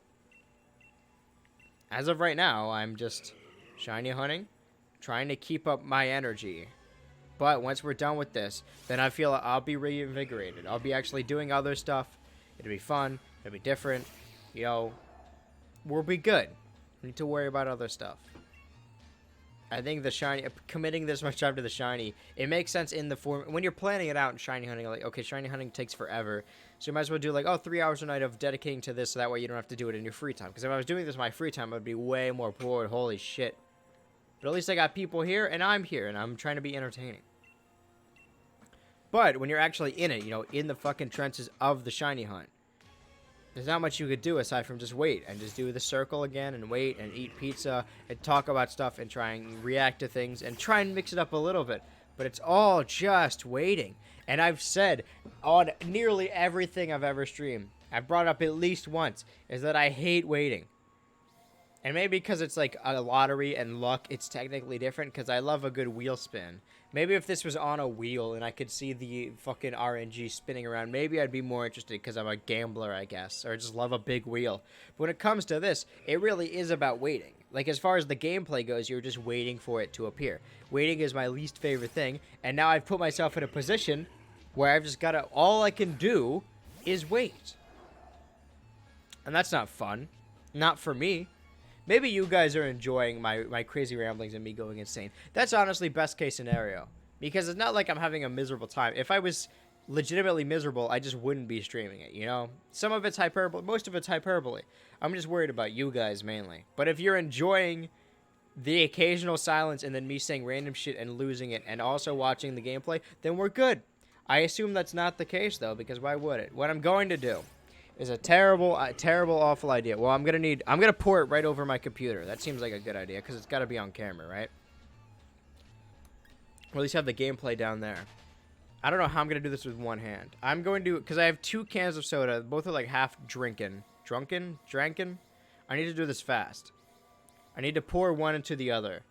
as of right now, I'm just shiny hunting, trying to keep up my energy. But once we're done with this, then I feel I'll be reinvigorated. I'll be actually doing other stuff. It'll be fun. It'll be different. You know, we'll be good. We need to worry about other stuff. I think the shiny, committing this much time to the shiny, it makes sense in the form, when you're planning it out in shiny hunting, like, okay, shiny hunting takes forever, so you might as well do, like, 3 hours a night of dedicating to this, so that way you don't have to do it in your free time, because if I was doing this in my free time, I'd be way more bored, holy shit. But at least I got people here, and I'm here, and I'm trying to be entertaining. But when you're actually in it, you know, in the fucking trenches of the shiny hunt, there's not much you could do aside from just wait and just do the circle again and wait and eat pizza and talk about stuff and try and react to things and try and mix it up a little bit. But it's all just waiting. And I've said on nearly everything I've ever streamed, I've brought up at least once, is that I hate waiting. And maybe because it's like a lottery and luck, it's technically different because I love a good wheel spin. Maybe if this was on a wheel and I could see the fucking RNG spinning around, maybe I'd be more interested because I'm a gambler, I guess, or just love a big wheel. But when it comes to this, it really is about waiting. Like, as far as the gameplay goes, you're just waiting for it to appear. Waiting is my least favorite thing, and now I've put myself in a position where I've just gotta, all I can do is wait. And that's not fun. Not for me. Maybe you guys are enjoying my crazy ramblings and me going insane. That's honestly best case scenario. Because it's not like I'm having a miserable time. If I was legitimately miserable, I just wouldn't be streaming it, you know? Some of it's hyperbole. Most of it's hyperbole. I'm just worried about you guys mainly. But if you're enjoying the occasional silence and then me saying random shit and losing it and also watching the gameplay, then we're good. I assume that's not the case, though, because why would it? What I'm going to do is a terrible, awful idea. Well, I'm gonna pour it right over my computer. That seems like a good idea, because it's got to be on camera, right? Or at least have the gameplay down there. I don't know how I'm gonna do this with one hand. I'm going to, because I have 2 cans of soda. Both are like half drinking. Drunken? I need to do this fast. I need to pour one into the other.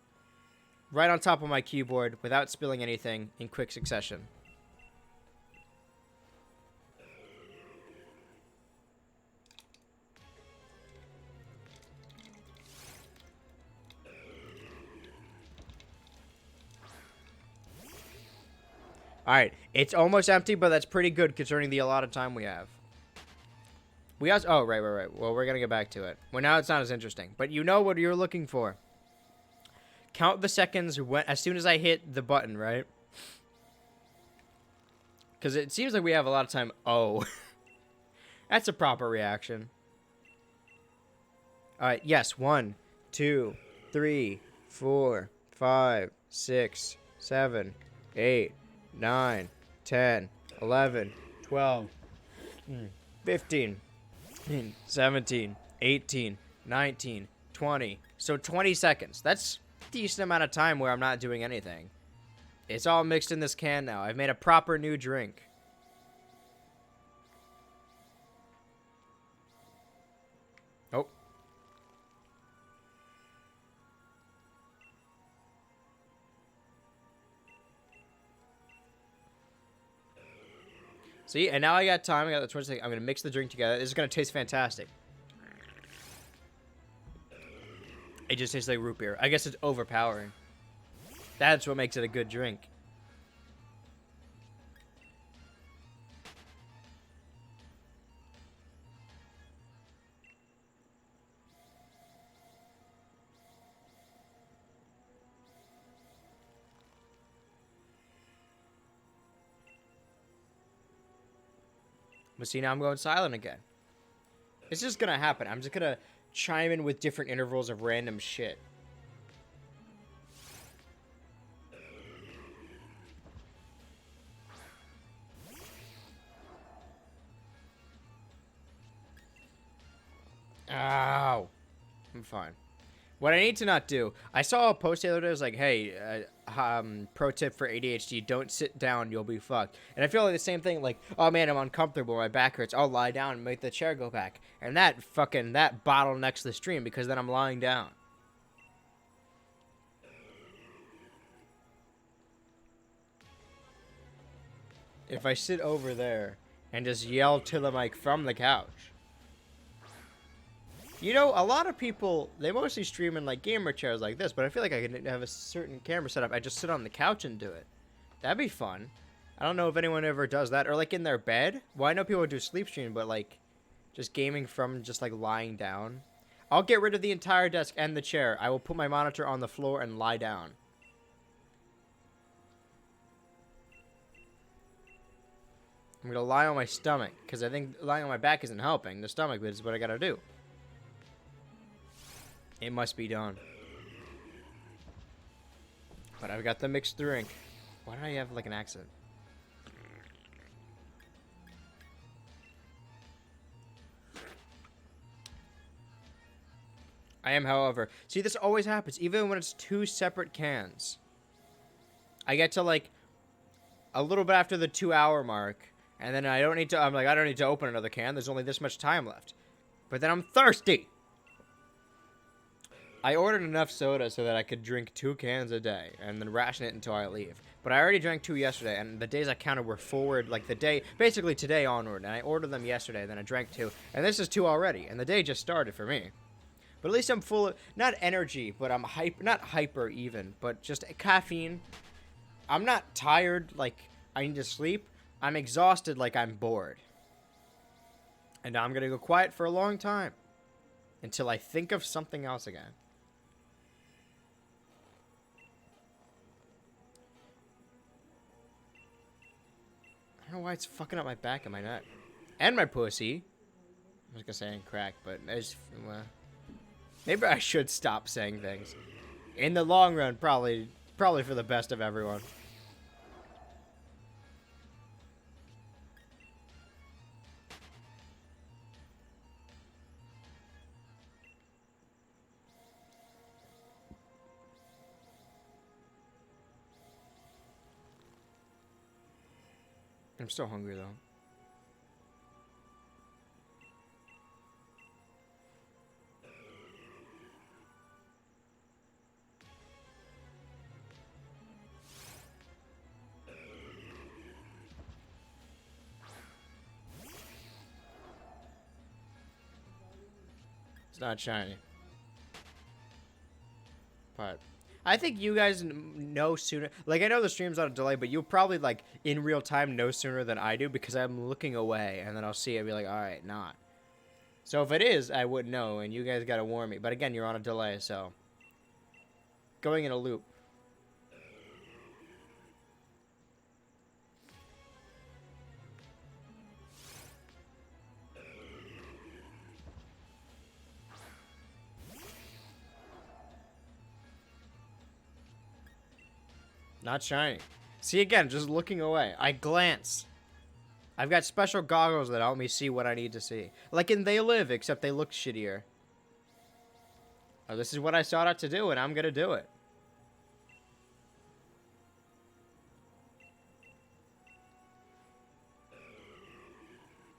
Right on top of my keyboard, without spilling anything, in quick succession. Alright, it's almost empty, but that's pretty good considering the allotted time we have. We also, oh, right. Well, we're gonna get back to it. Well, now it's not as interesting, but you know what you're looking for. Count the seconds when, as soon as I hit the button, right? Because it seems like we have a lot of time. Oh. That's a proper reaction. Alright, yes. 1, 2, 3, 4, 5, 6, 7, 8, 9, 10, 11, 12, 15, 17, 18, 19, 20. So 20 seconds. That's a decent amount of time where I'm not doing anything. It's all mixed in this can now. I've made a proper new drink. Oh. See, and now I got time. I got the 20 seconds. I'm going to mix the drink together. This is going to taste fantastic. It just tastes like root beer. I guess it's overpowering. That's what makes it a good drink. But see, now I'm going silent again. It's just gonna happen. I'm just gonna chime in with different intervals of random shit. Ow. I'm fine. What I need to not do, I saw a post the other day, it was like, hey, pro tip for ADHD, don't sit down, you'll be fucked. And I feel like the same thing, like, oh man, I'm uncomfortable, my back hurts, I'll lie down and make the chair go back. And that bottlenecks the stream, because then I'm lying down. If I sit over there and just yell to the mic from the couch, You know, a lot of people, they mostly stream in like gamer chairs like this, but I feel like I could have a certain camera setup. I just sit on the couch and do it. That'd be fun. I don't know if anyone ever does that, or like in their bed. Well, I know people do sleep stream, but like just gaming from just like lying down. I'll get rid of the entire desk and the chair. I will put my monitor on the floor and lie down. I'm gonna lie on my stomach, because I think lying on my back isn't helping. The stomach bit is what I gotta do. It must be done. But I've got the mixed drink. Why do I have like an accent? I am, however. See, this always happens, even when it's 2 separate cans. I get to like a little bit after the 2-hour mark, and then I don't need to. I'm like, I don't need to open another can. There's only this much time left. But then I'm thirsty. I ordered enough soda so that I could drink 2 cans a day and then ration it until I leave. But I already drank 2 yesterday, and the days I counted were forward, like the day, basically today onward. And I ordered them yesterday, then I drank 2, and this is 2 already. And the day just started for me. But at least I'm full of, not energy, but I'm not hyper even, but just caffeine. I'm not tired like I need to sleep. I'm exhausted like I'm bored. And now I'm going to go quiet for a long time until I think of something else again. I don't know why it's fucking up my back and my neck. And my pussy. I was going to say and crack, but it's, maybe I should stop saying things. In the long run, probably for the best of everyone. I'm still hungry, though. It's not shiny. But I think you guys know sooner. Like, I know the stream's on a delay, but you'll probably, like, in real time know sooner than I do because I'm looking away, and then I'll see it and be like, all right, not. So if it is, I would know, and you guys got to warn me. But again, you're on a delay, so. Going in a loop. Not shiny. See, again, just looking away. I glance. I've got special goggles that help me see what I need to see. Like in They Live, except they look shittier. Oh, this is what I sought out to do, and I'm going to do it.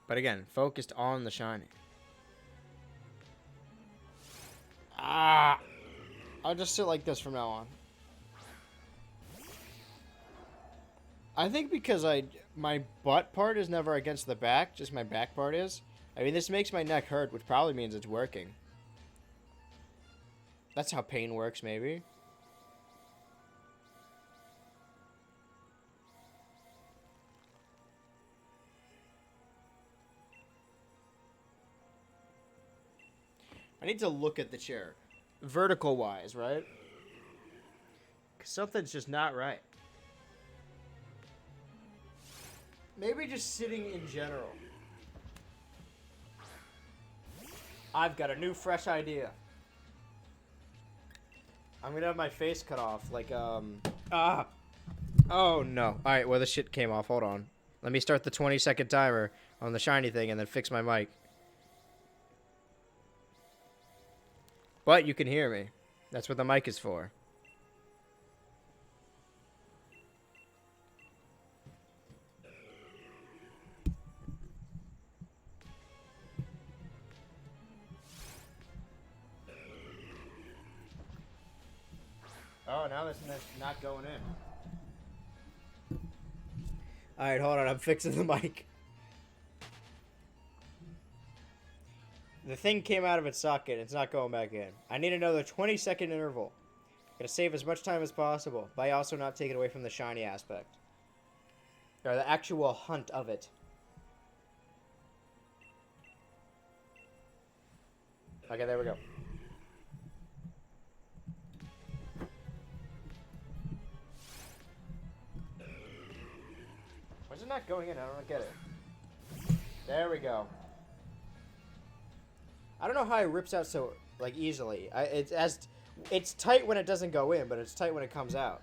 But again, focused on the shiny. Ah! I'll just sit like this from now on. I think because my butt part is never against the back, just my back part is. I mean, this makes my neck hurt, which probably means it's working. That's how pain works, maybe. I need to look at the chair. Vertical-wise, right? 'Cause something's just not right. Maybe just sitting in general. I've got a new, fresh idea. I'm gonna have my face cut off, like, Oh, no. Alright, well, the shit came off. Hold on. Let me start the 20-second timer on the shiny thing and then fix my mic. But you can hear me. That's what the mic is for. Oh, now that's not going in. Alright, hold on. I'm fixing the mic. The thing came out of its socket. It's not going back in. I need another 20-second interval. Gotta save as much time as possible, by also not taking away from the shiny aspect. Or the actual hunt of it. Okay, there we go. Why is it not going in? I don't get it. There we go. I don't know how it rips out so, like, easily. It's tight when it doesn't go in, but it's tight when it comes out.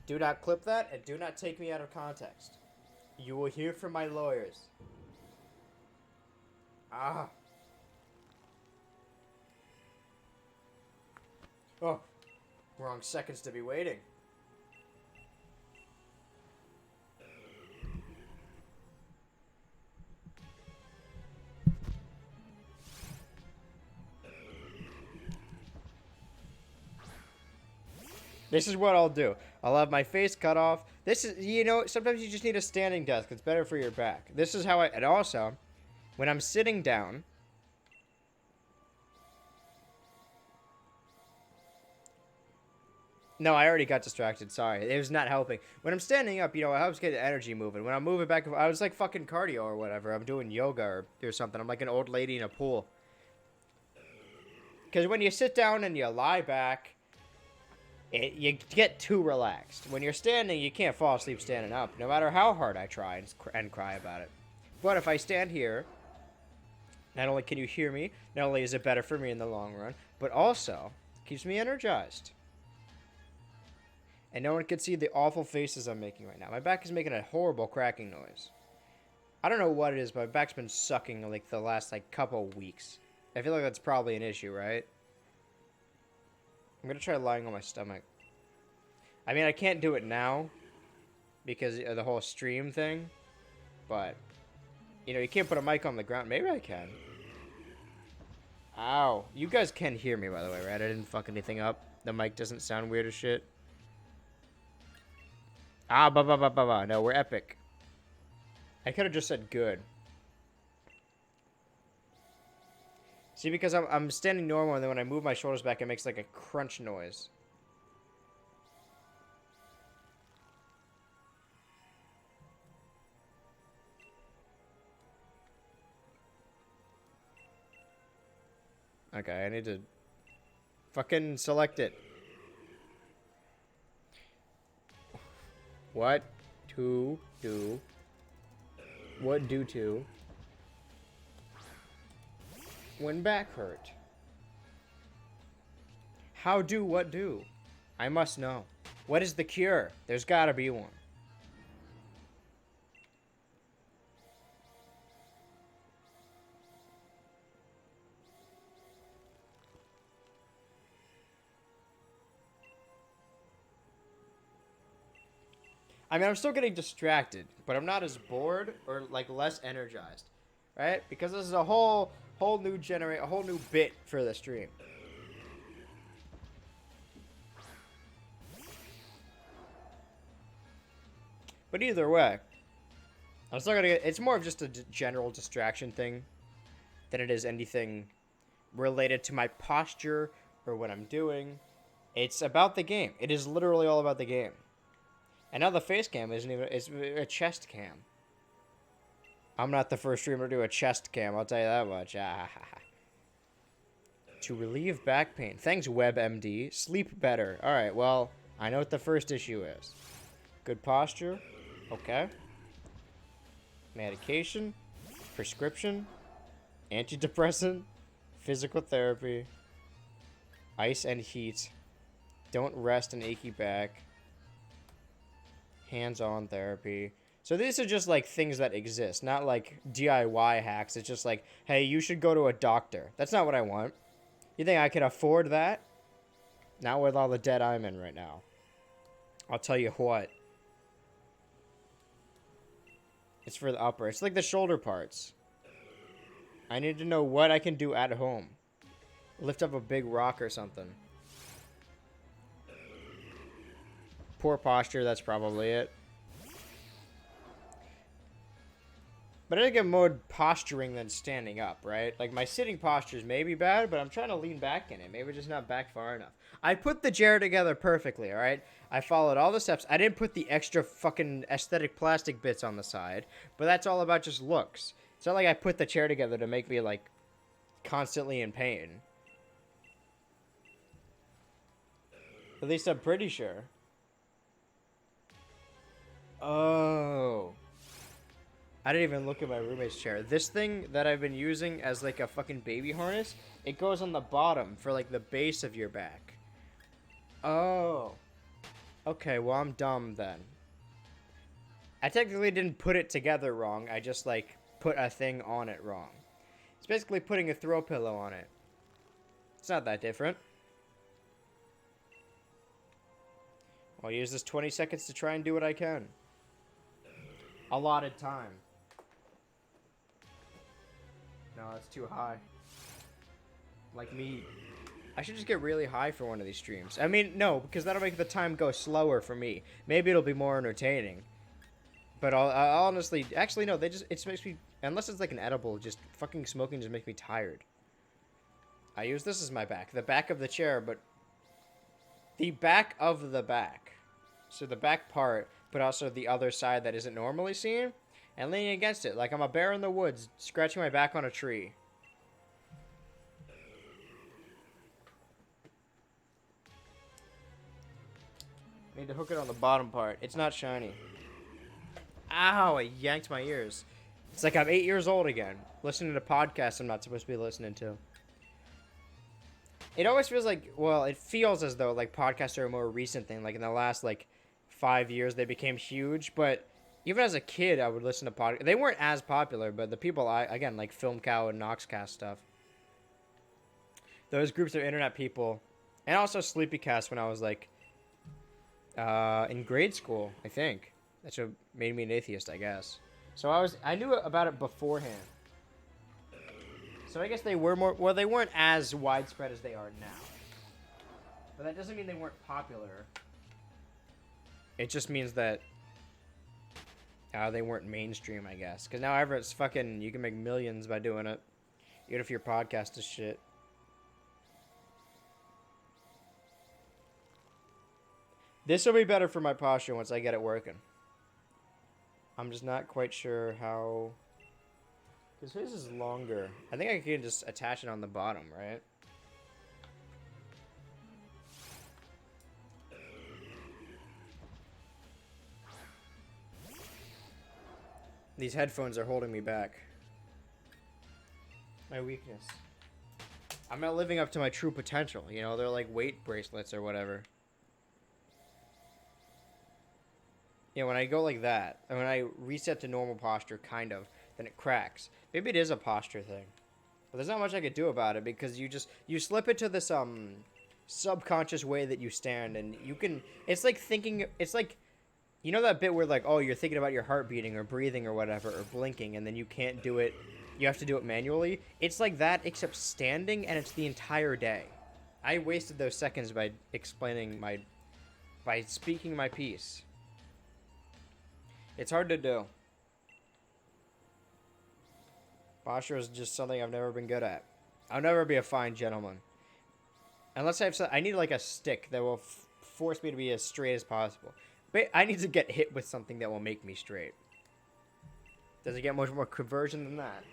Do not clip that, and do not take me out of context. You will hear from my lawyers. Ah. Oh. Wrong seconds to be waiting. This is what I'll do. I'll have my face cut off. This is, you know, sometimes you just need a standing desk. It's better for your back. This is how and also, when I'm sitting down, no, I already got distracted. Sorry. It was not helping. When I'm standing up, you know, it helps get the energy moving. When I'm moving back, I was like fucking cardio or whatever. I'm doing yoga or something. I'm like an old lady in a pool. Because when you sit down and you lie back, you get too relaxed. When you're standing, you can't fall asleep standing up, no matter how hard I try and cry about it. But if I stand here, not only can you hear me, not only is it better for me in the long run, but also keeps me energized. And no one can see the awful faces I'm making right now. My back is making a horrible cracking noise. I don't know what it is, but my back's been sucking like the last couple weeks. I feel like that's probably an issue, right? I'm gonna try lying on my stomach. I mean, I can't do it now because of the whole stream thing, but you know, you can't put a mic on the ground. Maybe I can. Ow. You guys can hear me, by the way, right? I didn't fuck anything up. The mic doesn't sound weird as shit. Ah, no, we're epic. I could have just said good. See, because I'm standing normal, and then when I move my shoulders back, it makes like a crunch noise. Okay, I need to fucking select it. What to do? What do to? When back hurt. How do what do? I must know. What is the cure? There's gotta be one. I mean, I'm still getting distracted, but I'm not as bored or like less energized, right? Because this is a whole new bit for the stream. But either way, I'm still gonna get. It's more of just a general distraction thing than it is anything related to my posture or what I'm doing. It's about the game. It is literally all about the game. And now the face cam isn't even. It's a chest cam. I'm not the first streamer to do a chest cam. I'll tell you that much. To relieve back pain. Thanks, WebMD. Sleep better. All right. Well, I know what the first issue is. Good posture. Okay. Medication. Prescription. Antidepressant. Physical therapy. Ice and heat. Don't rest an achy back. Hands-on therapy. So these are just like things that exist, not like DIY hacks. It's just like, hey, you should go to a doctor. That's not what I want. You think I can afford that? Not with all the debt I'm in right now. I'll tell you what. It's for the upper. It's like the shoulder parts. I need to know what I can do at home. Lift up a big rock or something. Poor posture, that's probably it. But I think I'm more posturing than standing up, right? Like, my sitting postures may be bad, but I'm trying to lean back in it. Maybe just not back far enough. I put the chair together perfectly, all right? I followed all the steps. I didn't put the extra fucking aesthetic plastic bits on the side, but that's all about just looks. It's not like I put the chair together to make me, like, constantly in pain. At least I'm pretty sure. Oh. I didn't even look at my roommate's chair. This thing that I've been using as like a fucking baby harness, it goes on the bottom for like the base of your back. Oh. Okay, well I'm dumb then. I technically didn't put it together wrong. I just like put a thing on it wrong. It's basically putting a throw pillow on it. It's not that different. I'll use this 20 seconds to try and do what I can. Allotted time. No, that's too high. Like me. I should just get really high for one of these streams. I mean, no, because that'll make the time go slower for me. Maybe it'll be more entertaining. But I'll honestly... Actually, no, it makes me... Unless it's like an edible, just fucking smoking just makes me tired. I use this as my back. The back of the chair, but... The back of the back. So the back part, but also the other side that isn't normally seen. And leaning against it, like I'm a bear in the woods, scratching my back on a tree. I need to hook it on the bottom part. It's not shiny. Ow, I yanked my ears. It's like I'm 8 years old again, listening to podcasts I'm not supposed to be listening to. It always feels like, well, it feels as though like podcasts are a more recent thing. Like in the last like 5 years, they became huge, but... Even as a kid, I would listen to podcasts. They weren't as popular, but the people again, like Film Cow and Noxcast stuff. Those groups of internet people. And also Sleepycast when I was like, in grade school, I think. That's what made me an atheist, I guess. So I knew about it beforehand. So I guess they were more, well, they weren't as widespread as they are now. But that doesn't mean they weren't popular. It just means that they weren't mainstream, I guess. Because now it's fucking... You can make millions by doing it. Even if your podcast is shit. This will be better for my posture once I get it working. I'm just not quite sure how... Because his is longer. I think I can just attach it on the bottom, right? These headphones are holding me back. My weakness. I'm not living up to my true potential. You know, they're like weight bracelets or whatever. You know, when I go like that, and when I reset to normal posture, kind of, then it cracks. Maybe it is a posture thing. But there's not much I could do about it because you slip into this, subconscious way that you stand and you can, it's like thinking, it's like, you know that bit where, like, oh, you're thinking about your heart beating or breathing or whatever, or blinking, and then you can't do it. You have to do it manually. It's like that, except standing, and it's the entire day. I wasted those seconds by by speaking my piece. It's hard to do. Posture is just something I've never been good at. I'll never be a fine gentleman. Unless I need, like, a stick that will force me to be as straight as possible. But I need to get hit with something that will make me straight. Does it get much more conversion than that?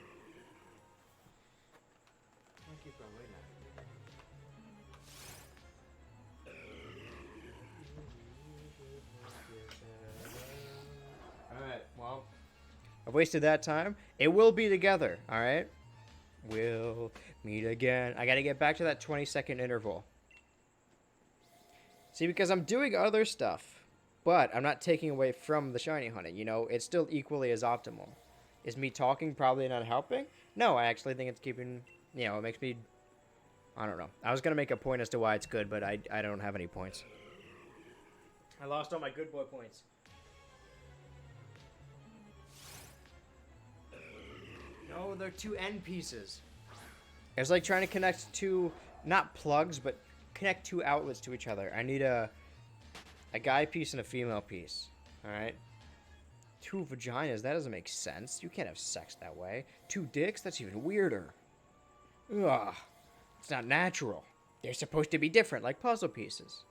Alright, well. I've wasted that time. It will be together, alright? We'll meet again. I gotta get back to that 20-second interval. See, because I'm doing other stuff. But I'm not taking away from the shiny hunting, you know? It's still equally as optimal. Is me talking probably not helping? No, I actually think it's keeping, you know, it makes me, I don't know. I was going to make a point as to why it's good, but I don't have any points. I lost all my good boy points. No, they're two end pieces. It's like trying to connect two, not plugs, but connect two outlets to each other. I need a guy piece and a female piece. Alright? 2 vaginas? That doesn't make sense. You can't have sex that way. 2 dicks? That's even weirder. Ugh. It's not natural. They're supposed to be different, like puzzle pieces.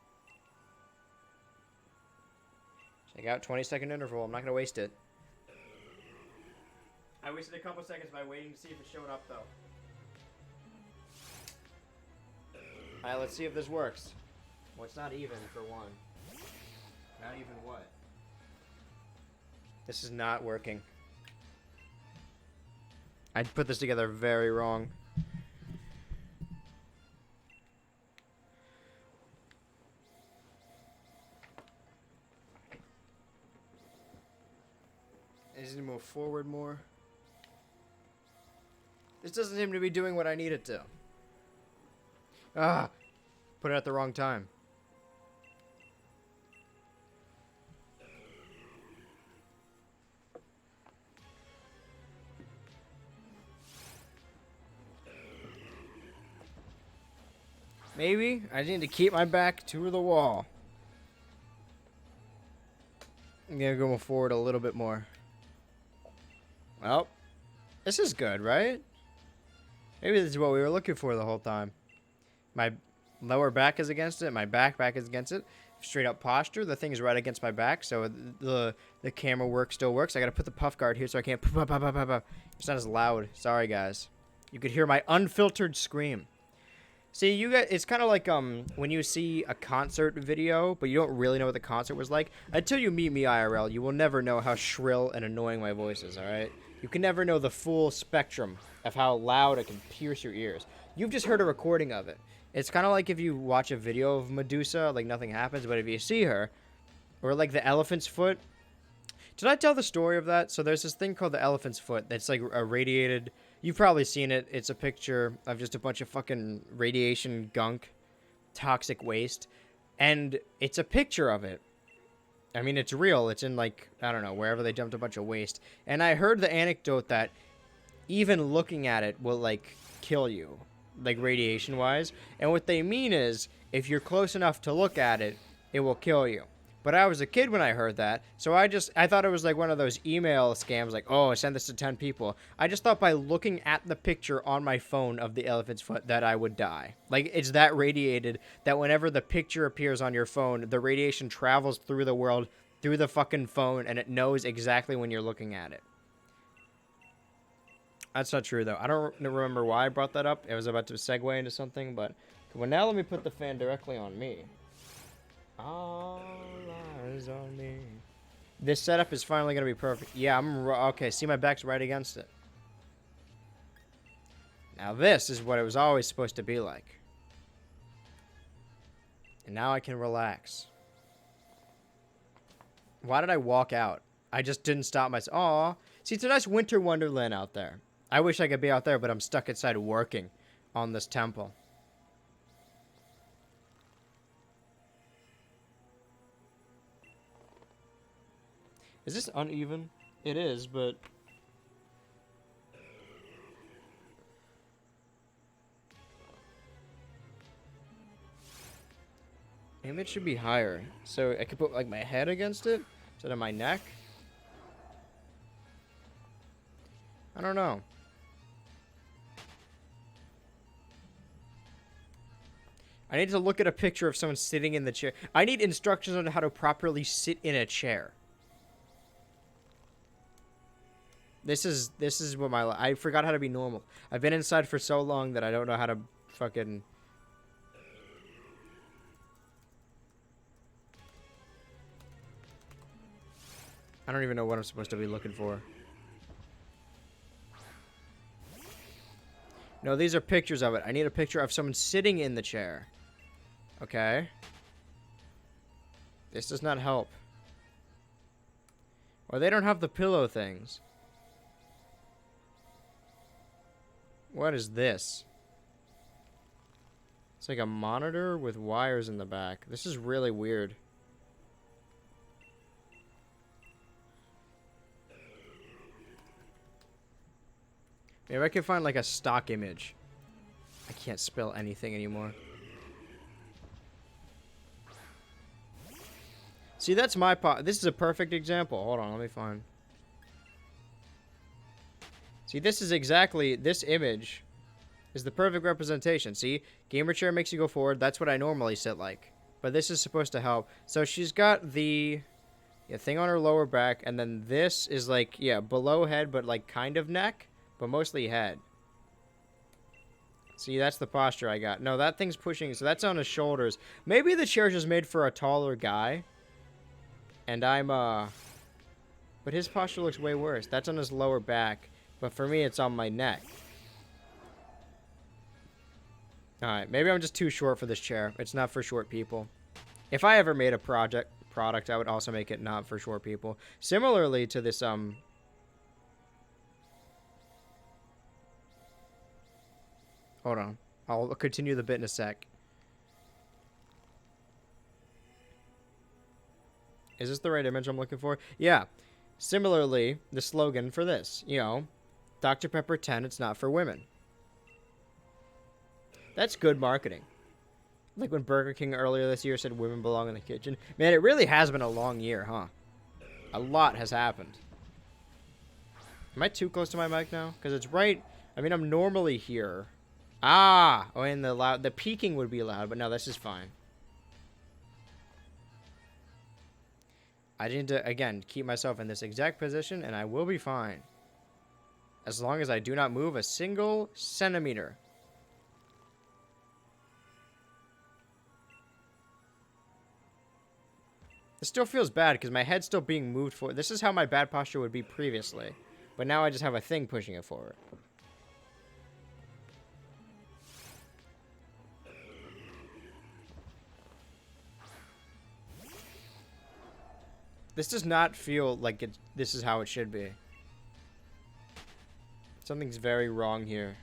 Check out 20-second interval. I'm not going to waste it. I wasted a couple seconds by waiting to see if it showed up, though. Alright, let's see if this works. Well, it's not even, for one. Not even what? This is not working. I put this together very wrong. I just need to move forward more. This doesn't seem to be doing what I need it to. Ah! Put it at the wrong time. Maybe I need to keep my back to the wall. I'm gonna go forward a little bit more. Well, this is good, right? Maybe this is what we were looking for the whole time. My lower back is against it. My back is against it. Straight up posture. The thing is right against my back, so the camera work still works. I gotta put the puff guard here so I can't. It's not as loud. Sorry, guys. You could hear my unfiltered scream. See, you guys, it's kind of like when you see a concert video, but you don't really know what the concert was like. Until you meet me IRL, you will never know how shrill and annoying my voice is. All right, you can never know the full spectrum of how loud it can pierce your ears. You've just heard a recording of it. It's kind of like if you watch a video of Medusa, like nothing happens, but if you see her, or like the elephant's foot. Did I tell the story of that? So there's this thing called the elephant's foot that's like a radiated. You've probably seen it. It's a picture of just a bunch of fucking radiation gunk, toxic waste, and it's a picture of it. I mean, it's real. It's in like, I don't know, wherever they dumped a bunch of waste. And I heard the anecdote that even looking at it will like kill you, like radiation wise. And what they mean is if you're close enough to look at it, it will kill you. But I was a kid when I heard that, so I thought it was like one of those email scams, like, oh, send this to 10 people. I just thought by looking at the picture on my phone of the elephant's foot that I would die. Like, it's that radiated that whenever the picture appears on your phone, the radiation travels through the world, through the fucking phone, and it knows exactly when you're looking at it. That's not true, though. I don't remember why I brought that up. I was about to segue into something, but... Well, now let me put the fan directly on me. All eyes on me. This setup is finally going to be perfect. Yeah, okay, see my back's right against it. Now this is what it was always supposed to be like. And now I can relax. Why did I walk out? I just didn't stop myself. Aw. See, it's a nice winter wonderland out there. I wish I could be out there, but I'm stuck inside working on this temple. Is this uneven? It is, but... Maybe it should be higher. So I could put, like, my head against it instead of my neck? I don't know. I need to look at a picture of someone sitting in the chair. I need instructions on how to properly sit in a chair. This is what I forgot how to be normal. I've been inside for so long that I don't know how to fucking... I don't even know what I'm supposed to be looking for. No, these are pictures of it. I need a picture of someone sitting in the chair. Okay. This does not help. Or they don't have the pillow things. What is this? It's like a monitor with wires in the back. This is really weird. Maybe I can find like a stock image. I can't spell anything anymore. See, that's my pot. This is a perfect example. Hold on, let me find. See, this is exactly, this image is the perfect representation. See, gamer chair makes you go forward. That's what I normally sit like. But this is supposed to help. So she's got the thing on her lower back, and then this is like, yeah, below head, but like kind of neck, but mostly head. See, that's the posture I got. No, that thing's pushing, so that's on his shoulders. Maybe the chair's just made for a taller guy. And I'm, but his posture looks way worse. That's on his lower back. But for me, it's on my neck. Alright, maybe I'm just too short for this chair. It's not for short people. If I ever made a product, I would also make it not for short people. Similarly to this, Hold on. I'll continue the bit in a sec. Is this the right image I'm looking for? Yeah. Similarly, the slogan for this, you know, Dr. Pepper 10, it's not for women. That's good marketing. Like when Burger King earlier this year said women belong in the kitchen. Man, it really has been a long year, huh? A lot has happened. Am I too close to my mic now? Because it's right... I mean, I'm normally here. Ah! Oh, and the peaking would be loud, but no, this is fine. I need to, again, keep myself in this exact position, and I will be fine. As long as I do not move a single centimeter. It still feels bad, because my head's still being moved forward. This is how my bad posture would be previously. But now I just have a thing pushing it forward. This does not feel like this is how it should be. Something's very wrong here.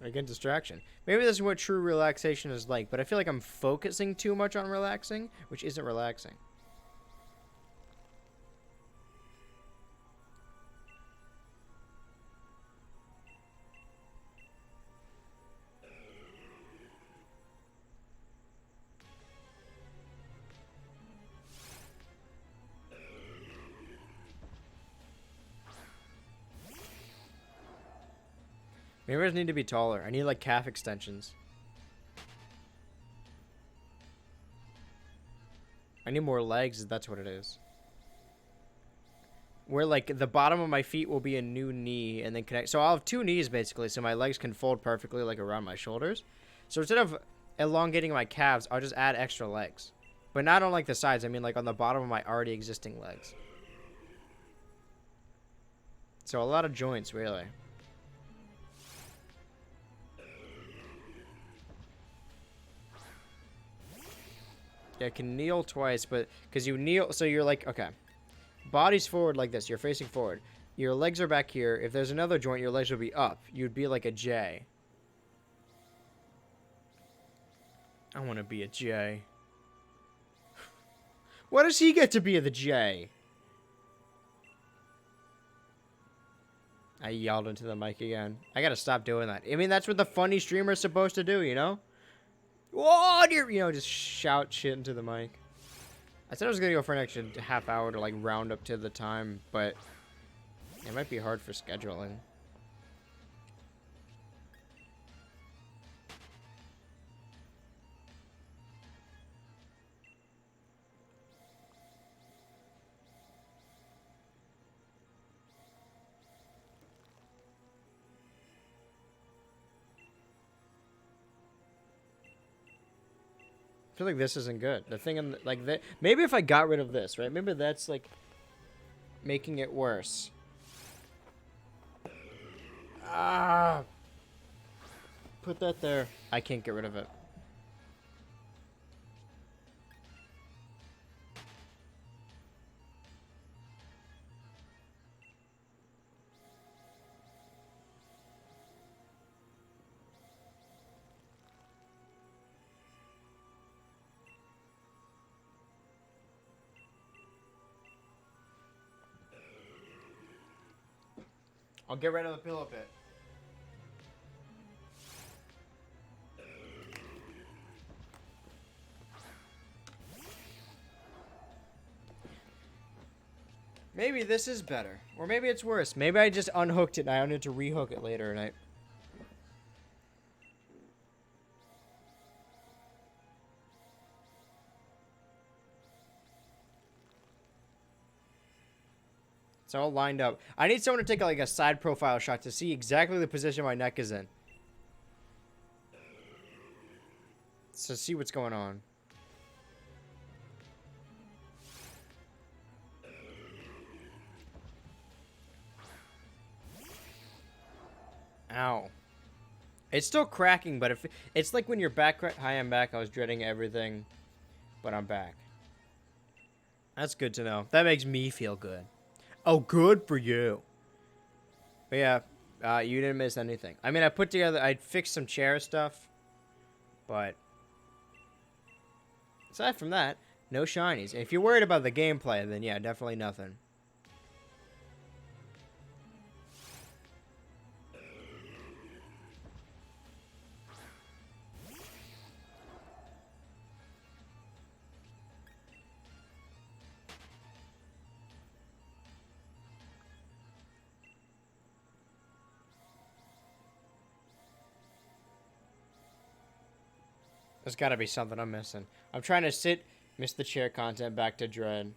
Again, distraction. Maybe this is what true relaxation is like, but I feel like I'm focusing too much on relaxing, which isn't relaxing. Maybe I just need to be taller. I need, like, calf extensions. I need more legs, that's what it is. Where, like, the bottom of my feet will be a new knee and then connect. So I'll have two knees, basically, so my legs can fold perfectly, like, around my shoulders. So instead of elongating my calves, I'll just add extra legs. But not on, like, the sides. I mean, like, on the bottom of my already existing legs. So a lot of joints, really. Yeah, I can kneel twice, but because you kneel, so you're like, okay, body's forward like this. You're facing forward. Your legs are back here. If there's another joint, your legs would be up. You'd be like a J. I want to be a J. What does he get to be the J? I yelled into the mic again. I gotta stop doing that. I mean, that's what the funny streamer's supposed to do, you know? Whoa, dear, you know, just shout shit into the mic. I said I was gonna go for an extra half hour to like round up to the time, but it might be hard for scheduling. I feel like this isn't good. The thing in like that. Maybe if I got rid of this, right? Maybe that's like making it worse. Ah. Put that there. I can't get rid of it. I'll get rid of the pillow pit. Maybe this is better. Or maybe it's worse. Maybe I just unhooked it and I need to rehook it later and It's all lined up. I need someone to take like a side profile shot to see exactly the position my neck is in. So see what's going on. Ow. It's still cracking, but if it's like when you're back. Hi, I'm back. I was dreading everything, but I'm back. That's good to know. That makes me feel good. Oh, good for you. But yeah, you didn't miss anything. I mean, I fixed some chair stuff, but aside from that, no shinies. If you're worried about the gameplay, then yeah, definitely nothing. There's gotta be something I'm missing. I'm trying to miss the chair content, back to Dread.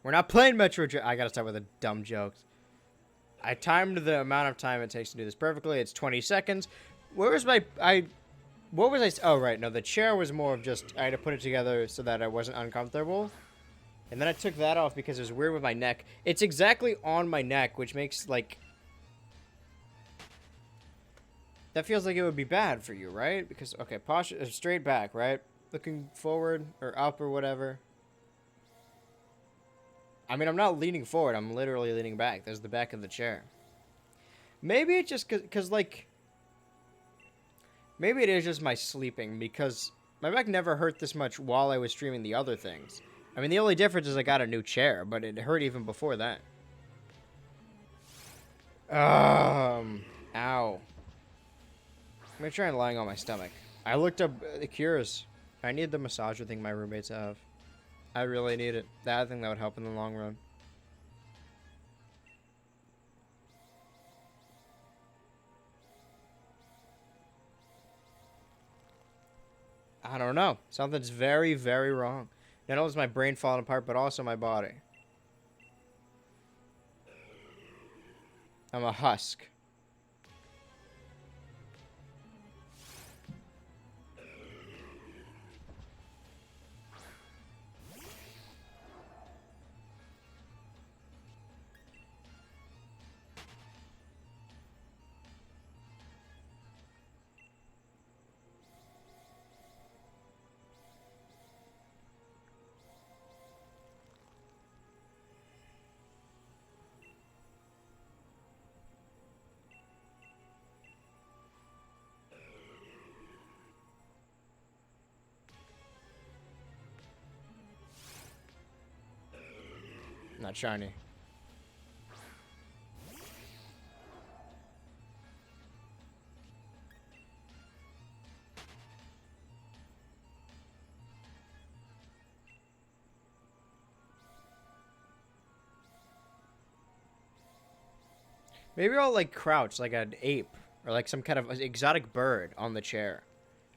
We're not playing Metro Dread. I gotta start with the dumb jokes. I timed the amount of time it takes to do this perfectly. It's 20 seconds. Where was what was I, oh right, no, the chair was more of just, I had to put it together so that I wasn't uncomfortable. And then I took that off because it was weird with my neck. It's exactly on my neck, which makes, like, that feels like it would be bad for you, right? Because, okay, posture, straight back, right? Looking forward or up or whatever. I mean, I'm not leaning forward. I'm literally leaning back. There's the back of the chair. Maybe it's just because, like, maybe it is just my sleeping, because my back never hurt this much while I was streaming the other things. I mean, the only difference is I got a new chair, but it hurt even before that. Ow. I'm gonna try lying on my stomach. I looked up the cures. I need the massager thing my roommates have. I really need it. I think that would help in the long run. I don't know. Something's very, very wrong. Not only is my brain falling apart, but also my body. I'm a husk. Not shiny. Maybe I'll, like, crouch like an ape or like some kind of exotic bird on the chair.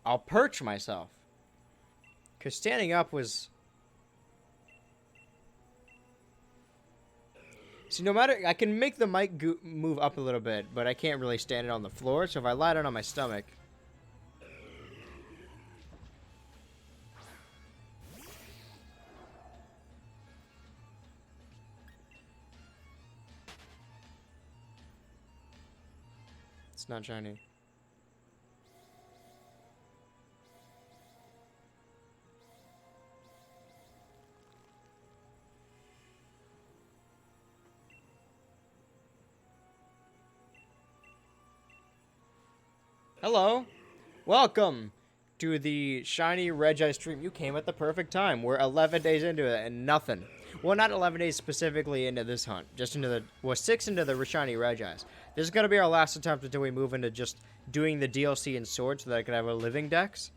I'll perch myself. Because standing up was... See, no matter... I can make the mic move up a little bit, but I can't really stand it on the floor. So if I lie down on my stomach... It's not shiny. Hello. Welcome to the shiny Regice stream. You came at the perfect time. We're 11 days into it and nothing. Well, not 11 days specifically into this hunt. Just into the... Well, 6 into the shiny Regice. This is going to be our last attempt until we move into just doing the DLC and sword so that I can have a living dex.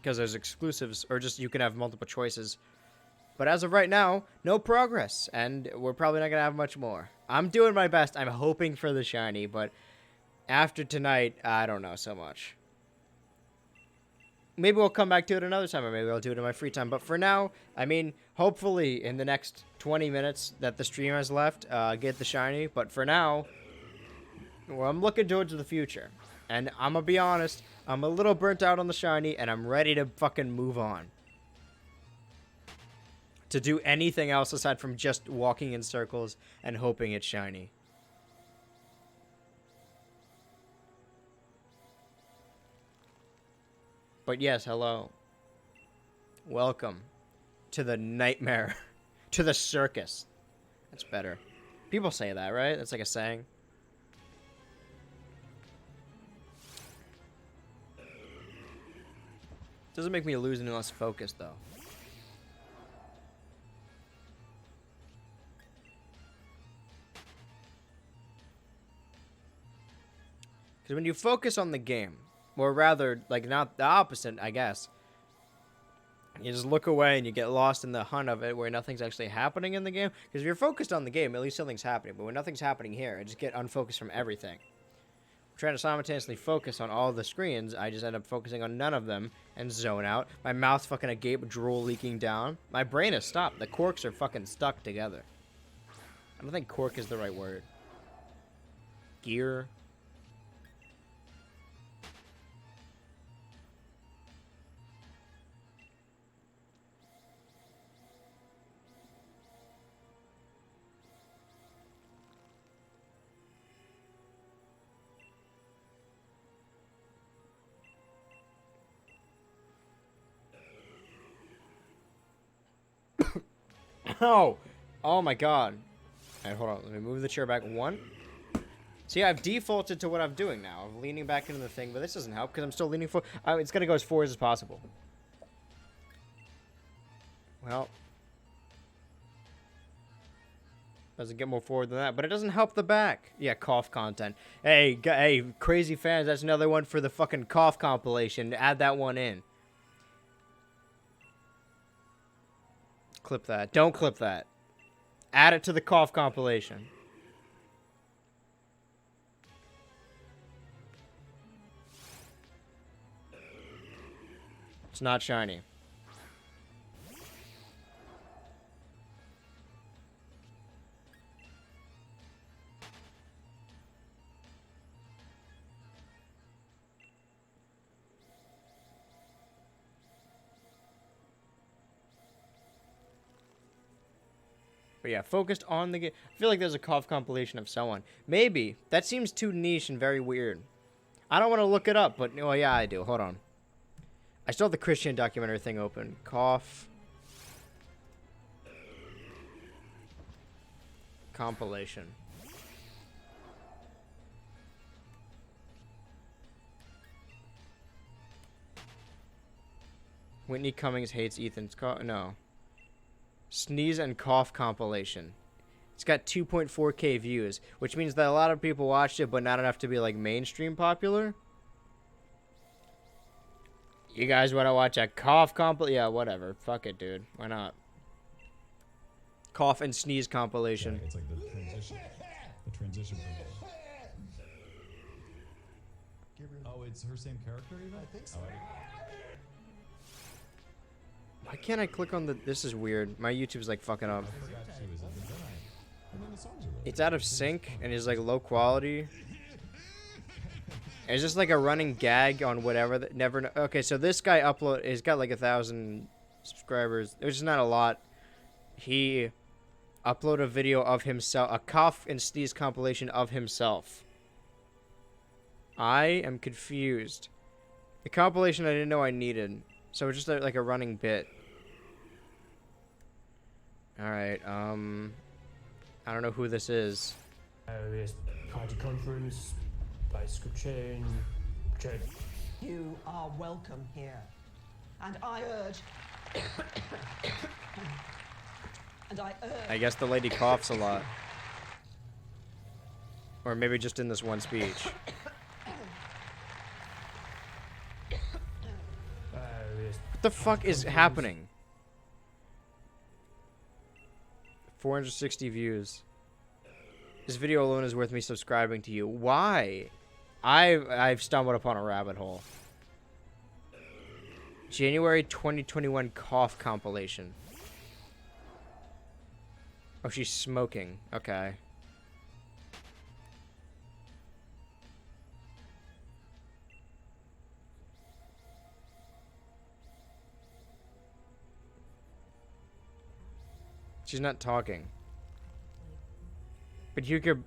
Because there's exclusives, or just you can have multiple choices. But as of right now, no progress. And we're probably not going to have much more. I'm doing my best. I'm hoping for the shiny, but after tonight, I don't know so much. Maybe we'll come back to it another time, or maybe I'll do it in my free time. But for now, I mean, hopefully in the next 20 minutes that the stream has left, get the shiny. But for now, well, I'm looking towards the future. And I'm going to be honest, I'm a little burnt out on the shiny, and I'm ready to fucking move on. To do anything else aside from just walking in circles and hoping it's shiny. But yes, hello. Welcome to the nightmare. To the circus. That's better. People say that, right? That's like a saying. Doesn't make me lose any less focus, though. Because when you focus on the game, or rather, like, not the opposite, I guess. You just look away and you get lost in the hunt of it where nothing's actually happening in the game. Because if you're focused on the game, at least something's happening. But when nothing's happening here, I just get unfocused from everything. I'm trying to simultaneously focus on all the screens. I just end up focusing on none of them and zone out. My mouth's fucking agape, drool leaking down. My brain has stopped. The corks are fucking stuck together. I don't think cork is the right word. Gear. Oh! Oh my god. Alright, hold on. Let me move the chair back one. See, I've defaulted to what I'm doing now. I'm leaning back into the thing, but this doesn't help because I'm still leaning forward. It's gonna go as forward as possible. Well. Doesn't get more forward than that, but it doesn't help the back. Yeah, cough content. Hey, hey, crazy fans, that's another one for the fucking cough compilation. Add that one in. Clip that. Don't clip that. Add it to the cough compilation. It's not shiny. But yeah, focused on the game. I feel like there's a cough compilation of someone. Maybe. That seems too niche and very weird. I don't want to look it up, but... Oh, yeah, I do. Hold on. I still have the Christian documentary thing open. Cough. Compilation. Whitney Cummings hates Ethan's cough. No. Sneeze and cough compilation. It's got 2.4K views, which means that a lot of people watched it, but not enough to be like mainstream popular. You guys want to watch a cough compilation? Yeah, whatever. Fuck it, dude. Why not? Cough and sneeze compilation. Yeah, it's like the transition. The transition from... Oh, it's her same character even? I think so. Why can't I click on the... This is weird. My YouTube's like fucking up. I forgot she was in the Jedi. And then the songs are really It's out of sync and is like low quality. It's just like a running gag on whatever that never... Okay, so this guy he's got like 1,000 subscribers, which is not a lot. He uploaded a video of himself, a cough and sneeze compilation of himself. I am confused. The compilation I didn't know I needed. So it's just like a running bit. Alright, I don't know who this is. Yes, party conference, bicycle chain, You are welcome here. And I urge... I guess the lady coughs a lot. Or maybe just in this one speech. What the fuck is happening? 460 views. This video alone is worth me subscribing to you. Why? I've stumbled upon a rabbit hole. January 2021 cough compilation. Oh, she's smoking. Okay. She's not talking. But you could...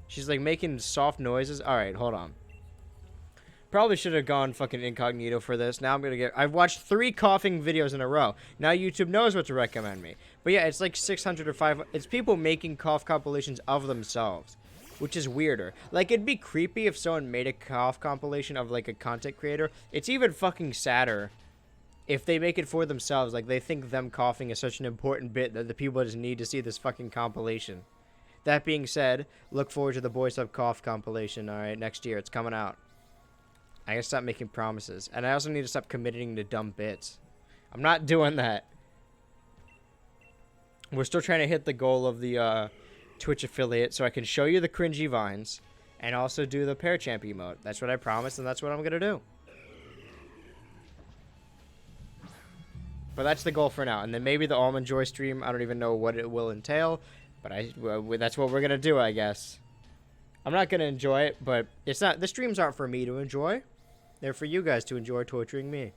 She's like making soft noises. Alright, hold on. Probably should have gone fucking incognito for this. Now I'm gonna get... I've watched 3 coughing videos in a row. Now YouTube knows what to recommend me. But yeah, it's like 600 or 500... It's people making cough compilations of themselves. Which is weirder. Like, it'd be creepy if someone made a cough compilation of, like, a content creator. It's even fucking sadder if they make it for themselves. Like, they think them coughing is such an important bit that the people just need to see this fucking compilation. That being said, look forward to the Boy Sub Cough compilation, alright? Next year. It's coming out. I gotta stop making promises. And I also need to stop committing to dumb bits. I'm not doing that. We're still trying to hit the goal of the Twitch affiliate so I can show you the cringy vines and also do the pair champ emote. That's what I promised, and that's what I'm gonna do. But that's the goal for now. And then maybe the Almond Joy stream, I don't even know what it will entail. But that's what we're gonna do, I guess. I'm not gonna enjoy it, but it's not... The streams aren't for me to enjoy. They're for you guys to enjoy torturing me.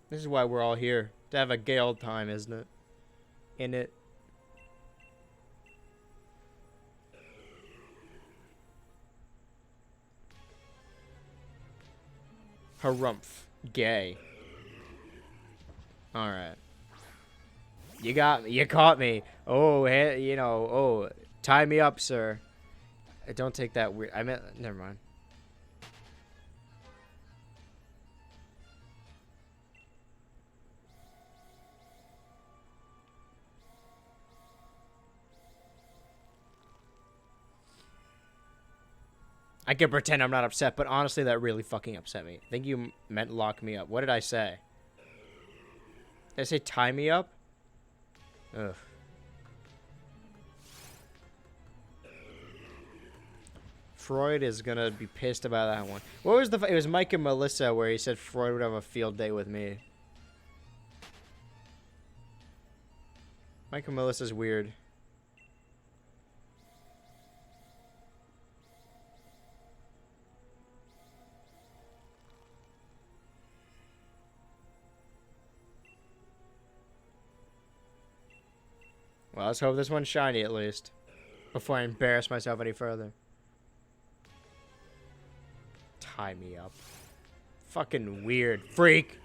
This is why we're all here. To have a gay old time, isn't it? In it. Harumph. Gay. Alright. You got me. You caught me. Oh, hey, you know. Oh, tie me up, sir. Don't take that weird. I meant. Never mind. I can pretend I'm not upset, but honestly, that really fucking upset me. I think you meant lock me up. What did I say? Did I say tie me up? Ugh. Freud is gonna be pissed about that one. What was the... It was Mike and Melissa where he said Freud would have a field day with me. Mike and Melissa's weird. Well, let's hope this one's shiny at least. Before I embarrass myself any further. Tie me up. Fucking weird. Freak!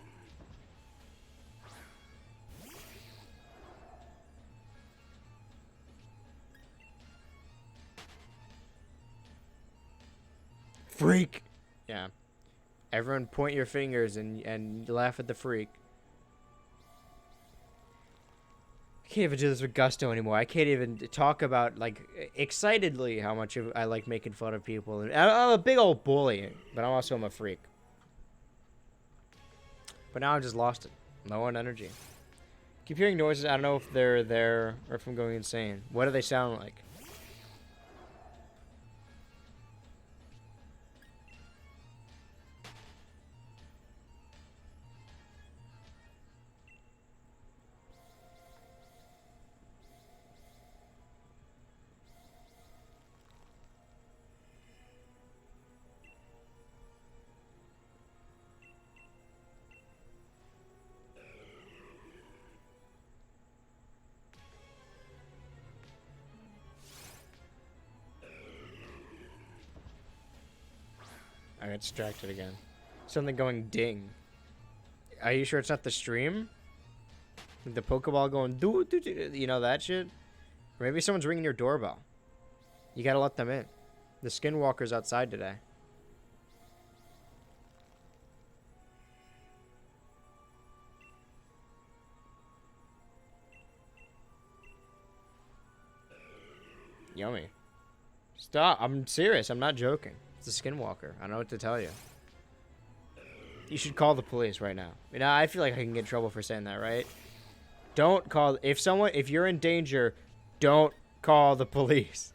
Freak! Yeah. Everyone point your fingers and laugh at the freak. I can't even do this with gusto anymore. I can't even talk about, like, excitedly how much I like making fun of people. And I'm a big old bully, but I'm a freak. But now I just lost it. Low on energy. Keep hearing noises. I don't know if they're there or if I'm going insane. What do they sound like? I got distracted again. Something going ding. Are you sure it's not the stream? The Pokeball going doo doo doo. You know that shit? Or maybe someone's ringing your doorbell. You gotta let them in. The skinwalker's outside today. Yummy. Stop. I'm serious. I'm not joking. It's a skinwalker. I don't know what to tell you. You should call the police right now. You know, I feel like I can get in trouble for saying that, right? Don't call. If you're in danger, don't call the police.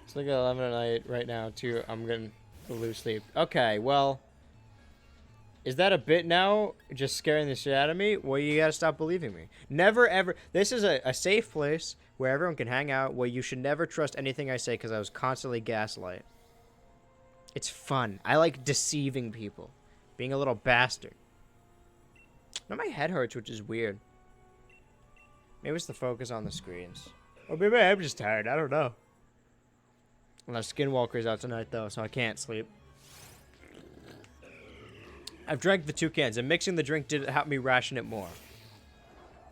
It's like 11 at night right now, too. I'm getting to lose sleep. Okay, well. Is that a bit now? Just scaring the shit out of me? Well, you gotta stop believing me. Never, ever. This is a safe place where everyone can hang out, where you should never trust anything I say because I was constantly gaslight. It's fun. I like deceiving people. Being a little bastard. Now my head hurts, which is weird. Maybe it's the focus on the screens. Or maybe I'm just tired. I don't know. Well, Skinwalker's out tonight, though, so I can't sleep. I've drank the 2 cans, and mixing the drink did help me ration it more.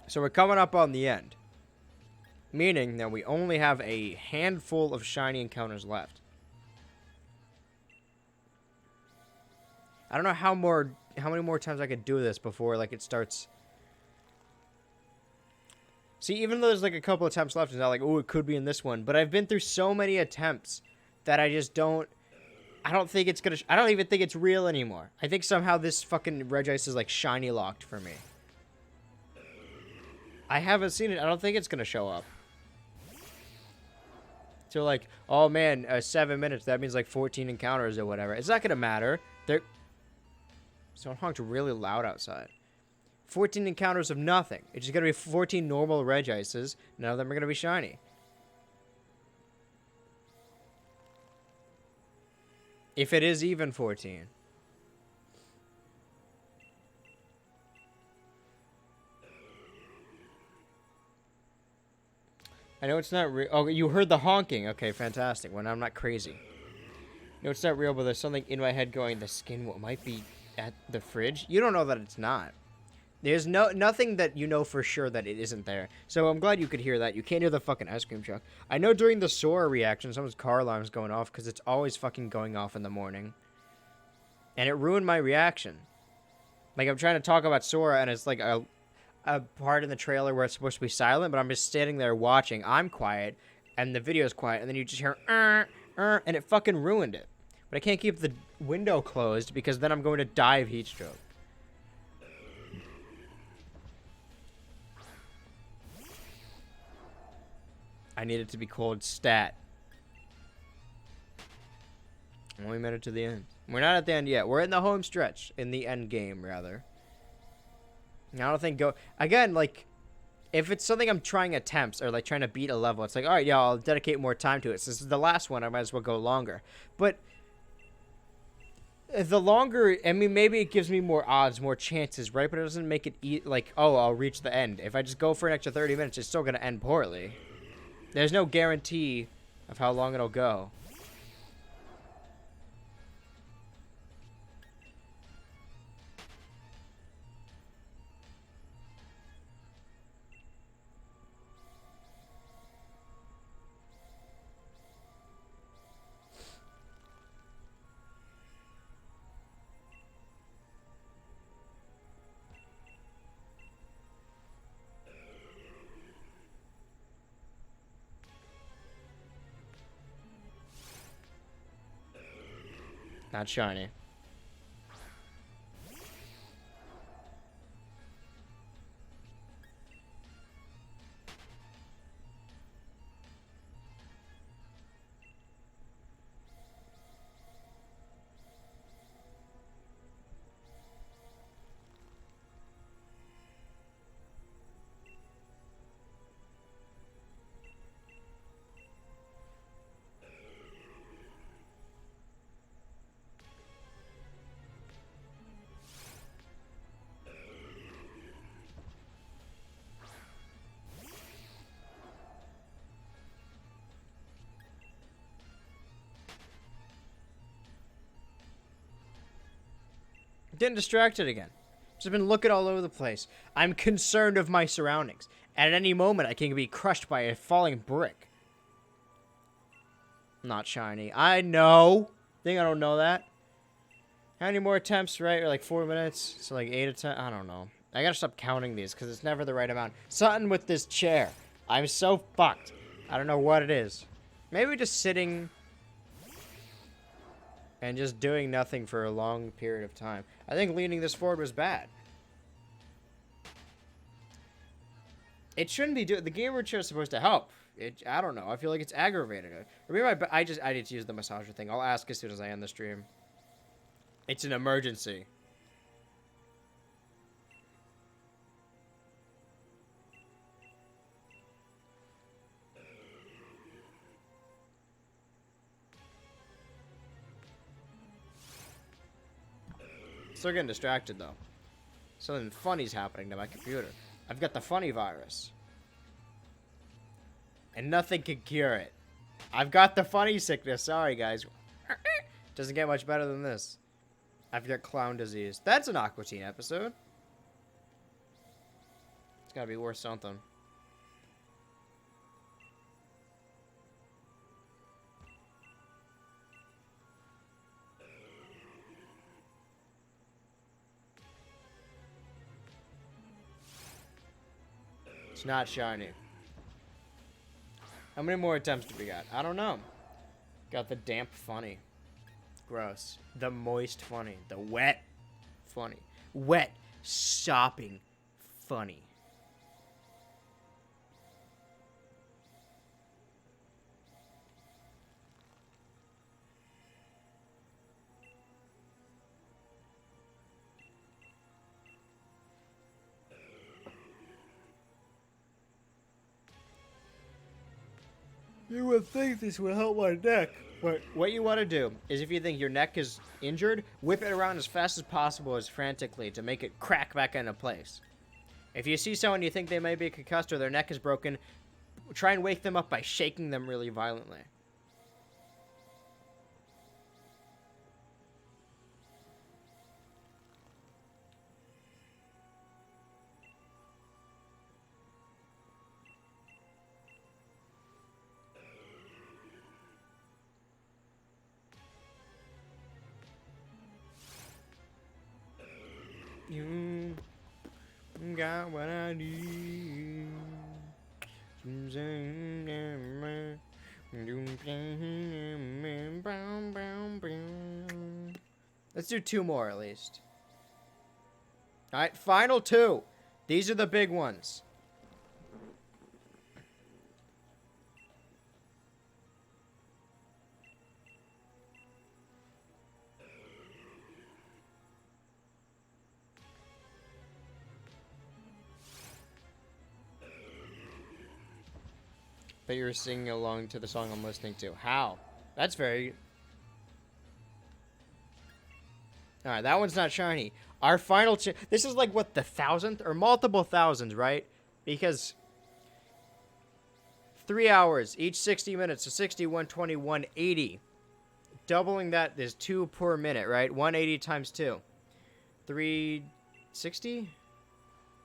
So we're coming up on the end. Meaning that we only have a handful of shiny encounters left. I don't know how many more times I could do this before like it starts. See, even though there's like a couple attempts left, it's not like, oh, it could be in this one. But I've been through so many attempts that I just don't. I don't think it's gonna. I don't even think it's real anymore. I think somehow this fucking Regice is like shiny locked for me. I haven't seen it. I don't think it's gonna show up. So like, oh man, 7 minutes. That means like 14 encounters or whatever. It's not gonna matter. Someone honked really loud outside. 14 encounters of nothing. It's just gonna be 14 normal Regices. None of them are gonna be shiny. If it is even 14. I know it's not real. Oh, you heard the honking. Okay, fantastic. When I'm not crazy. No, it's not real, but there's something in my head going, the skin might be at the fridge. You don't know that it's not. There's nothing that you know for sure that it isn't there. So I'm glad you could hear that. You can't hear the fucking ice cream truck. I know during the Sora reaction, someone's car alarm's going off because it's always fucking going off in the morning. And it ruined my reaction. Like, I'm trying to talk about Sora, and it's like a part in the trailer where it's supposed to be silent, but I'm just standing there watching. I'm quiet, and the video's quiet, and then you just hear, and it fucking ruined it. But I can't keep the window closed because then I'm going to die of heat stroke. I need it to be cold stat. Only made it to the end. We're not at the end yet. We're in the home stretch. In the end game, rather. I don't think again, like, if it's something I'm trying attempts or like trying to beat a level, it's like, all right, yeah, I'll dedicate more time to it. So this is the last one. I might as well go longer. But the longer, I mean, maybe it gives me more odds, more chances, right? But it doesn't make it like, oh, I'll reach the end. If I just go for an extra 30 minutes, it's still going to end poorly. There's no guarantee of how long it'll go. Not shiny. Getting distracted again. Just been looking all over the place. I'm concerned of my surroundings. At any moment, I can be crushed by a falling brick. Not shiny. I know. Think I don't know that. How many more attempts, right? Or like 4 minutes? So like 8 attempts? I don't know. I gotta stop counting these because it's never the right amount. Something with this chair. I'm so fucked. I don't know what it is. Maybe just sitting and just doing nothing for a long period of time. I think leaning this forward was bad. It shouldn't be doing. The gamer chair is supposed to help. I don't know. I feel like it's aggravating it. Or maybe I need to use the massager thing. I'll ask as soon as I end the stream. It's an emergency. Still getting distracted though. Something funny's happening to my computer. I've got the funny virus. And nothing can cure it. I've got the funny sickness. Sorry, guys. Doesn't get much better than this. I've got clown disease. That's an Aqua Teen episode. It's gotta be worth something. It's not shiny. How many more attempts do we got? I don't know. Got the damp funny. Gross. The moist funny. The wet funny. Wet sopping funny. You would think this would help my neck. But what you want to do is if you think your neck is injured, whip it around as fast as possible, as frantically, to make it crack back into place. If you see someone you think they may be concussed or their neck is broken, try and wake them up by shaking them really violently. You got what I need. Let's do 2 more at least. Alright, final 2. These are the big ones. But you're singing along to the song I'm listening to. How? That's very... Alright, that one's not shiny. Our final... This is like, what, the 1,000th? Or multiple thousands, right? Because... 3 hours, each 60 minutes, so 60, 120, 180. Doubling that is 2 per minute, right? 180 times 2. 360?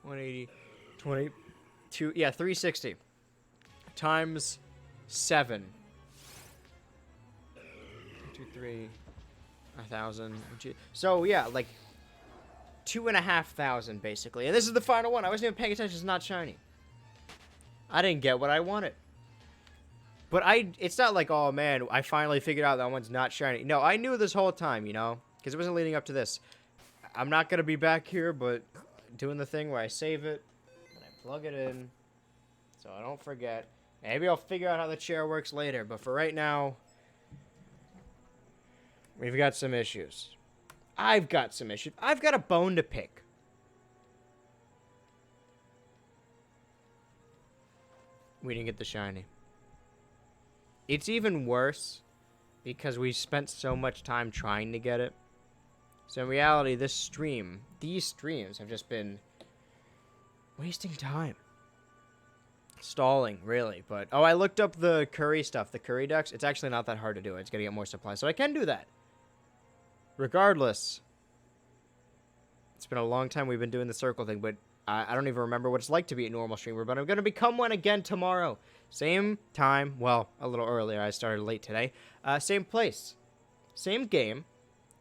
180, 22... Yeah, 360. Times 7. 2, 3, 1,000. So yeah, like 2,500 basically. And this is the final one. I wasn't even paying attention. It's not shiny. I didn't get what I wanted. But it's not like, oh man, I finally figured out that one's not shiny. No, I knew this whole time, you know, because it wasn't leading up to this. I'm not gonna be back here, but doing the thing where I save it and I plug it in, so I don't forget. Maybe I'll figure out how the chair works later, but for right now, we've got some issues. I've got some issues. I've got a bone to pick. We didn't get the shiny. It's even worse because we spent so much time trying to get it. So in reality, these streams have just been wasting time. Stalling, really, but... Oh, I looked up the curry stuff, the curry ducks. It's actually not that hard to do. It's gonna get more supplies, so I can do that. Regardless, It's been a long time we've been doing the circle thing, but I don't even remember what it's like to be a normal streamer, but I'm going to become one again tomorrow. Same time, well, a little earlier. I started late today. Same place. Same game.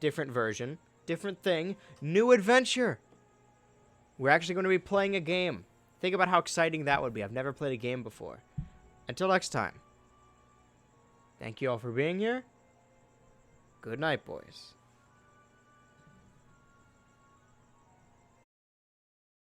Different version. Different thing. New adventure. We're actually going to be playing a game. Think about how exciting that would be. I've never played a game before. Until next time. Thank you all for being here. Good night, boys.